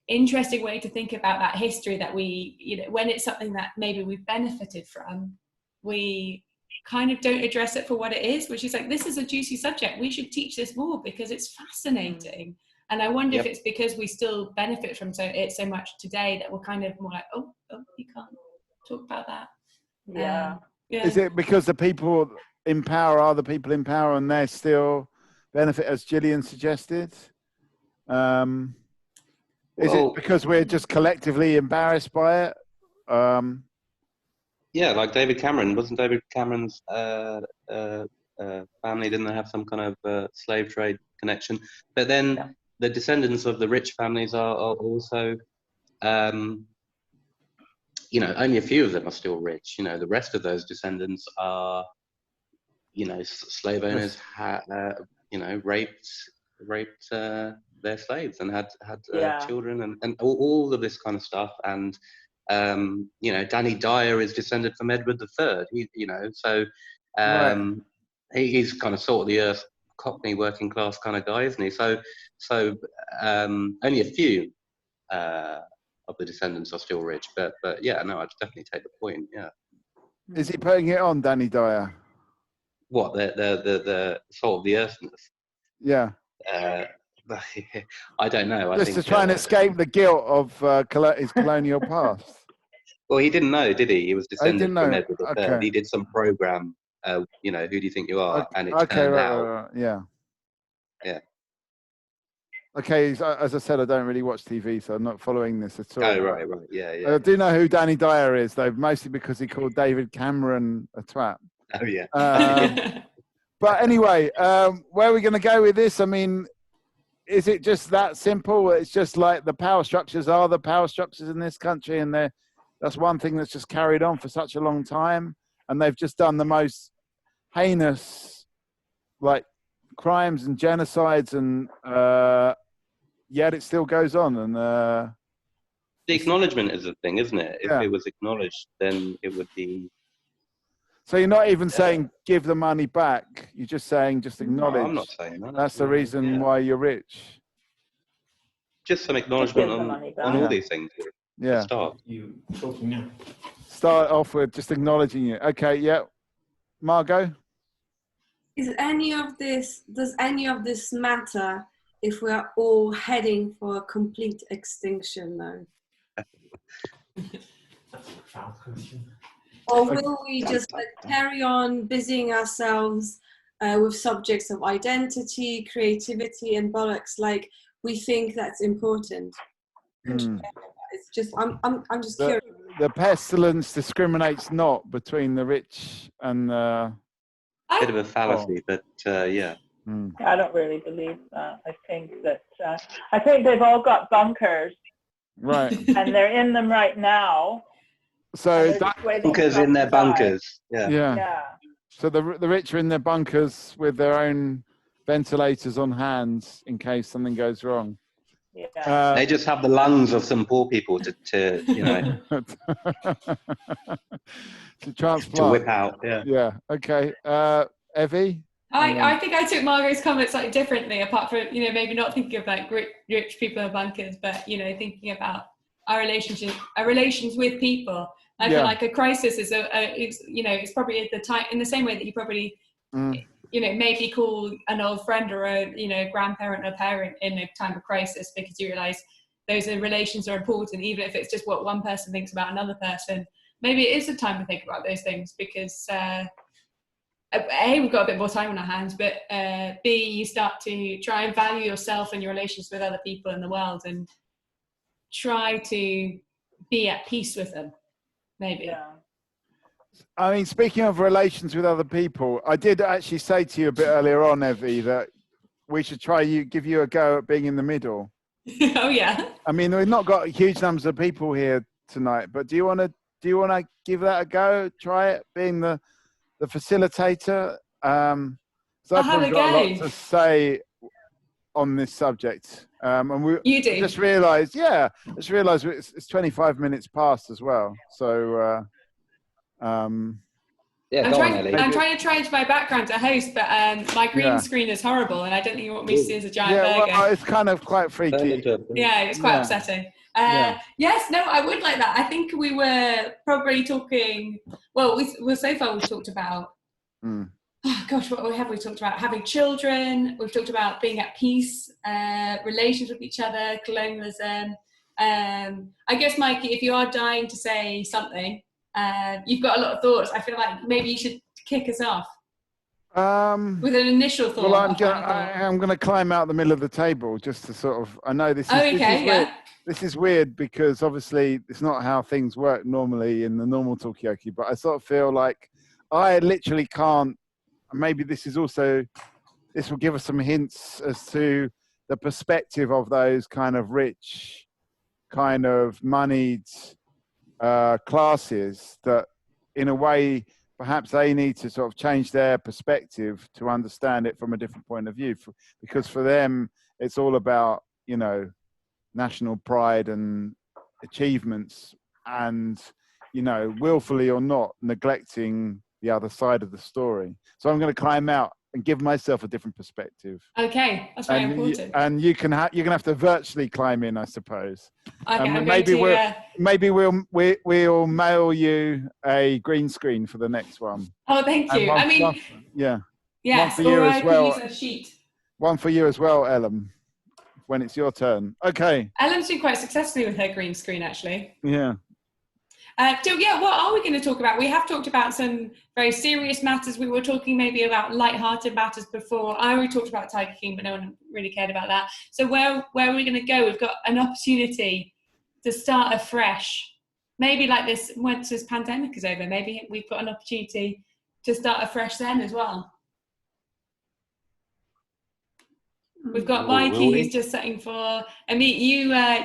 interesting way to think about that history, that we, when it's something that maybe we've benefited from, we kind of don't address it for what it is, which is like, this is a juicy subject. We should teach this more because it's fascinating. And I wonder if it's because we still benefit from it so much today that we're kind of more like, oh, you can't talk about that. Yeah. Is it because the people in power are the people in power and they still benefit, as Gillian suggested? Is it because we're just collectively embarrassed by it? Yeah, like David Cameron. Wasn't David Cameron's family, didn't they have some kind of slave trade connection? But then the descendants of the rich families are also, only a few of them are still rich. The rest of those descendants are you know, slave owners had, you know, raped their slaves and had children and all of this kind of stuff. And you know, Danny Dyer is descended from Edward III. You know, so he's kind of salt of the earth, Cockney working class kind of guy, isn't he? So only a few of the descendants are still rich, but yeah, no, I'd definitely take the point. Yeah. Is he putting it on, Danny Dyer? What, the salt of the earthness? Yeah. I don't know. Just to try and escape the guilt of his colonial past. Well, he didn't know, did he? He was descended from Edward III. Okay. He did some program, you know, who do you think you are? And it turned out. Yeah. Yeah. Okay, as I said, I don't really watch TV, so I'm not following this at all. Oh, right. Yeah. I do know who Danny Dyer is, though, mostly because he called David Cameron a twat. Oh, yeah. But anyway, where are we going to go with this? I mean, is it just that simple? It's just like the power structures are the power structures in this country, and that's one thing that's just carried on for such a long time, and they've just done the most heinous, like, crimes and genocides, and yet it still goes on. And the acknowledgement is the thing, isn't it? If it was acknowledged, then it would be. So you're not even saying give the money back. You're just saying just acknowledge. No, I'm not saying that. That's the reason why you're rich. Just some acknowledgement on all these things. Yeah. Start. You talking now? Start off with just acknowledging it. Okay. Yeah. Margot. Does any of this matter if we are all heading for a complete extinction, though? That's a profound question. Or will we just carry on busying ourselves with subjects of identity, creativity, and bollocks like we think that's important? It's just I'm just curious. The pestilence discriminates not between the rich and. Bit of a fallacy, but yeah. I don't really believe that. I think they've all got bunkers, right? And they're in them right now. So bunkers in their bunkers. Yeah. So the rich are in their bunkers with their own ventilators on hand in case something goes wrong. Yeah. They just have the lungs of some poor people to you know to transplant, to whip out. Yeah. Okay. Evie. I think I took Margot's comments slightly differently, apart from, you know, maybe not thinking of like rich people in bunkers, but, you know, thinking about our relations with people. I feel like a crisis is you know, it's probably at the time, in the same way that you probably, you know, maybe call an old friend or a, you know, grandparent or parent in a time of crisis, because you realize those relations are important, even if it's just what one person thinks about another person. Maybe it is a time to think about those things, because A, we've got a bit more time on our hands, but B, you start to try and value yourself and your relations with other people in the world and try to be at peace with them, maybe. Yeah. I mean, speaking of relations with other people, I did actually say to you a bit earlier on, Evie, that we should give you a go at being in the middle. Oh, yeah. I mean, we've not got huge numbers of people here tonight, but do you want to give that a go? Try it, being the facilitator. So I've probably got a lot to say on this subject. And you do. Just realised it's 25 minutes past as well. So yeah, I'm trying to change my background to host, but my green screen is horrible, and I don't think you want me to see as a giant burger. Well, it's kind of quite freaky. Yeah, it's quite upsetting. Yes, no, I would like that. I think we were probably talking. Well, so far we've talked about. Oh gosh, what have we talked about? Having children. We've talked about being at peace, relations with each other, colonialism. I guess, Mikey, if you are dying to say something, you've got a lot of thoughts. I feel like maybe you should kick us off with an initial thought. Well, I'm going to climb out the middle of the table just to sort of. I know this is weird. This is weird because obviously it's not how things work normally in the normal Talkaoke, but I sort of feel like I literally can't. Maybe this will give us some hints as to the perspective of those kind of rich, kind of moneyed classes that in a way perhaps they need to sort of change their perspective to understand it from a different point of view, because for them it's all about, you know, national pride and achievements, and, you know, willfully or not, neglecting the other side of the story. So I'm going to climb out and give myself a different perspective. Okay, that's very important. And you're going to have to virtually climb in, I suppose. Okay, maybe we'll mail you a green screen for the next one. Oh, thank you. One for you as well. Use a sheet. One for you as well, Ellen, when it's your turn. Okay. Ellen's been quite successfully with her green screen, actually. Yeah. So yeah, what are we going to talk about? We have talked about some very serious matters. We were talking maybe about light-hearted matters before. I already talked about Tiger King, but no one really cared about that. So where are we going to go? We've got an opportunity to start afresh. Maybe like this, once this pandemic is over, maybe we've got an opportunity to start afresh then as well. We've got Mikey, who's just setting for. I mean,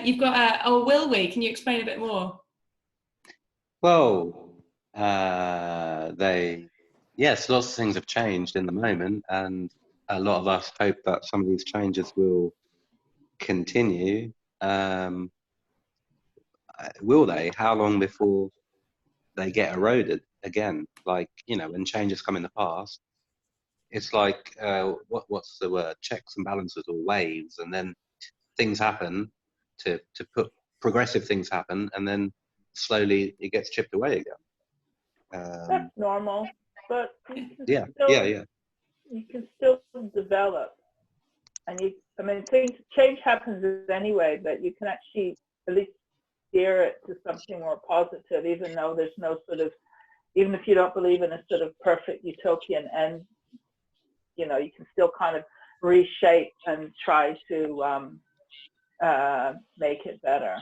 you've got a. Will we? Can you explain a bit more? Well, yes, lots of things have changed in the moment, and a lot of us hope that some of these changes will continue. Will they? How long before they get eroded again? Like, you know, when changes come in the past, it's like, what's the word? Checks and balances, or waves, and then things happen to put progressive things happen, and then slowly it gets chipped away again. That's normal, but you can you can still develop, and change happens anyway, but you can actually at least steer it to something more positive, even though there's no sort of, even if you don't believe in a sort of perfect utopian end, you know, you can still kind of reshape and try to make it better.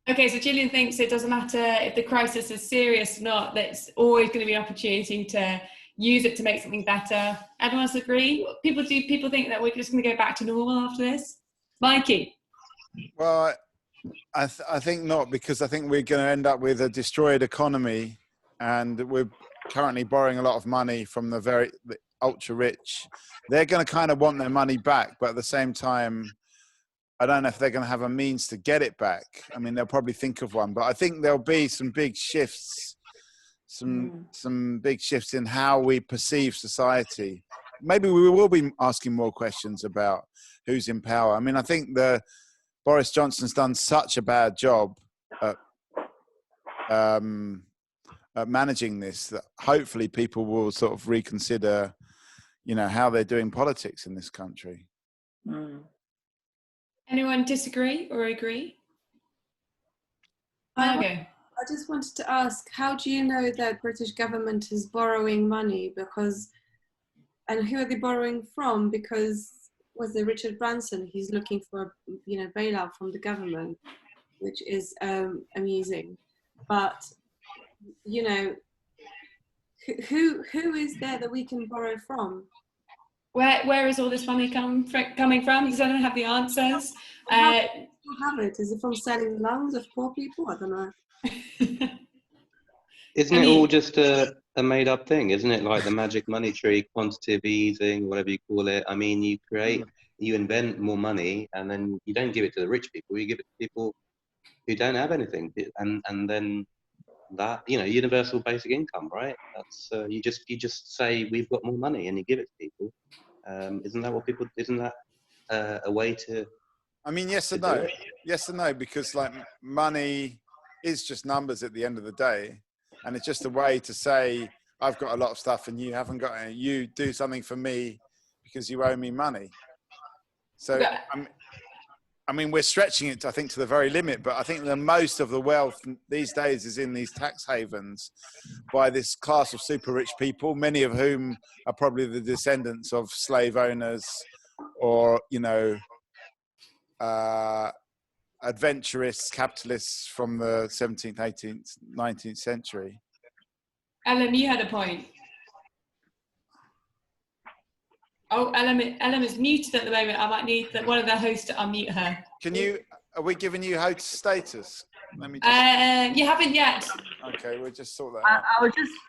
Okay, so Gillian thinks it doesn't matter if the crisis is serious or not, there's always going to be an opportunity to use it to make something better. Everyone else agree? People think that we're just going to go back to normal after this? Mikey? Well, I think not, because I think we're going to end up with a destroyed economy, and we're currently borrowing a lot of money from the ultra rich. They're going to kind of want their money back, but at the same time, I don't know if they're going to have a means to get it back. I mean, they'll probably think of one, but I think there'll be some big shifts, some big shifts in how we perceive society. Maybe we will be asking more questions about who's in power. I mean, I think Boris Johnson's done such a bad job at managing this that hopefully people will sort of reconsider, you know, how they're doing politics in this country. Anyone disagree or agree? I just wanted to ask, how do you know that British government is borrowing money? And who are they borrowing from? Because was it Richard Branson? He's looking for, you know, bailout from the government, which is amusing. But, you know, who is there that we can borrow from? Where is all this money coming from? Because I don't have the answers. How do you have it? Is it from selling lungs of poor people? I don't know. Isn't it all just a made-up thing? Isn't it like the magic money tree, quantitative easing, whatever you call it? I mean, you invent more money, and then you don't give it to the rich people. You give it to people who don't have anything, and then that, you know, universal basic income, right? That's you just say we've got more money, and you give it to people. Isn't that what people? Isn't that a way to? I mean, yes and no. Yes and no, because like money is just numbers at the end of the day, and it's just a way to say I've got a lot of stuff and you haven't got any. You do something for me because you owe me money. So I mean, we're stretching it, I think, to the very limit, but I think that most of the wealth these days is in these tax havens by this class of super rich people, many of whom are probably the descendants of slave owners or, you know, adventurous capitalists from the 17th, 18th, 19th century. Ellen, you had a point. Oh, Ellen is muted at the moment. I might need one of the hosts to unmute her. Are we giving you host status? Let me just... You haven't yet. Okay, we'll just sort that out.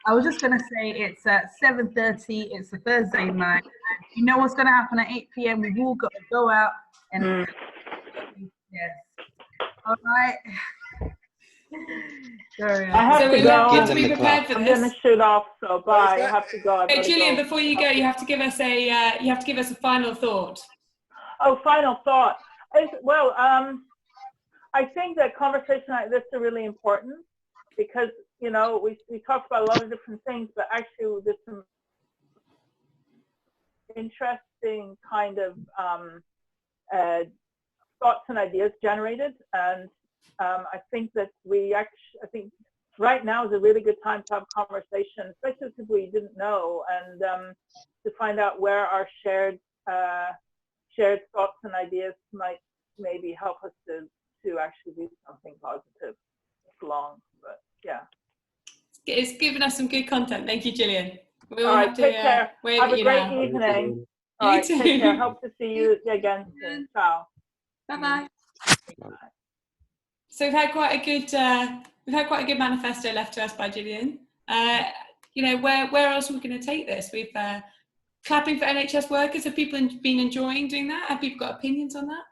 I was just gonna say it's at 7:30. It's a Thursday night. You know what's gonna happen at 8 p.m. We've all got to go out and yes. All right. Sorry. I have to go. Have to be prepared for I'm this. gonna shoot off. So bye. I have to go. Hey, Gillian, before you go, you have to give us a final thought. Oh, final thought. Well, I think that conversation like this are really important because, you know, we talked about a lot of different things, but actually there's some interesting kind of thoughts and ideas generated. And I think that I think right now is a really good time to have a conversation, especially if we didn't know, and to find out where our shared thoughts and ideas might maybe help us to actually do something positive. It's long, but yeah. It's given us some good content. Thank you, Gillian. All right, take care. Have a great evening. All right, take care. Hope to see you again soon. Ciao. Bye-bye. So we've had quite a good manifesto left to us by Gillian. You know, where else are we going to take this? We've clapping for NHS workers. Have people been enjoying doing that? Have people got opinions on that?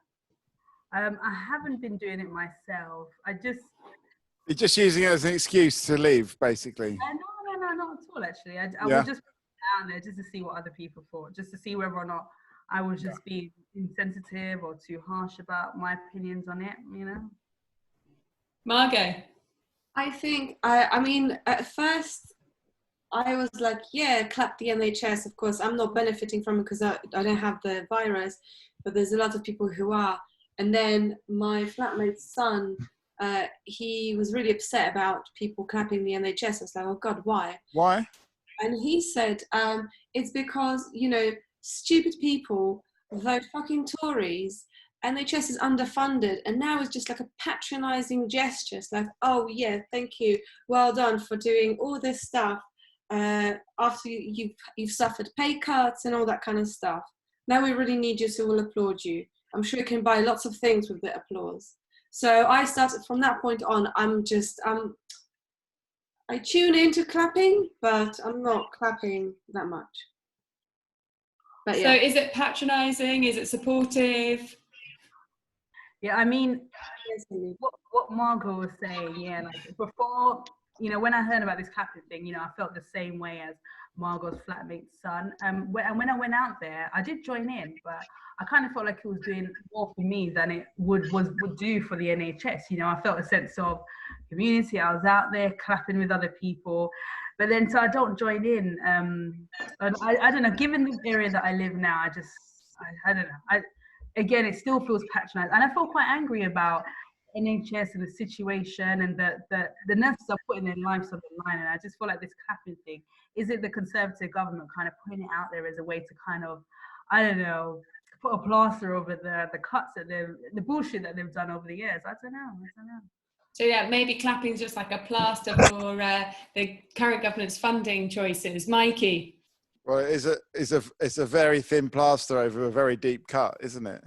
I haven't been doing it myself. You're just using it as an excuse to leave, basically. No, not at all. Actually, I was just down there just to see what other people thought, just to see whether or not I was just being insensitive or too harsh about my opinions on it. You know. Margot. I think I mean at first I was like, yeah, clap the NHS. Of course, I'm not benefiting from it because I don't have the virus, but there's a lot of people who are. And then my flatmate's son, he was really upset about people clapping the NHS. I was like, oh God, why? Why? And he said, it's because, you know, stupid people vote fucking Tories. NHS is underfunded, and now it's just like a patronizing gesture. It's like, oh yeah, thank you, well done for doing all this stuff after you've suffered pay cuts and all that kind of stuff. Now we really need you, so we'll applaud you. I'm sure you can buy lots of things with the applause. So I started from that point on. I tune into clapping, but I'm not clapping that much. But yeah. So is it patronizing? Is it supportive? Yeah, I mean, what Margot was saying, yeah, like before, you know, when I heard about this clapping thing, you know, I felt the same way as Margot's flatmate's son. And when I went out there, I did join in, but I kind of felt like it was doing more for me than it would do for the NHS. You know, I felt a sense of community. I was out there clapping with other people, but then so I don't join in. And I don't know. Given the area that I live now, I don't know. Again, it still feels patronized, and I feel quite angry about NHS and the situation, and the nurses are putting their lives on the line. And I just feel like this clapping thing, is it the Conservative government kind of putting it out there as a way to kind of, I don't know, put a plaster over the cuts that the bullshit that they've done over the years? I don't know. So yeah, maybe clapping is just like a plaster for the current government's funding choices. Mikey. Well, it's a very thin plaster over a very deep cut, isn't it?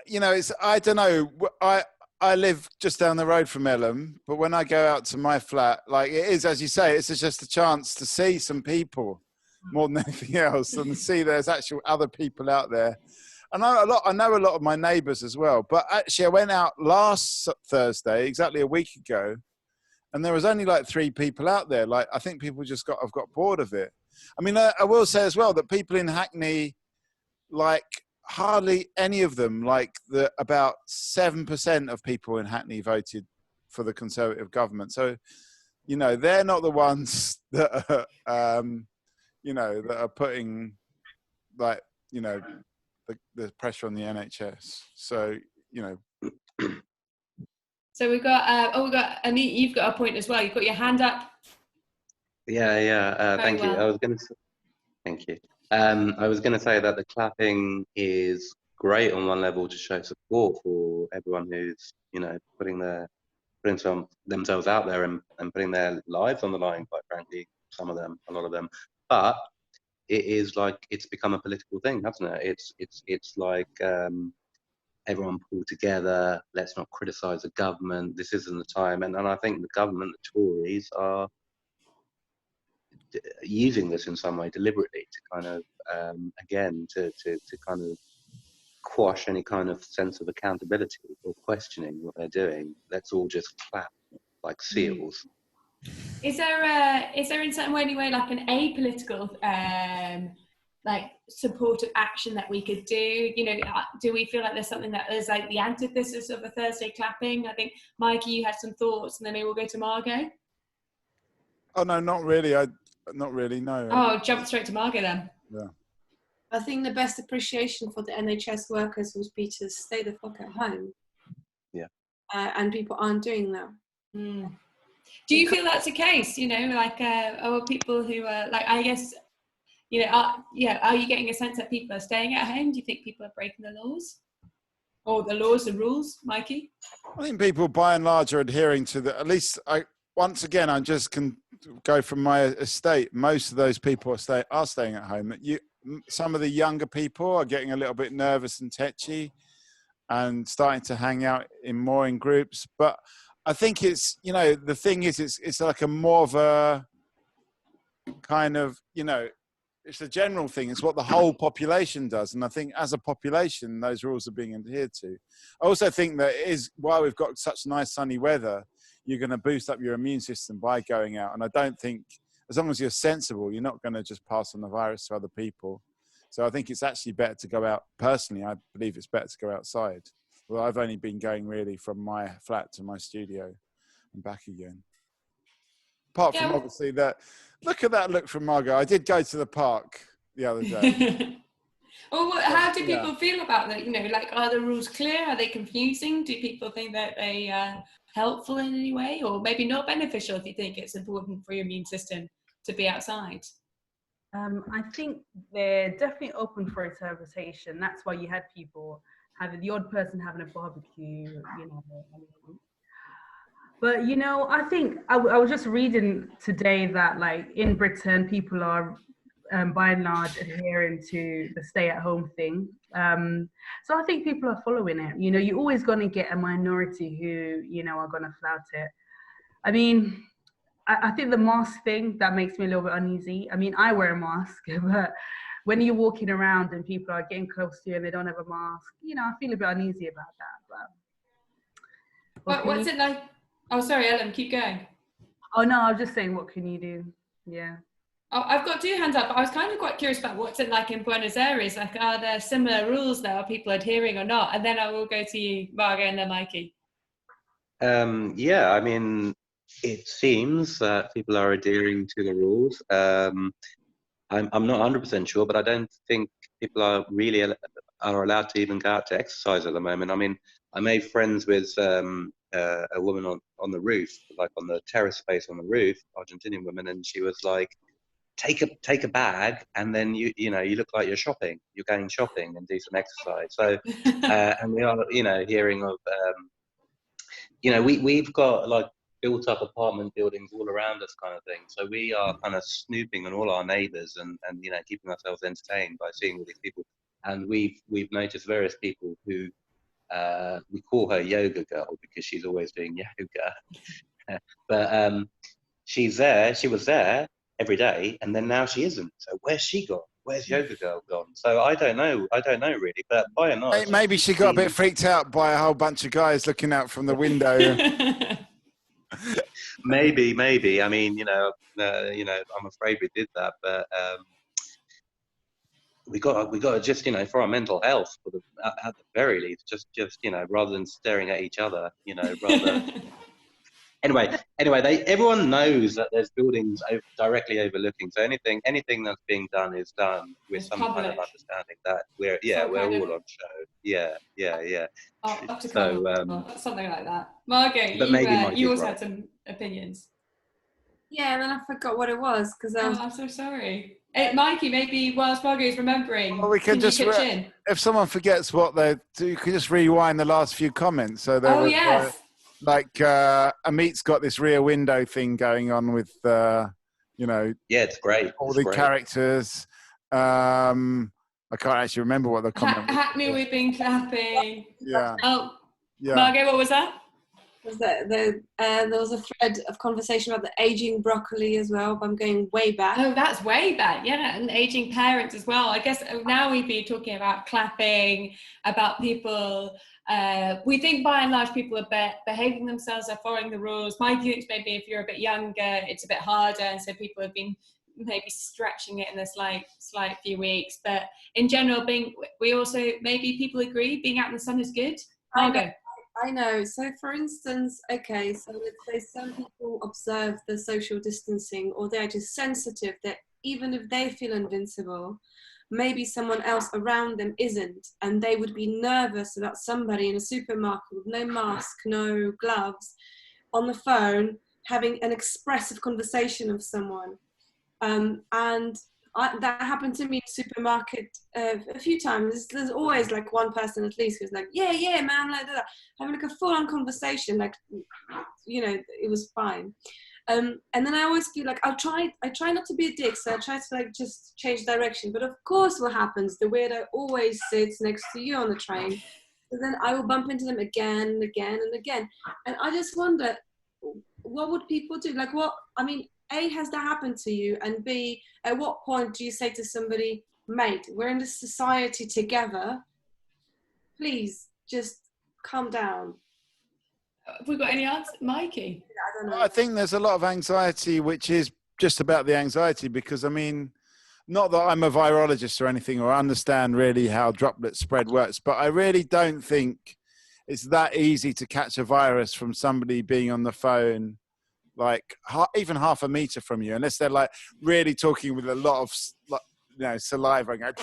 You know, I don't know. I live just down the road from Elm, but when I go out to my flat, like it is, as you say, it's just a chance to see some people more than anything else, and see there's actual other people out there. I know a lot of my neighbours as well. But actually, I went out last Thursday, exactly a week ago, and there was only like 3 people out there. Like, I think people have got bored of it. I mean, I will say as well that people in Hackney, like hardly any of them, like about 7% of people in Hackney voted for the Conservative government. So, you know, they're not the ones that are, you know, that are putting like, you know, the pressure on the NHS. So, you know. So we've got, Anit, you've got a point as well. You've got your hand up. Yeah. Thank you. I was going to say, thank you. I was going to say that the clapping is great on one level to show support for everyone who's, you know, putting themselves out there and putting their lives on the line, quite frankly, some of them, a lot of them. But it is like, it's become a political thing, hasn't it? It's like, everyone pull together. Let's not criticise the government. This isn't the time. And I think the government, the Tories, are using this in some way deliberately to kind of, again, to kind of quash any kind of sense of accountability or questioning what they're doing. Let's all just clap like seals. Is there in some way, anyway, like an apolitical like supportive action that we could do? You know, do we feel like there's something that is like the antithesis of a Thursday clapping? I think, Mikey, you had some thoughts, and then maybe we'll go to Margot. Oh no, not really. Not really. No. Oh, jump straight to Margot then. Yeah. I think the best appreciation for the NHS workers would be to stay the fuck at home. Yeah. And people aren't doing that. Mm. Do you feel that's the case? You know, like, or people who are like, I guess, you know, are you getting a sense that people are staying at home? Do you think people are breaking the laws? Or the laws, the rules, Mikey? I think people, by and large, are adhering to the, at least, once again, I just can go from my estate. Most of those people are staying at home. Some of the younger people are getting a little bit nervous and tetchy and starting to hang out more in groups. But I think it's, you know, the thing is, it's like a more of a kind of, you know, it's a general thing. It's what the whole population does. And I think as a population, those rules are being adhered to. I also think that it is, while we've got such nice sunny weather, you're going to boost up your immune system by going out. And I don't think, as long as you're sensible, you're not going to just pass on the virus to other people. So I think it's actually better to go out. Personally, I believe it's better to go outside. Well, I've only been going really from my flat to my studio and back again. Apart from obviously that, look at that look from Margot. I did go to the park the other day. Well, how do people feel about that? You know, like, are the rules clear? Are they confusing? Do people think that they are helpful in any way, or maybe not beneficial if you think it's important for your immune system to be outside? I think they're definitely open for interpretation. That's why you had people having the odd person having a barbecue, you know. But, you know, I think I was just reading today that, like, in Britain, people are by and large adhering to the stay-at-home thing. So I think people are following it. You know, you're always going to get a minority who, you know, are going to flout it. I mean, I think the mask thing, that makes me a little bit uneasy. I mean, I wear a mask, but when you're walking around and people are getting close to you and they don't have a mask, you know, I feel a bit uneasy about that. But what's it like? Oh, sorry, Ellen, keep going. Oh, no, I was just saying, what can you do? Yeah. Oh, I've got two hands up, but I was kind of quite curious about what's it like in Buenos Aires. Like, are there similar rules there? Are people adhering or not? And then I will go to you, Margot, and then Mikey. Yeah, I mean, it seems that people are adhering to the rules. I'm not 100% sure, but I don't think people are really allowed to even go out to exercise at the moment. I mean, I made friends with a woman on the roof, like on the terrace space on the roof, Argentinian woman, and she was like, take a bag, and then you look like you're shopping. You're going shopping and do some exercise. So, and we are, you know, hearing of, you know, we've got like built up apartment buildings all around us, kind of thing. So we are kind of snooping on all our neighbours and you know, keeping ourselves entertained by seeing all these people. And we've noticed various people who we call her Yoga Girl because she's always doing yoga. But she was there every day, and then now she isn't. So where's she gone? Where's Yoga Girl gone? So I don't know really. But by and large, maybe she got a bit freaked out by a whole bunch of guys looking out from the window. maybe. I mean, you know, I'm afraid we did that, but we got to just, you know, for our mental health, at the very least, just you know, rather than staring at each other, you know, rather. Anyway, everyone knows that there's buildings directly overlooking. So anything that's being done is done with some kind of understanding that we're all on show. Yeah. So something like that. Margot, you also had some opinions. Yeah, and then I forgot what it was because I'm so sorry. Mikey, maybe whilst Margot is remembering, well, we can just if someone forgets what they do, you can just rewind the last few comments. So there was, yes. like Amit's got this rear window thing going on with you know. Yeah, it's great. All the characters. I can't actually remember what the comment was. Hackney, we've been clapping. Yeah. Oh, yeah. Margot, what was that? There was a thread of conversation about the aging broccoli as well, but I'm going way back. Oh, that's way back, yeah, and aging parents as well. I guess now we've been talking about clapping, about people. We think by and large people are behaving themselves, are following the rules. Mikey thinks maybe if you're a bit younger, it's a bit harder, and so people have been maybe stretching it in a slight few weeks. But in general, we also, maybe people agree being out in the sun is good. Margot. I know. So, for instance, okay, so let's say some people observe the social distancing, or they're just sensitive that even if they feel invincible, maybe someone else around them isn't, and they would be nervous about somebody in a supermarket with no mask, no gloves, on the phone, having an expressive conversation with someone. And that happened to me in the supermarket a few times. There's always like one person at least who's like, yeah, man, like that, having like a full-on conversation, like, you know, it was fine. And then I always feel like I try not to be a dick, so I try to like just change direction. But of course, what happens? The weirdo always sits next to you on the train, so then I will bump into them again and again and again. And I just wonder, what would people do? Like, what? I mean, A, has that happened to you? And B, at what point do you say to somebody, mate, we're in this society together, please just calm down? Have we got any answers? Mikey? I don't know. I think there's a lot of anxiety, which is just about the anxiety, because I mean, not that I'm a virologist or anything, or understand really how droplet spread works, but I really don't think it's that easy to catch a virus from somebody being on the phone like even half a meter from you, unless they're like really talking with a lot of, you know, saliva and going,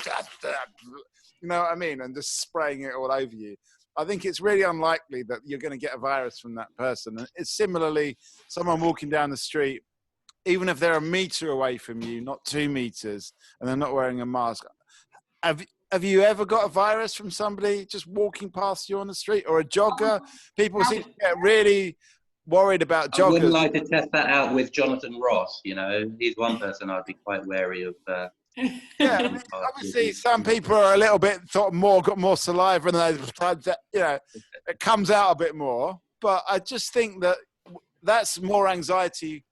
you know what I mean, and just spraying it all over you. I think it's really unlikely that you're going to get a virus from that person. And it's similarly someone walking down the street, even if they're a meter away from you, not 2 meters, and they're not wearing a mask. Have you ever got a virus from somebody just walking past you on the street, or a jogger? People seem to get really worried about joggers. I wouldn't like to test that out with Jonathan Ross. You know, he's one person I'd be quite wary of. Yeah, I mean, obviously some people are a little bit got more saliva, and they, you know, it comes out a bit more. But I just think that that's more anxiety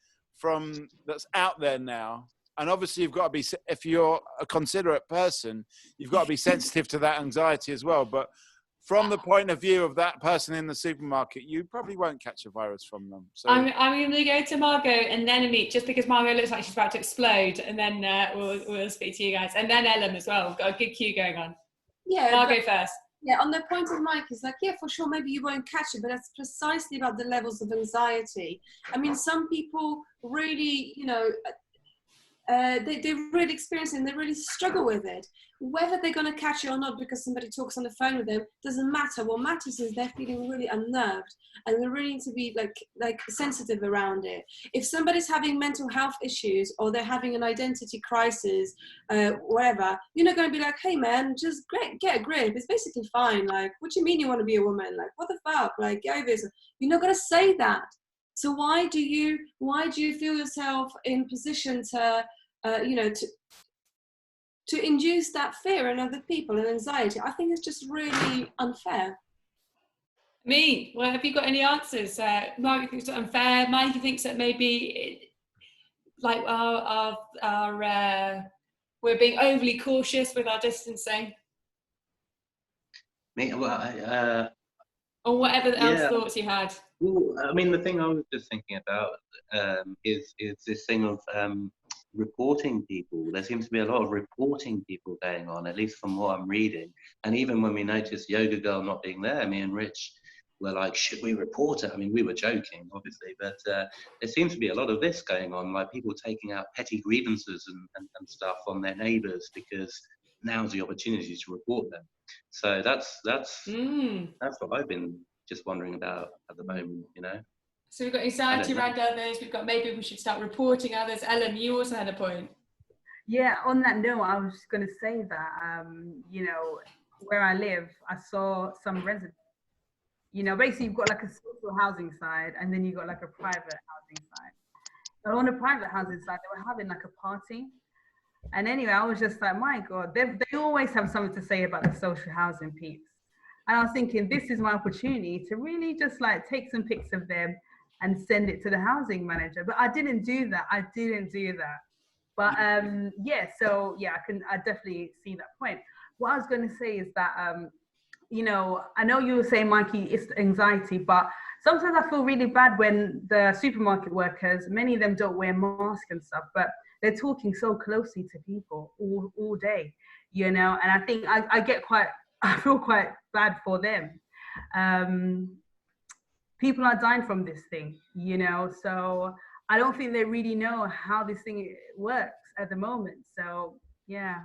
that's out there now. And obviously you've got to be, if you're a considerate person, you've got to be sensitive to that anxiety as well. But from the point of view of that person in the supermarket, you probably won't catch a virus from them. So I'm going to go to Margot and then Amit, just because Margot looks like she's about to explode, and then we'll speak to you guys, and then Ellen as well. We've got a good queue going on. Yeah, Margot first. Yeah, on the point of Mike, it's like, yeah, for sure, maybe you won't catch it, but that's precisely about the levels of anxiety. I mean, some people really, you know, they really experience it and they really struggle with it. Whether they're going to catch it or not because somebody talks on the phone with them doesn't matter. What matters is they're feeling really unnerved, and they really need to be like sensitive around it. If somebody's having mental health issues, or they're having an identity crisis, whatever, you're not going to be like, hey man, just get a grip, it's basically fine. Like, what do you mean you want to be a woman? Like, what the fuck? Like, get over this. You're not going to say that. So why do you feel yourself in position to to induce that fear in other people and anxiety? I think it's just really unfair. Me, well, have you got any answers? Mark thinks it's unfair. Mikey thinks that maybe like we're being overly cautious with our distancing. Me, well, or whatever else thoughts you had. Well, I mean, the thing I was just thinking about is this thing of reporting people. There seems to be a lot of reporting people going on, at least from what I'm reading. And even when we noticed Yoga Girl not being there, me and Rich were like, should we report it? I mean, we were joking, obviously, but there seems to be a lot of this going on, like people taking out petty grievances and stuff on their neighbours because now's the opportunity to report them. So that's what I've been just wondering about at the moment, you know. So we've got anxiety around others, we've got maybe we should start reporting others. Ellen, you also had a point. Yeah, on that note, I was just going to say that, you know, where I live, I saw some residents, you know, basically you've got like a social housing side and then you've got like a private housing side. So on the private housing side, they were having like a party And anyway, I was just like, my God, they always have something to say about the social housing piece. And I was thinking, this is my opportunity to really just like take some pics of them and send it to the housing manager. But I didn't do that. But yeah, so yeah, I definitely see that point. What I was going to say is that, you know, I know you were saying, Mikey, it's anxiety, but sometimes I feel really bad when the supermarket workers, many of them don't wear masks and stuff, but they're talking so closely to people all day, you know, and I think I feel quite bad for them. People are dying from this thing, you know, so I don't think they really know how this thing works at the moment. So yeah.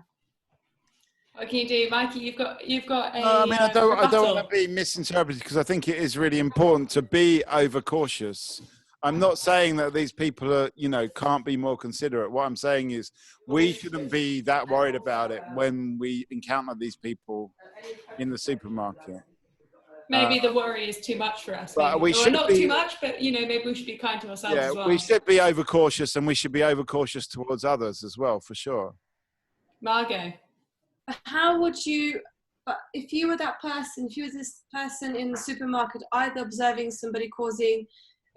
What can you do, Mikey? You've got a. No, I mean, I don't want to be misinterpreted, because I think it is really important to be overcautious. I'm not saying that these people are, you know, can't be more considerate. What I'm saying is we shouldn't be that worried about it when we encounter these people in the supermarket. Maybe the worry is too much for us. But we or should not be, too much, but you know, maybe we should be kind to ourselves as well. We should be overcautious, and we should be overcautious towards others as well, for sure. Margot, how would you, if you were that person, if you were this person in the supermarket, either observing somebody causing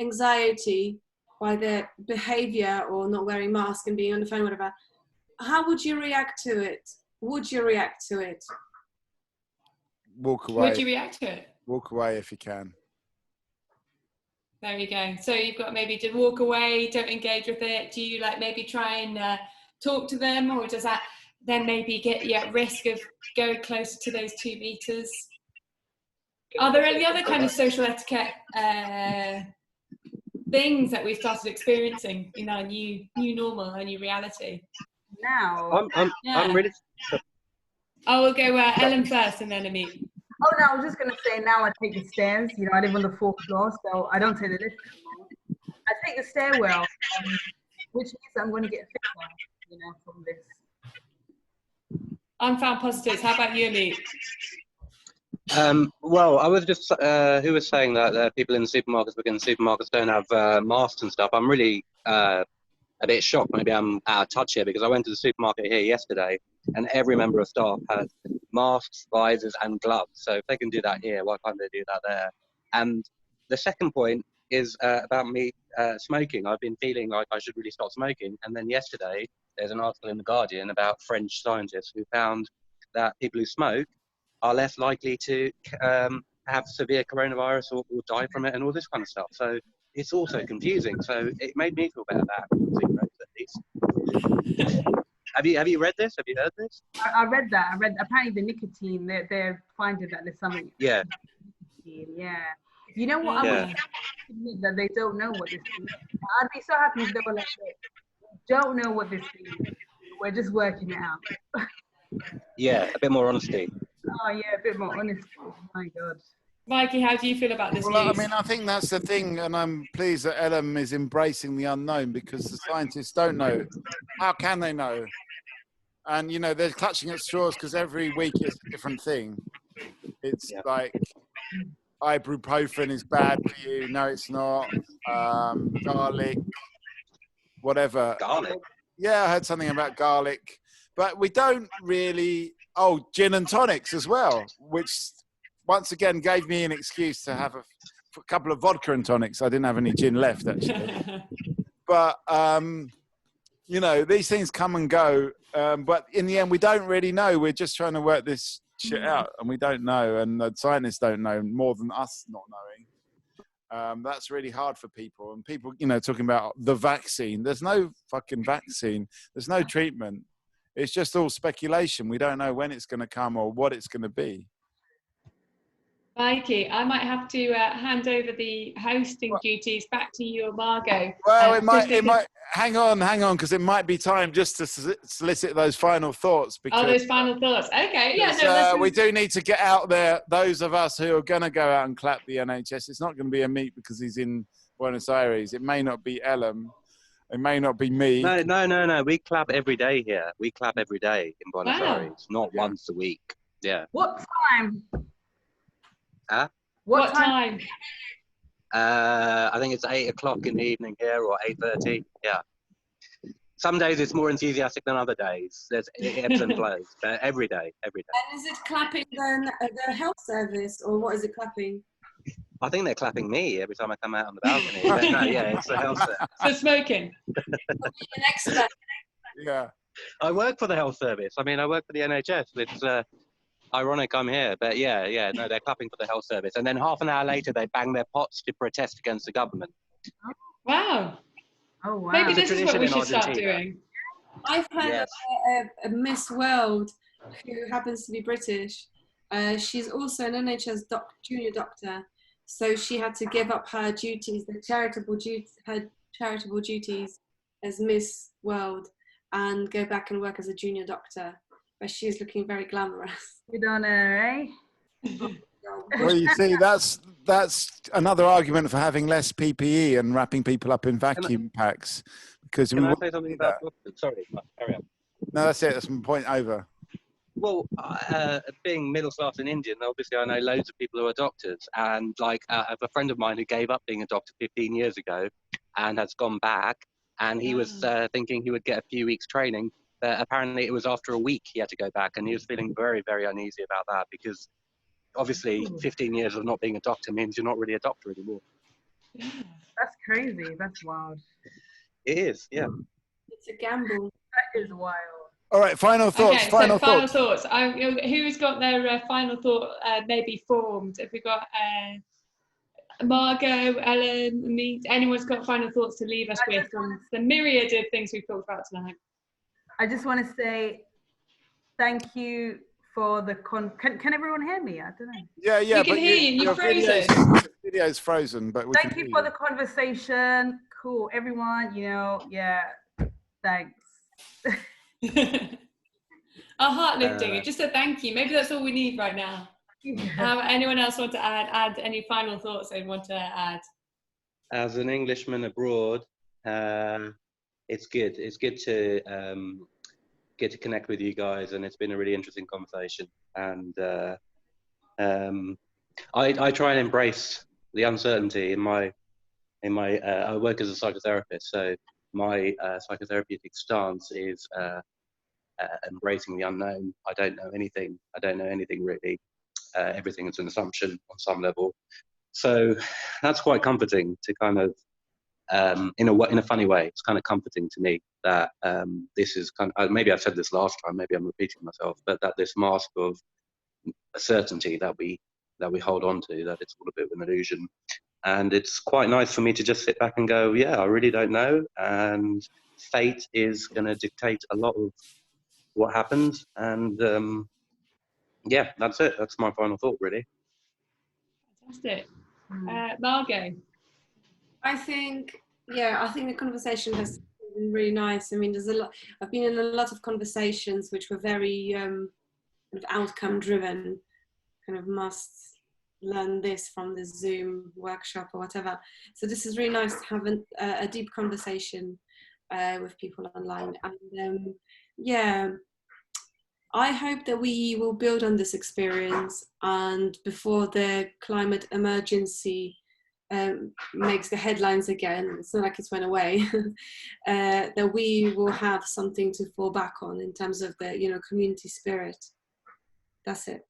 anxiety by their behavior or not wearing masks and being on the phone, whatever, how would you react to it? Would you react to it? Walk away. Would you react to it? Walk away if you can. There you go. So you've got maybe to walk away, don't engage with it. Do you like maybe try and talk to them, or does that then maybe get you at risk of going closer to those 2 meters? Are there any other kind of social etiquette things that we've started experiencing in our new normal, our new reality? Now, I'm really. I will go Ellen first and then Amit. Oh no, I was just gonna say, now I take the stairs. You know, I live on the 4th floor, so I don't take the lift anymore. I take the stairwell, which means I'm going to get fitter, you know, from this. I'm found positives. How about you, Amit? Well, I was just who was saying that people in the supermarkets, working in the supermarkets, don't have masks and stuff. I'm really a bit shocked. Maybe I'm out of touch here, because I went to the supermarket here yesterday, and every member of staff had masks, visors, and gloves. So if they can do that here, why can't they do that there? And the second point is about me smoking. I've been feeling like I should really stop smoking, and then yesterday there's an article in The Guardian about French scientists who found that people who smoke are less likely to have severe coronavirus or die from it and all this kind of stuff. So it's also confusing. So it made me feel better about cigarettes, at least. Have you read this? Have you heard this? I read that. Apparently the nicotine, they're finding that there's something. Yeah. Yeah. You know what? I would admit that they don't know what this thing is. I'd be so happy if they were like, they don't know what this thing is. We're just working it out. Yeah, a bit more honesty. Oh yeah, a bit more honesty. Oh my God. Mikey, how do you feel about this Well, news? I mean, I think that's the thing, and I'm pleased that Ellen is embracing the unknown, because the scientists don't know. How can they know? And, you know, they're clutching at straws because every week it's a different thing. It's like ibuprofen is bad for you. No, it's not. Garlic, whatever. Garlic? Yeah, I heard something about garlic. But we don't really... Oh, gin and tonics as well, which... once again, gave me an excuse to have a couple of vodka and tonics. I didn't have any gin left, actually. But, you know, these things come and go. But in the end, we don't really know. We're just trying to work this shit out, and we don't know. And the scientists don't know more than us not knowing. That's really hard for people. And people, you know, talking about the vaccine. There's no fucking vaccine. There's no treatment. It's just all speculation. We don't know when it's going to come or what it's going to be. Mikey, I might have to hand over the hosting duties back to you or Margot. Well, it might. Hang on, because it might be time just to solicit those final thoughts. Because, those final thoughts. Okay, yeah. We do need to get out there. Those of us who are going to go out and clap the NHS. It's not going to be Amit because he's in Buenos Aires. It may not be Ellen. It may not be me. No. We clap every day here. We clap every day in Buenos Aires, not once a week. Yeah. What time? Huh? What time? I think it's 8 o'clock in the evening here, or 8:30. Yeah. some days it's more enthusiastic than other days. There's ebbs and flows, but every day. And is it clapping the health service, or what is it clapping? I think they're clapping me every time I come out on the balcony. But no, yeah, it's the health service. So smoking. An expert. Yeah. I work for the health service. I mean, I work for the NHS. It's ironic I'm here, but yeah, no, they're clapping for the health service. And then half an hour later, they bang their pots to protest against the government. Wow. Oh, wow. Maybe It's a this is what we tradition should in start Argentina. doing. I've heard Yes. of a Miss World who happens to be British. She's also an NHS junior doctor, so she had to give up her duties, her charitable duties as Miss World, and go back and work as a junior doctor. But she's looking very glamorous. Good on her, eh? Well, you see, that's another argument for having less PPE and wrapping people up in vacuum packs. Because Can I say something about doctors? Sorry, carry on. No, that's it. That's my point over. Well, being middle class in India, obviously I know loads of people who are doctors, and like I have a friend of mine who gave up being a doctor 15 years ago and has gone back, and he was thinking he would get a few weeks training, but apparently it was after a week he had to go back, and he was feeling very, very uneasy about that, because obviously 15 years of not being a doctor means you're not really a doctor anymore. That's crazy. That's wild. It is, yeah. It's a gamble. That is wild. All right, final thoughts. Okay, final final thoughts. Who's got their final thought maybe formed? Have we got Margot, Ellen, me? Anyone's got final thoughts to leave us with from the myriad of things we've talked about tonight? I just want to say thank you for the Can everyone hear me? I don't know. Yeah, We can hear you. You're frozen. Video's frozen, but we thank can you hear for the conversation. Cool, everyone. Yeah. Thanks. Our heart lifting. Just a thank you. Maybe that's all we need right now. Anyone else want to add any final thoughts they want to add? As an Englishman abroad, it's good. It's good to get to connect with you guys, and it's been a really interesting conversation. And I try and embrace the uncertainty in my I work as a psychotherapist, so my psychotherapeutic stance is embracing the unknown. I don't know anything really. Everything is an assumption on some level. So that's quite comforting to kind of, in a funny way, it's kind of comforting to me that this is kind of, maybe I've said this last time, maybe I'm repeating myself, but that this mask of certainty that we hold on to, that it's all a bit of an illusion. And it's quite nice for me to just sit back and go, yeah, I really don't know. And fate is going to dictate a lot of what happens. And yeah, that's it. That's my final thought, really. Fantastic. Margot? I think the conversation has been really nice. I mean, there's a lot. I've been in a lot of conversations which were very kind of outcome driven, kind of must learn this from the Zoom workshop or whatever. So this is really nice to have a deep conversation with people online. And yeah, I hope that we will build on this experience, and before the climate emergency makes the headlines again, it's not like it went away, that we will have something to fall back on in terms of the community spirit. That's it.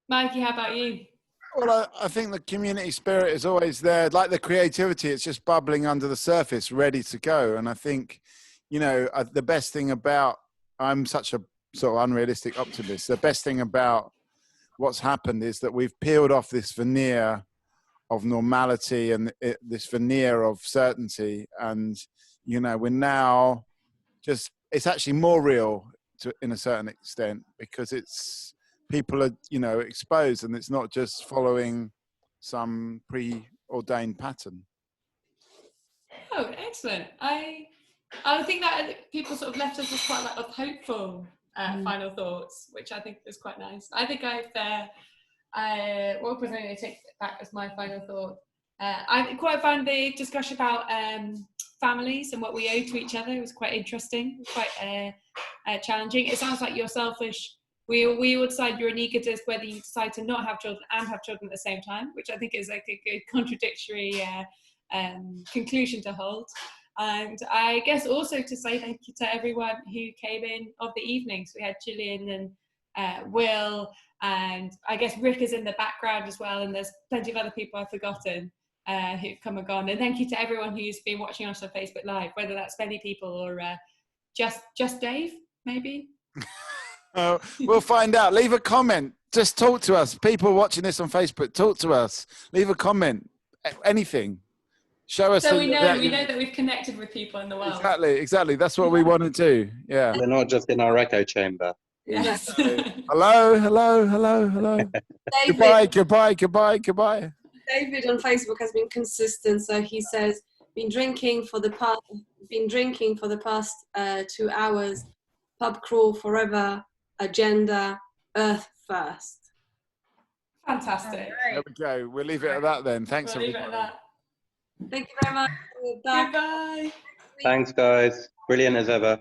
Mikey, how about you? Well, I think the community spirit is always there. Like the creativity, it's just bubbling under the surface, ready to go. And I think, the best thing about, I'm such a sort of unrealistic optimist. The best thing about what's happened is that we've peeled off this veneer of normality and this veneer of certainty. And, we're now it's actually more real in a certain extent, because people are, exposed, and it's not just following some preordained pattern. Oh, excellent. I think that people sort of left us with quite a lot of hopeful final thoughts, which I think is quite nice. I think what was I going to take back as my final thought? I quite found the discussion about families and what we owe to each other. It was quite interesting, quite challenging. It sounds like you're selfish. We all decide you're an egotist whether you decide to not have children and have children at the same time, which I think is like a good contradictory conclusion to hold. And I guess also to say thank you to everyone who came in of the evening. So we had Gillian and Will, and I guess Rick is in the background as well, and there's plenty of other people I've forgotten who've come and gone. And thank you to everyone who's been watching us on Facebook Live, whether that's many people or just Dave, maybe. We'll find out. Leave a comment. Just talk to us. People watching this on Facebook, talk to us. Leave a comment. Anything. Show us. So we know that we've connected with people in the world. Exactly. That's what we want to do. Yeah. We're not just in our echo chamber. Yes. Hello. Goodbye. David on Facebook has been consistent, so he says, been drinking for the past 2 hours, pub crawl forever, agenda, earth first. Fantastic. There we go. We'll leave it at that then. Thanks, we'll leave it at that. Thank you very much. Goodbye. Thanks, guys. Brilliant as ever.